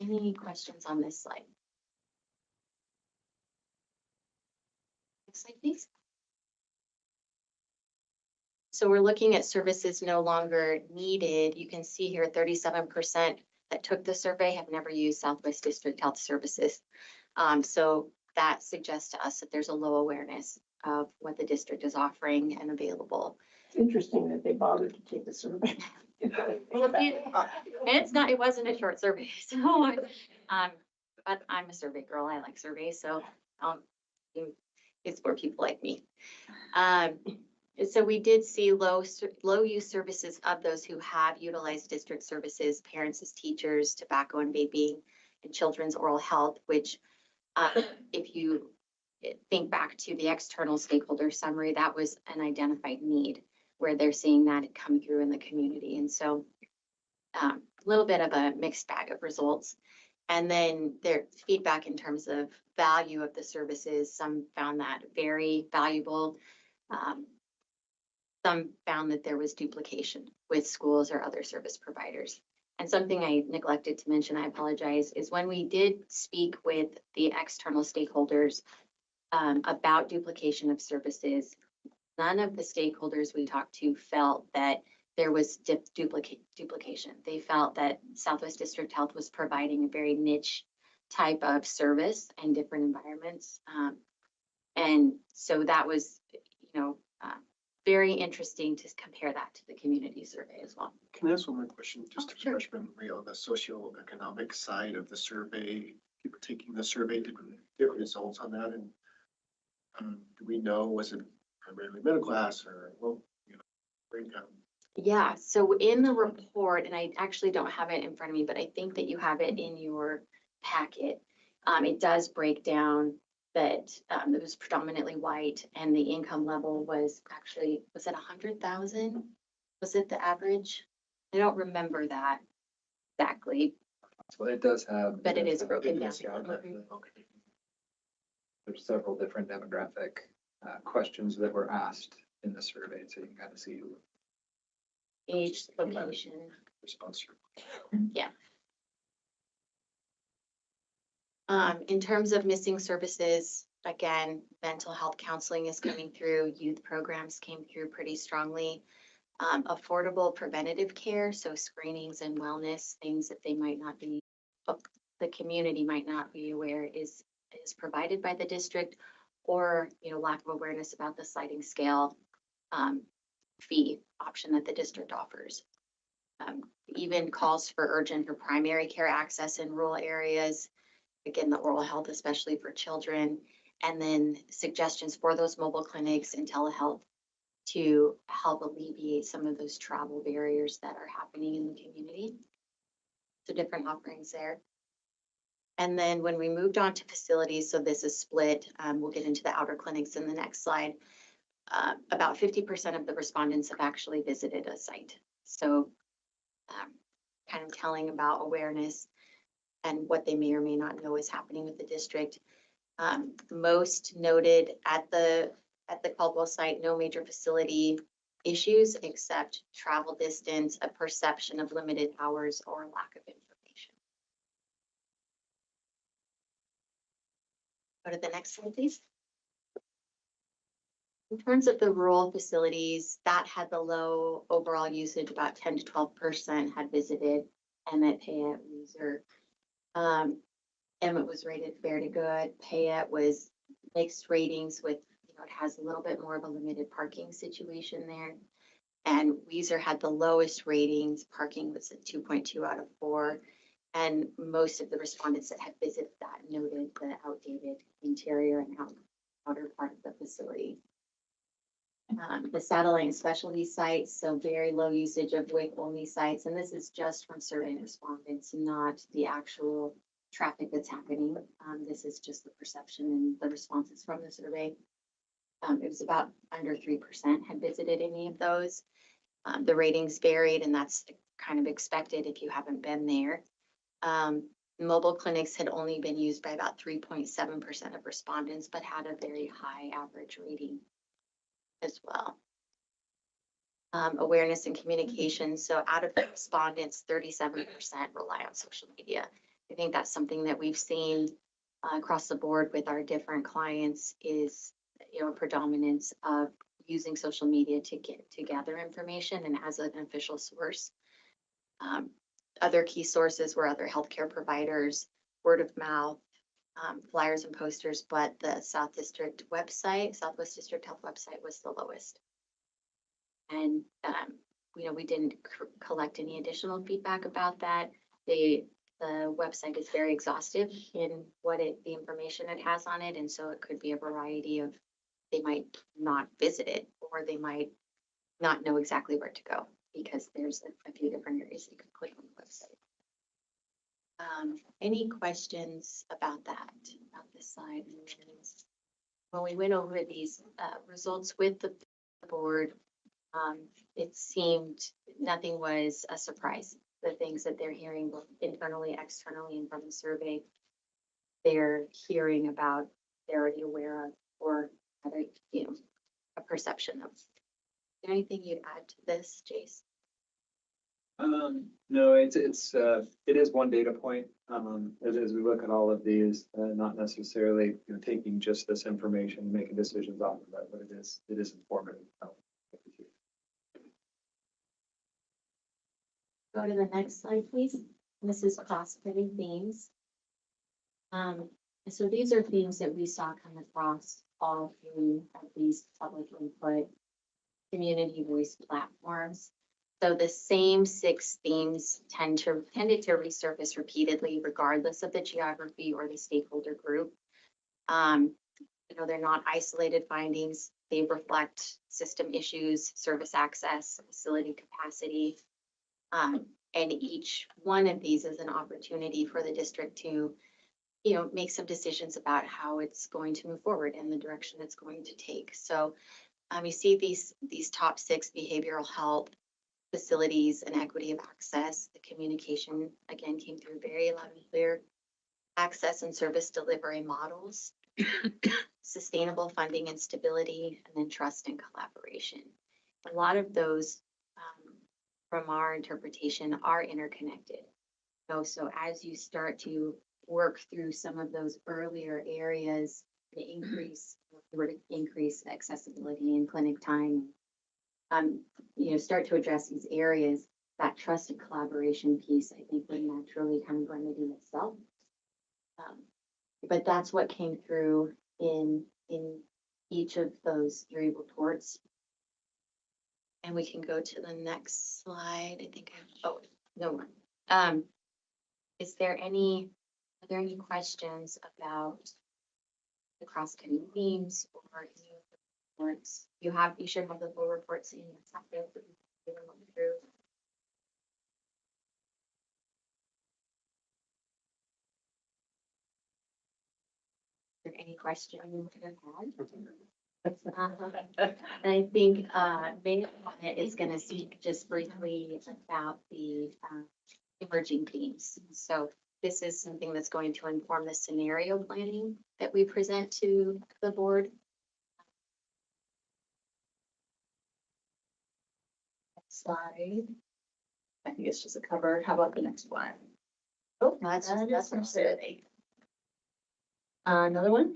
Any questions on this slide? Next slide, please. So we're looking at services no longer needed. You can see here 37% that took the survey have never used Southwest District Health Services. So that suggests to us that there's a low awareness of what the district is offering and available. It's interesting that they bothered to take the survey. Well, it wasn't a short survey, so but I'm a survey girl. I like surveys, so it's for people like me. So we did see low use services of those who have utilized district services, parents as teachers, tobacco and vaping, and children's oral health, which if you think back to the external stakeholder summary, that was an identified need where they're seeing that come through in the community. And so a little bit of a mixed bag of results. And then their feedback in terms of value of the services, some found that very valuable. Some found that there was duplication with schools or other service providers. And something I neglected to mention, I apologize, is when we did speak with the external stakeholders about duplication of services, none of the stakeholders we talked to felt that there was duplication. They felt that Southwest District Health was providing a very niche type of service and different environments. And so that was, very interesting to compare that to the community survey as well. Can I ask one more question? Just to sure. refresh my memory on the socioeconomic side of the survey, people taking the survey, did we get results on that? And do we know, was it primarily middle class or low, income? Yeah, so in the report, and I actually don't have it in front of me, but I think that you have it in your packet. It does break down that it was predominantly white, and the income level was actually, was it 100,000? Was it the average? I don't remember that exactly. So it does have. But it is broken down. Okay. There's several different demographic questions that were asked in the survey, so you can kind of see Age, location. response. Yeah. In terms of missing services, again, mental health counseling is coming through, youth programs came through pretty strongly. Affordable preventative care, so screenings and wellness, things that they might not be, the community might not be aware is provided by the district, or lack of awareness about the sliding scale fee option that the district offers. Even calls for urgent or primary care access in rural areas. Again, the oral health, especially for children, and then suggestions for those mobile clinics and telehealth to help alleviate some of those travel barriers that are happening in the community. So different offerings there. And then when we moved on to facilities, so this is split, we'll get into the outer clinics in the next slide. About 50% of the respondents have actually visited a site. So kind of telling about awareness and what they may or may not know is happening with the district. Most noted at the Caldwell site, no major facility issues except travel distance, a perception of limited hours, or lack of information. Go to the next slide, please. In terms of the rural facilities, that had the low overall usage, about 10 to 12% had visited Emmett, Payette, Weiser. Emmett was rated fair to good. Payette was mixed ratings with, it has a little bit more of a limited parking situation there. And Weiser had the lowest ratings. Parking was at 2.2 out of 4. And most of the respondents that had visited that noted the outdated interior and outer part of the facility. The satellite and specialty sites, so very low usage of WIC only sites. And this is just from survey respondents, not the actual traffic that's happening. This is just the perception and the responses from the survey. It was about under 3% had visited any of those. The ratings varied, and that's kind of expected if you haven't been there. Mobile clinics had only been used by about 3.7% of respondents, but had a very high average rating as well. Awareness and communication. So out of the respondents, 37% rely on social media. I think that's something that we've seen across the board with our different clients is, a predominance of using social media to gather information and as an official source. Other key sources were other healthcare providers, word of mouth, flyers and posters, but the Southwest District Health website was the lowest. And, we didn't collect any additional feedback about that. The website is very exhaustive in the information it has on it. And so it could be a variety of, they might not visit it, or they might not know exactly where to go because there's a few different areas you could click on the website. Any questions about this slide? When we went over these results with the board, it seemed nothing was a surprise. The things that they're hearing both internally, externally, and from the survey, they're hearing about, they're already aware of, or a perception of. Is there anything you'd add to this, Jace? No, it is one data point. As we look at all of these, not necessarily taking just this information and making decisions off of that, but it is informative. Go to the next slide, please. This is cost-cutting themes. So these are themes that we saw come across all three of these public input community voice platforms. So the same 6 themes tended to resurface repeatedly, regardless of the geography or the stakeholder group. They're not isolated findings. They reflect system issues, service access, facility capacity. And each one of these is an opportunity for the district to, make some decisions about how it's going to move forward and the direction it's going to take. So you see these top 6 behavioral health, facilities, and equity of access. The communication, again, came through very loud and clear. Access and service delivery models, sustainable funding and stability, and then trust and collaboration. A lot of those, from our interpretation, are interconnected. So as you start to work through some of those earlier areas, the increase accessibility in clinic time, start to address these areas, that trust and collaboration piece, I think, would naturally kind of remedy itself. But that's what came through in each of those 3 reports. And we can go to the next slide. I think no more. Is there are there any questions about the cross-cutting themes or any of the reports? You should have the full reports in your packet that you can look through. Is there any question you could have had? And I think Mayor is going to speak just briefly about the emerging themes. So this is something that's going to inform the scenario planning that we present to the board. Next slide. I think it's just a cover. How about the next one? Oh, no, that's from not City. Another one?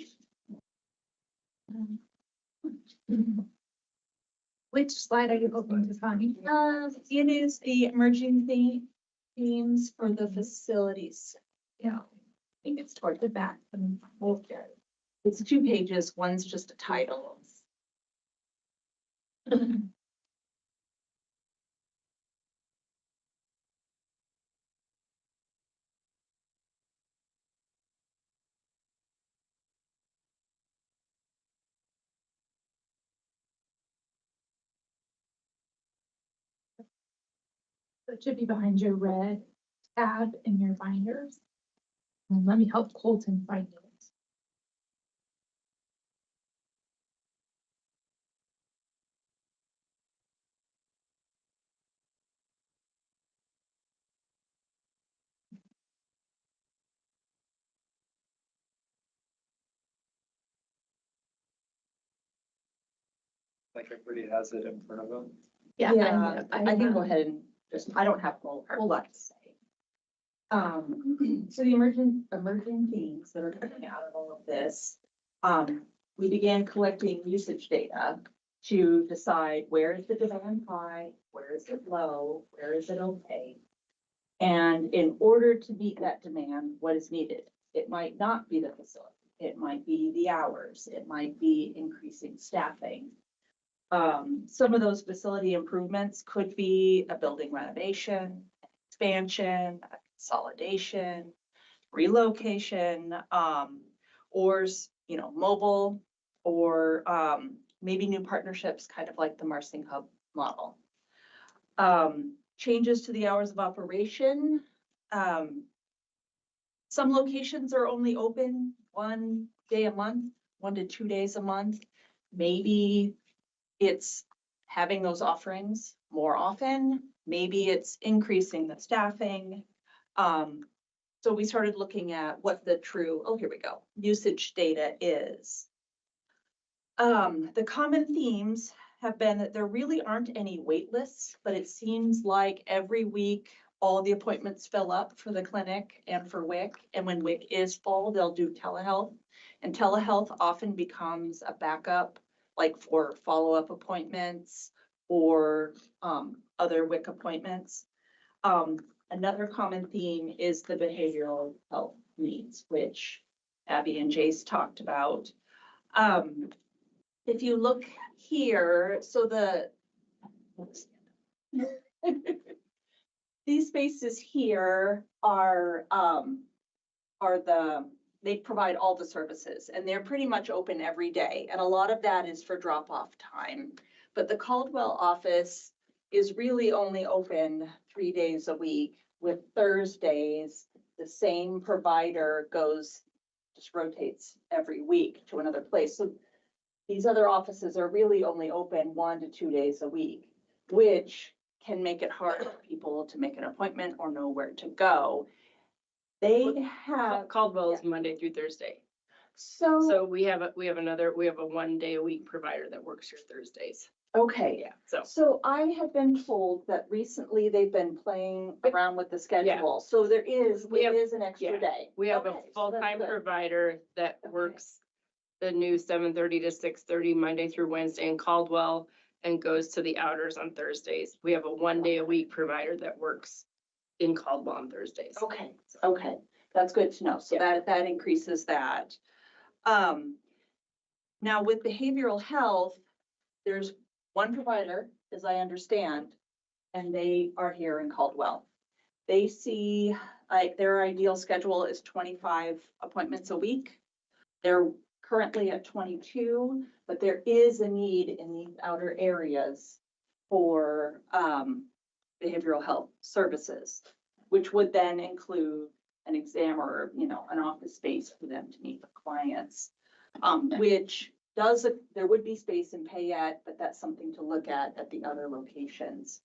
Which slide are you hoping to find? It is the emerging themes for the facilities. Yeah, I think it's toward the back. It's 2 pages. One's just a title. It should be behind your red tab in your binders. And let me help Colton find it. Like everybody has it in front of them. Yeah, I can go ahead and I don't have a whole lot to say. So the emerging themes that are coming out of all of this, we began collecting usage data to decide where is the demand high, where is it low, where is it okay? And in order to meet that demand, what is needed? It might not be the facility. It might be the hours. It might be increasing staffing. Some of those facility improvements could be a building renovation, expansion, a consolidation, relocation, or, mobile, or, maybe new partnerships, kind of like the Marsing Hub model. Changes to the hours of operation. Some locations are only open 1 day a month, 1 to 2 days a month. Maybe it's having those offerings more often. Maybe it's increasing the staffing. So we started looking at what the true, here we go, usage data is. The common themes have been that there really aren't any wait lists, but it seems like every week all the appointments fill up for the clinic and for WIC. And when WIC is full, they'll do telehealth. And telehealth often becomes a backup, like for follow-up appointments or other WIC appointments. Another common theme is the behavioral health needs, which Abby and Jace talked about. If you look here, so these spaces here are they provide all the services, and they're pretty much open every day. And a lot of that is for drop-off time. But the Caldwell office is really only open 3 days a week, with Thursdays, the same provider just rotates every week to another place. So these other offices are really only open 1 to 2 days a week, which can make it hard for people to make an appointment or know where to go. They have Caldwell is Monday through Thursday. So So we have a 1 day a week provider that works your Thursdays. okay. Yeah, So I have been told that recently they've been playing around with the schedule. So it is an extra day. we have a Okay, so that's full-time good. provider that Okay. works the new 7:30 to 6:30 Monday through Wednesday in Caldwell and goes to the outers on Thursdays. We have a 1 day a week provider that works in Caldwell on Thursdays. Okay, that's good to know. So that increases that. Now with behavioral health, there's one provider, as I understand, and they are here in Caldwell. They see, like, their ideal schedule is 25 appointments a week. They're currently at 22, but there is a need in these outer areas for behavioral health services, which would then include an exam or, an office space for them to meet with clients, which there would be space in Payette, but that's something to look at the other locations.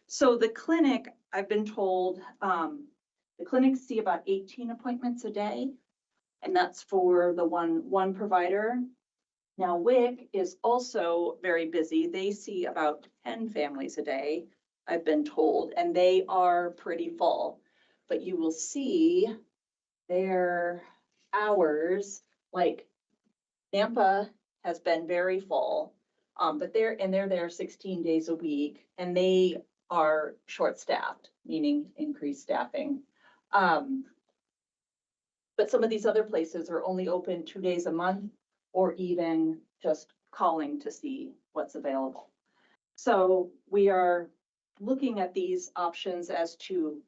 So the clinic, I've been told, the clinics see about 18 appointments a day, and that's for the one provider. Now, WIC is also very busy. They see about 10 families a day, I've been told, and they are pretty full. But you will see their hours, like Nampa has been very full, but they're there 16 days a week, and they are short-staffed, meaning increased staffing. But some of these other places are only open 2 days a month, or even just calling to see what's available. So we are looking at these options as to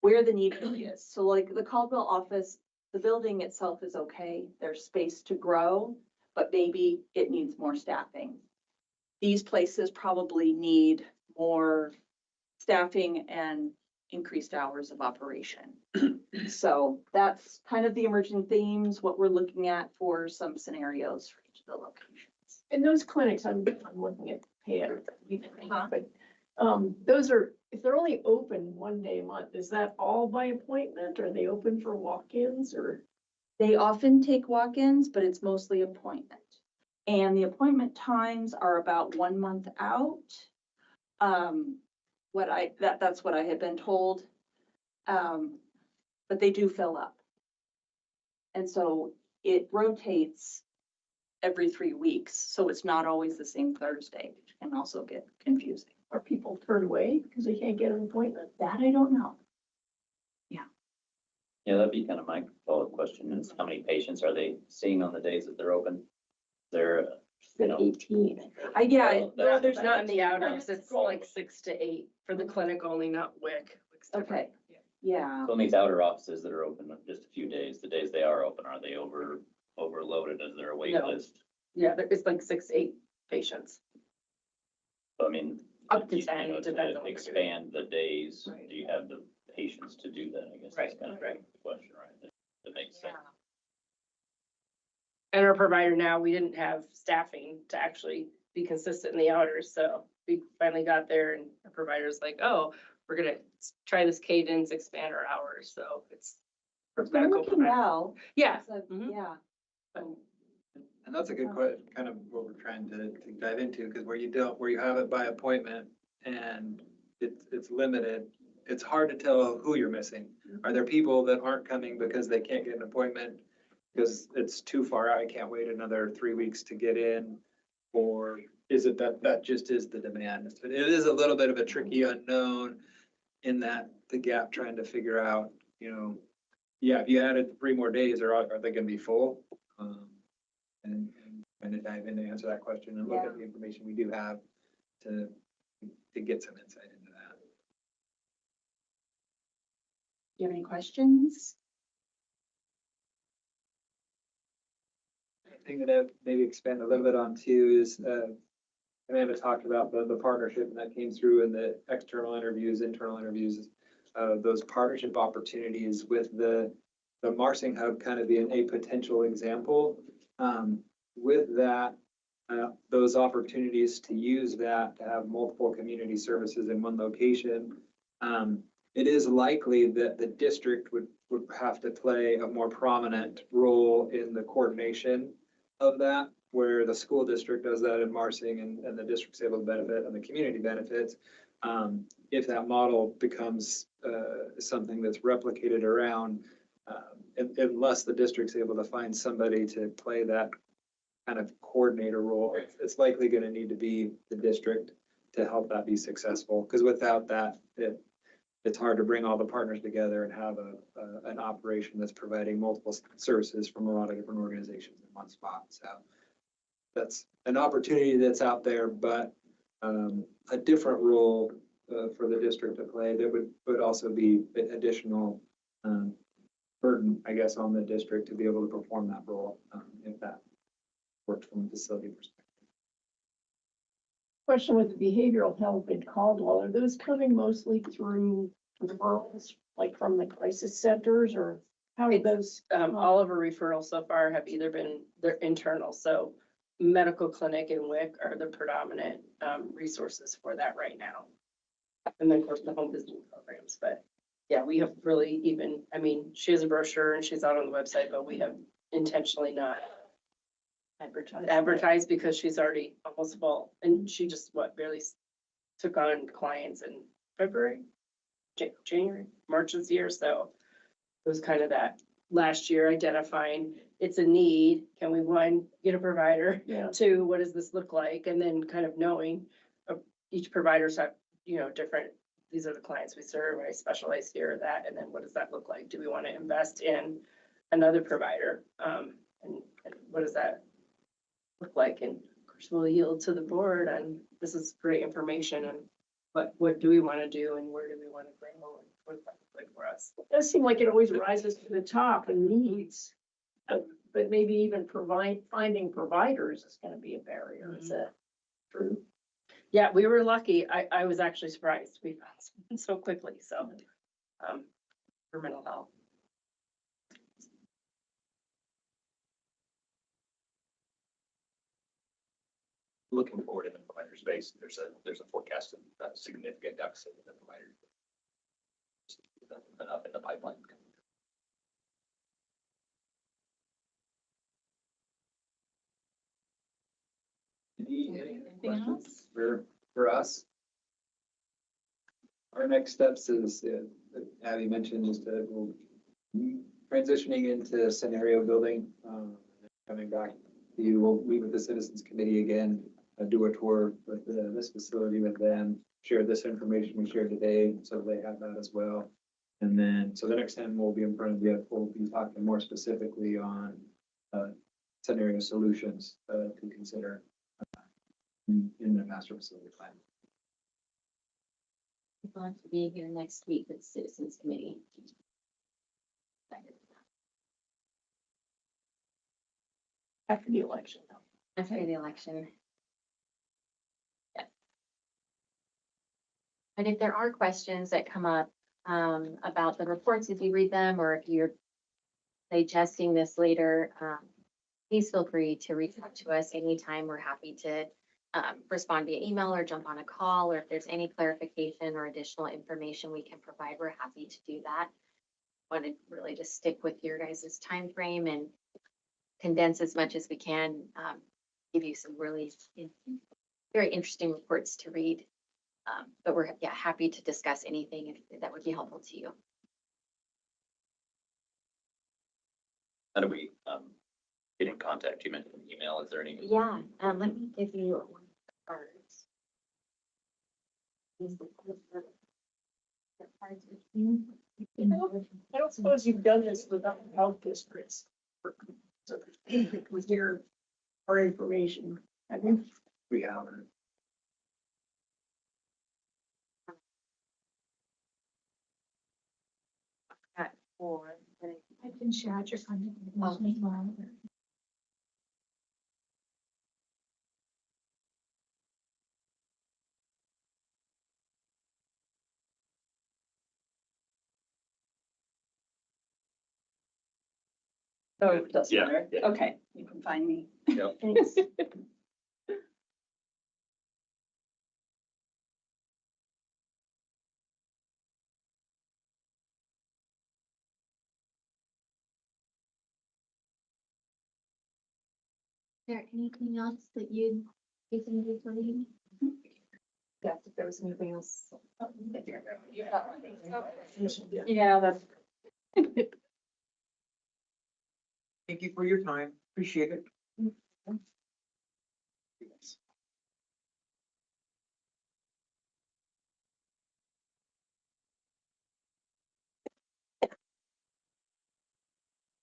where the need really is. So like the Caldwell office, the building itself is okay. There's space to grow, but maybe it needs more staffing. These places probably need more staffing and increased hours of operation. So that's kind of the emerging themes, what we're looking at for some scenarios for each of the locations. And those clinics, I'm looking at Payette, but those are, if they're only open one day a month, is that all by appointment? Or are they open for walk-ins or? They often take walk-ins, but it's mostly appointment. And the appointment times are about 1 month out. That's what I had been told. But they do fill up. And so it rotates every 3 weeks. So it's not always the same Thursday, which can also get confusing. Are people turned away because they can't get an appointment? That I don't know. Yeah, that'd be kind of my follow-up question is how many patients are they seeing on the days that they're open? They're, you know. 18. No, there's not in the outers. It's like 6 to 8 for the clinic only, not WIC. WIC's different. Okay. Yeah. So in these outer offices that are open just a few days, the days they are open, are they overloaded? Is there a wait No. list? Yeah, it's like 6 to 8 patients. So, I mean. Up to you 10, know, depends on what to you're expand the days, Right. do you have the patients to do that? I guess that's Right, kind of right. the question, right? That makes sense. And our provider now, we didn't have staffing to actually be consistent in the outers, so we finally got there and our provider's like, oh, we're gonna try this cadence, expand our hours, so it's. for It's been medical working provider. well. Yeah. So, Mhm. yeah. And that's a good kind of what we're trying to dive into, because where you have it by appointment and it's limited, it's hard to tell who you're missing. Are there people that aren't coming because they can't get an appointment because it's too far out, I can't wait another 3 weeks to get in? Or is it that just is the demand? It is a little bit of a tricky unknown in that the gap trying to figure out, if you added 3 more days, are they gonna be full? And to dive in to answer that question and look at the information we do have to get some insight into that. Do you have any questions? Thing that I maybe expand a little bit on too is, Amanda talked about the partnership and that came through in the external interviews, internal interviews, those partnership opportunities with the Marsing Hub kind of being a potential example. With that, those opportunities to use that, to have multiple community services in one location, it is likely that the district would have to play a more prominent role in the coordination of that, where the school district does that in Marsing and the district's able to benefit and the community benefits. If that model becomes something that's replicated around, unless the district's able to find somebody to play that kind of coordinator role, it's likely going to need to be the district to help that be successful. Because without that, it's hard to bring all the partners together and have an operation that's providing multiple services from a lot of different organizations in one spot. So that's an opportunity that's out there, but a different role for the district to play that would also be additional burden, I guess, on the district to be able to perform that role, if that works from a facility perspective. Question with the behavioral health in Caldwell, are those coming mostly through referrals, like from the crisis centers, or how are those? All of our referrals so far have either been, they're internal, so medical clinic and WIC are the predominant, resources for that right now. And then of course the home visiting programs, but yeah, we have really even, I mean, she has a brochure and she's out on the website, but we have intentionally not advertised because she's already almost full, and she just, barely took on clients in February, January, March this year, so it was kind of that last year identifying it's a need, can we, one, get a provider? Yeah. Two, what does this look like? And then kind of knowing each provider's have, different, these are the clients we serve, I specialize here or that, and then what does that look like? Do we want to invest in another provider? And what does that look like? And of course, we'll yield to the board, and this is great information, and what do we want to do, and where do we want to grow, and what does that look like for us? It does seem like it always rises to the top and needs, but maybe even finding providers is gonna be a barrier, is that true? Yeah, we were lucky. I was actually surprised. We found someone so quickly, so, for mental health. Looking forward in the provider space, there's a forecasted significant deficit in the provider. Enough in the pipeline. Any questions for us? Our next steps is, Abby mentioned, is that we'll transitioning into scenario building, coming back to you. We'll meet with the Citizens Committee again, do a tour with this facility with them, share this information we shared today, so they have that as well. And then, so the next time we'll be in front of you, we'll be talking more specifically on scenario solutions to consider in the master facility plan. I'm going to be here next week with the Citizens Committee. After the election. After the election. Yeah. And if there are questions that come up about the reports, if you read them, or if you're digesting this later, please feel free to reach out to us anytime. We're happy to respond via email or jump on a call, or if there's any clarification or additional information we can provide, we're happy to do that. Want to really just stick with your guys' time frame and condense as much as we can, give you some really very interesting reports to read. But we're happy to discuss anything if that would be helpful to you. How do we get in contact? You mentioned email. Is there any? Yeah, let me give you one of the cards. I don't suppose you've done this without health districts. With our information, have you? We haven't. I can share out your contact information as well. So it doesn't Yeah, matter? yeah. Okay, you can find me. Yep. Thanks. Is there anything else that you think is related? Yeah, if there was anything else. Yeah, that's. Thank you for your time. Appreciate it.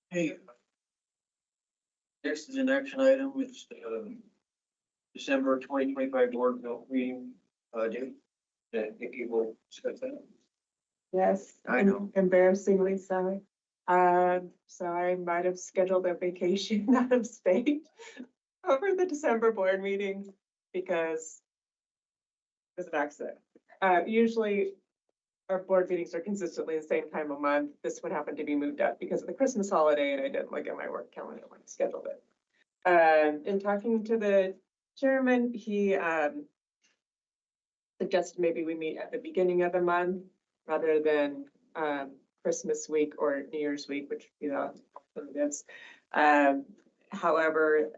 Hey. Next is an action item with December 2025 board of health meeting, date. Nikki will discuss that. Yes. I know. Embarrassingly so. So I might have scheduled a vacation out of state over the December board meeting because it was an accident. Usually our board meetings are consistently the same time of month. This would happen to be moved up because of the Christmas holiday and I didn't look at my work calendar when I scheduled it. In talking to the chairman, he suggested maybe we meet at the beginning of the month rather than Christmas week or New Year's week, which would be the alternatives. However,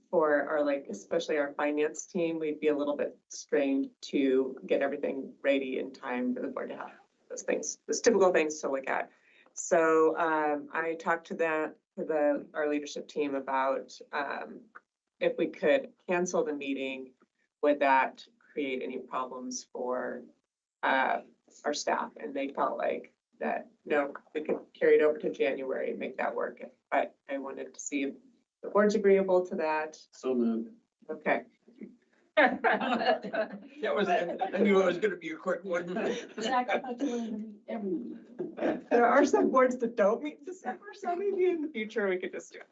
for our especially our finance team, we'd be a little bit strained to get everything ready in time for the board to have those things, those typical things to look at. So I talked to our leadership team about if we could cancel the meeting, would that create any problems for our staff? And they felt like that, no, we could carry it over to January and make that work. But I wanted to see if the board's agreeable to that. So moved. Okay. That was, I knew it was gonna be a quick one. There are some boards that don't meet in December, so maybe in the future we could just do it.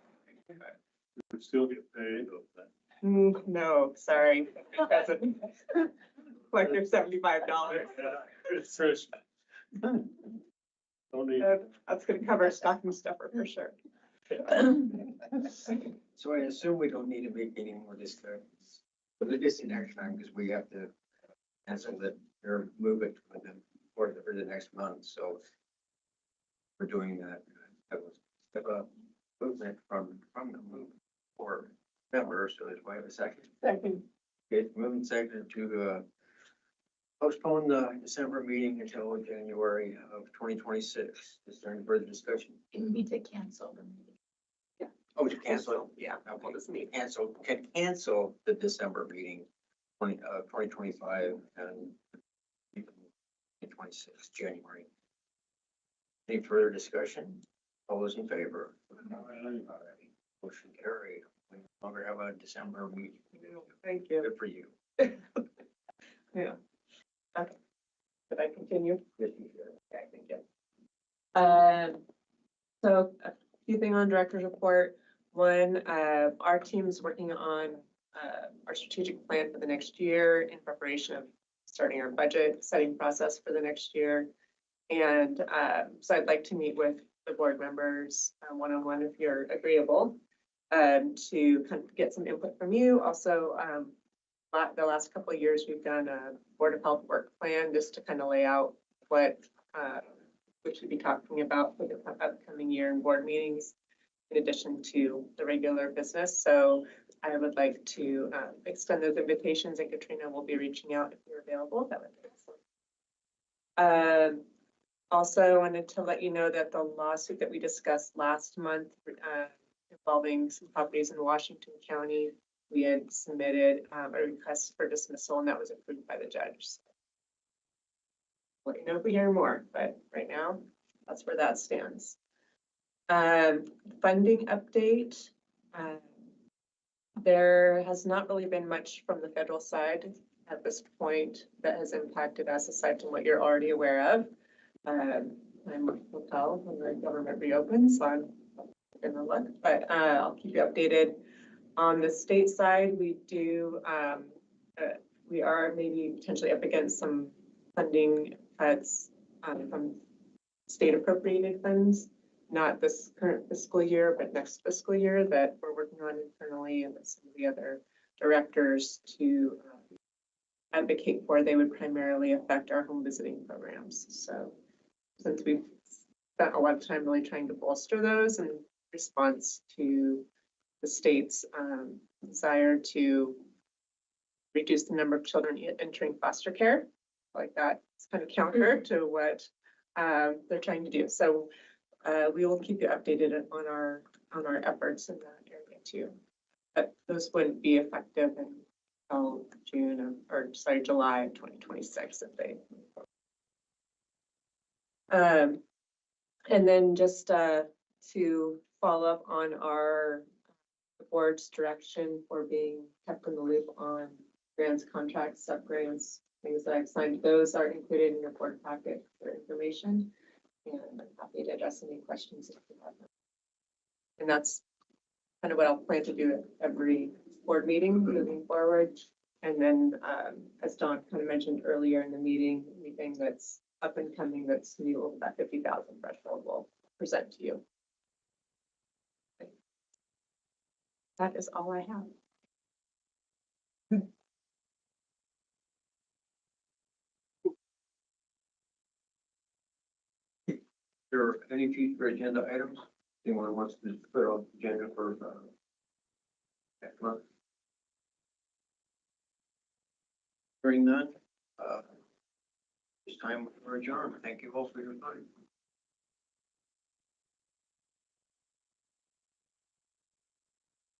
We still get paid. No, sorry. It doesn't. Like there's $75. It's Christmas. Don't need. That's gonna cover a stocking stuffer for sure. So I assume we don't need to make any more for the distant next time, because we have to cancel it or move it for the next month, so we're doing that. That was a movement from the move for members, so that's why I have a second. Second. Okay, moving second to postpone the December meeting until January of 2026. Is there any further discussion? You need to cancel the meeting. Oh, to cancel? Yeah. Okay, can cancel the December meeting, 2025 and 2026, January. Any further discussion? All those in favor? Motion carried. We no longer have a December meeting. Thank you. Good for you. Yeah. Okay. Did I continue? Yes, you should. Okay, thank you. So a few things on director's report. One, our team's working on our strategic plan for the next year in preparation of starting our budget setting process for the next year. And so I'd like to meet with the board members one-on-one if you're agreeable to kind of get some input from you. Also, the last couple of years, we've done a Board of Health work plan just to kind of lay out what we should be talking about for the upcoming year in board meetings, in addition to the regular business. So I would like to extend those invitations, and Katrina will be reaching out if you're available. That would be excellent. Also, I wanted to let you know that the lawsuit that we discussed last month involving some properties in Washington County, we had submitted a request for dismissal, and that was approved by the judge. So let you know if we hear more, but right now, that's where that stands. Funding update. There has not really been much from the federal side at this point that has impacted us, aside from what you're already aware of. We'll tell when the government reopens, so I'm gonna look, but I'll keep you updated. On the state side, we are maybe potentially up against some funding cuts from state appropriated funds, not this current fiscal year, but next fiscal year, that we're working on internally and with some of the other directors to advocate for. They would primarily affect our home visiting programs. So since we've spent a lot of time really trying to bolster those in response to the state's desire to reduce the number of children entering foster care, like that, it's kind of counter to what they're trying to do. So we will keep you updated on our efforts in that area too. But those wouldn't be effective until July of 2026 if they. And then just to follow up on our board's direction for being kept in the loop on grants, contracts, subgrants, things that I've signed. Those are included in your board packet for information. And I'm happy to address any questions if you have them. And that's kind of what I'll plan to do at every board meeting moving forward. And then, as Dawn kind of mentioned earlier in the meeting, anything that's up and coming that's new over that 50,000 threshold will present to you. That is all I have. There are any future agenda items anyone wants to put on the agenda for next month? Hearing none, it's time for adjournment. Thank you all for your time.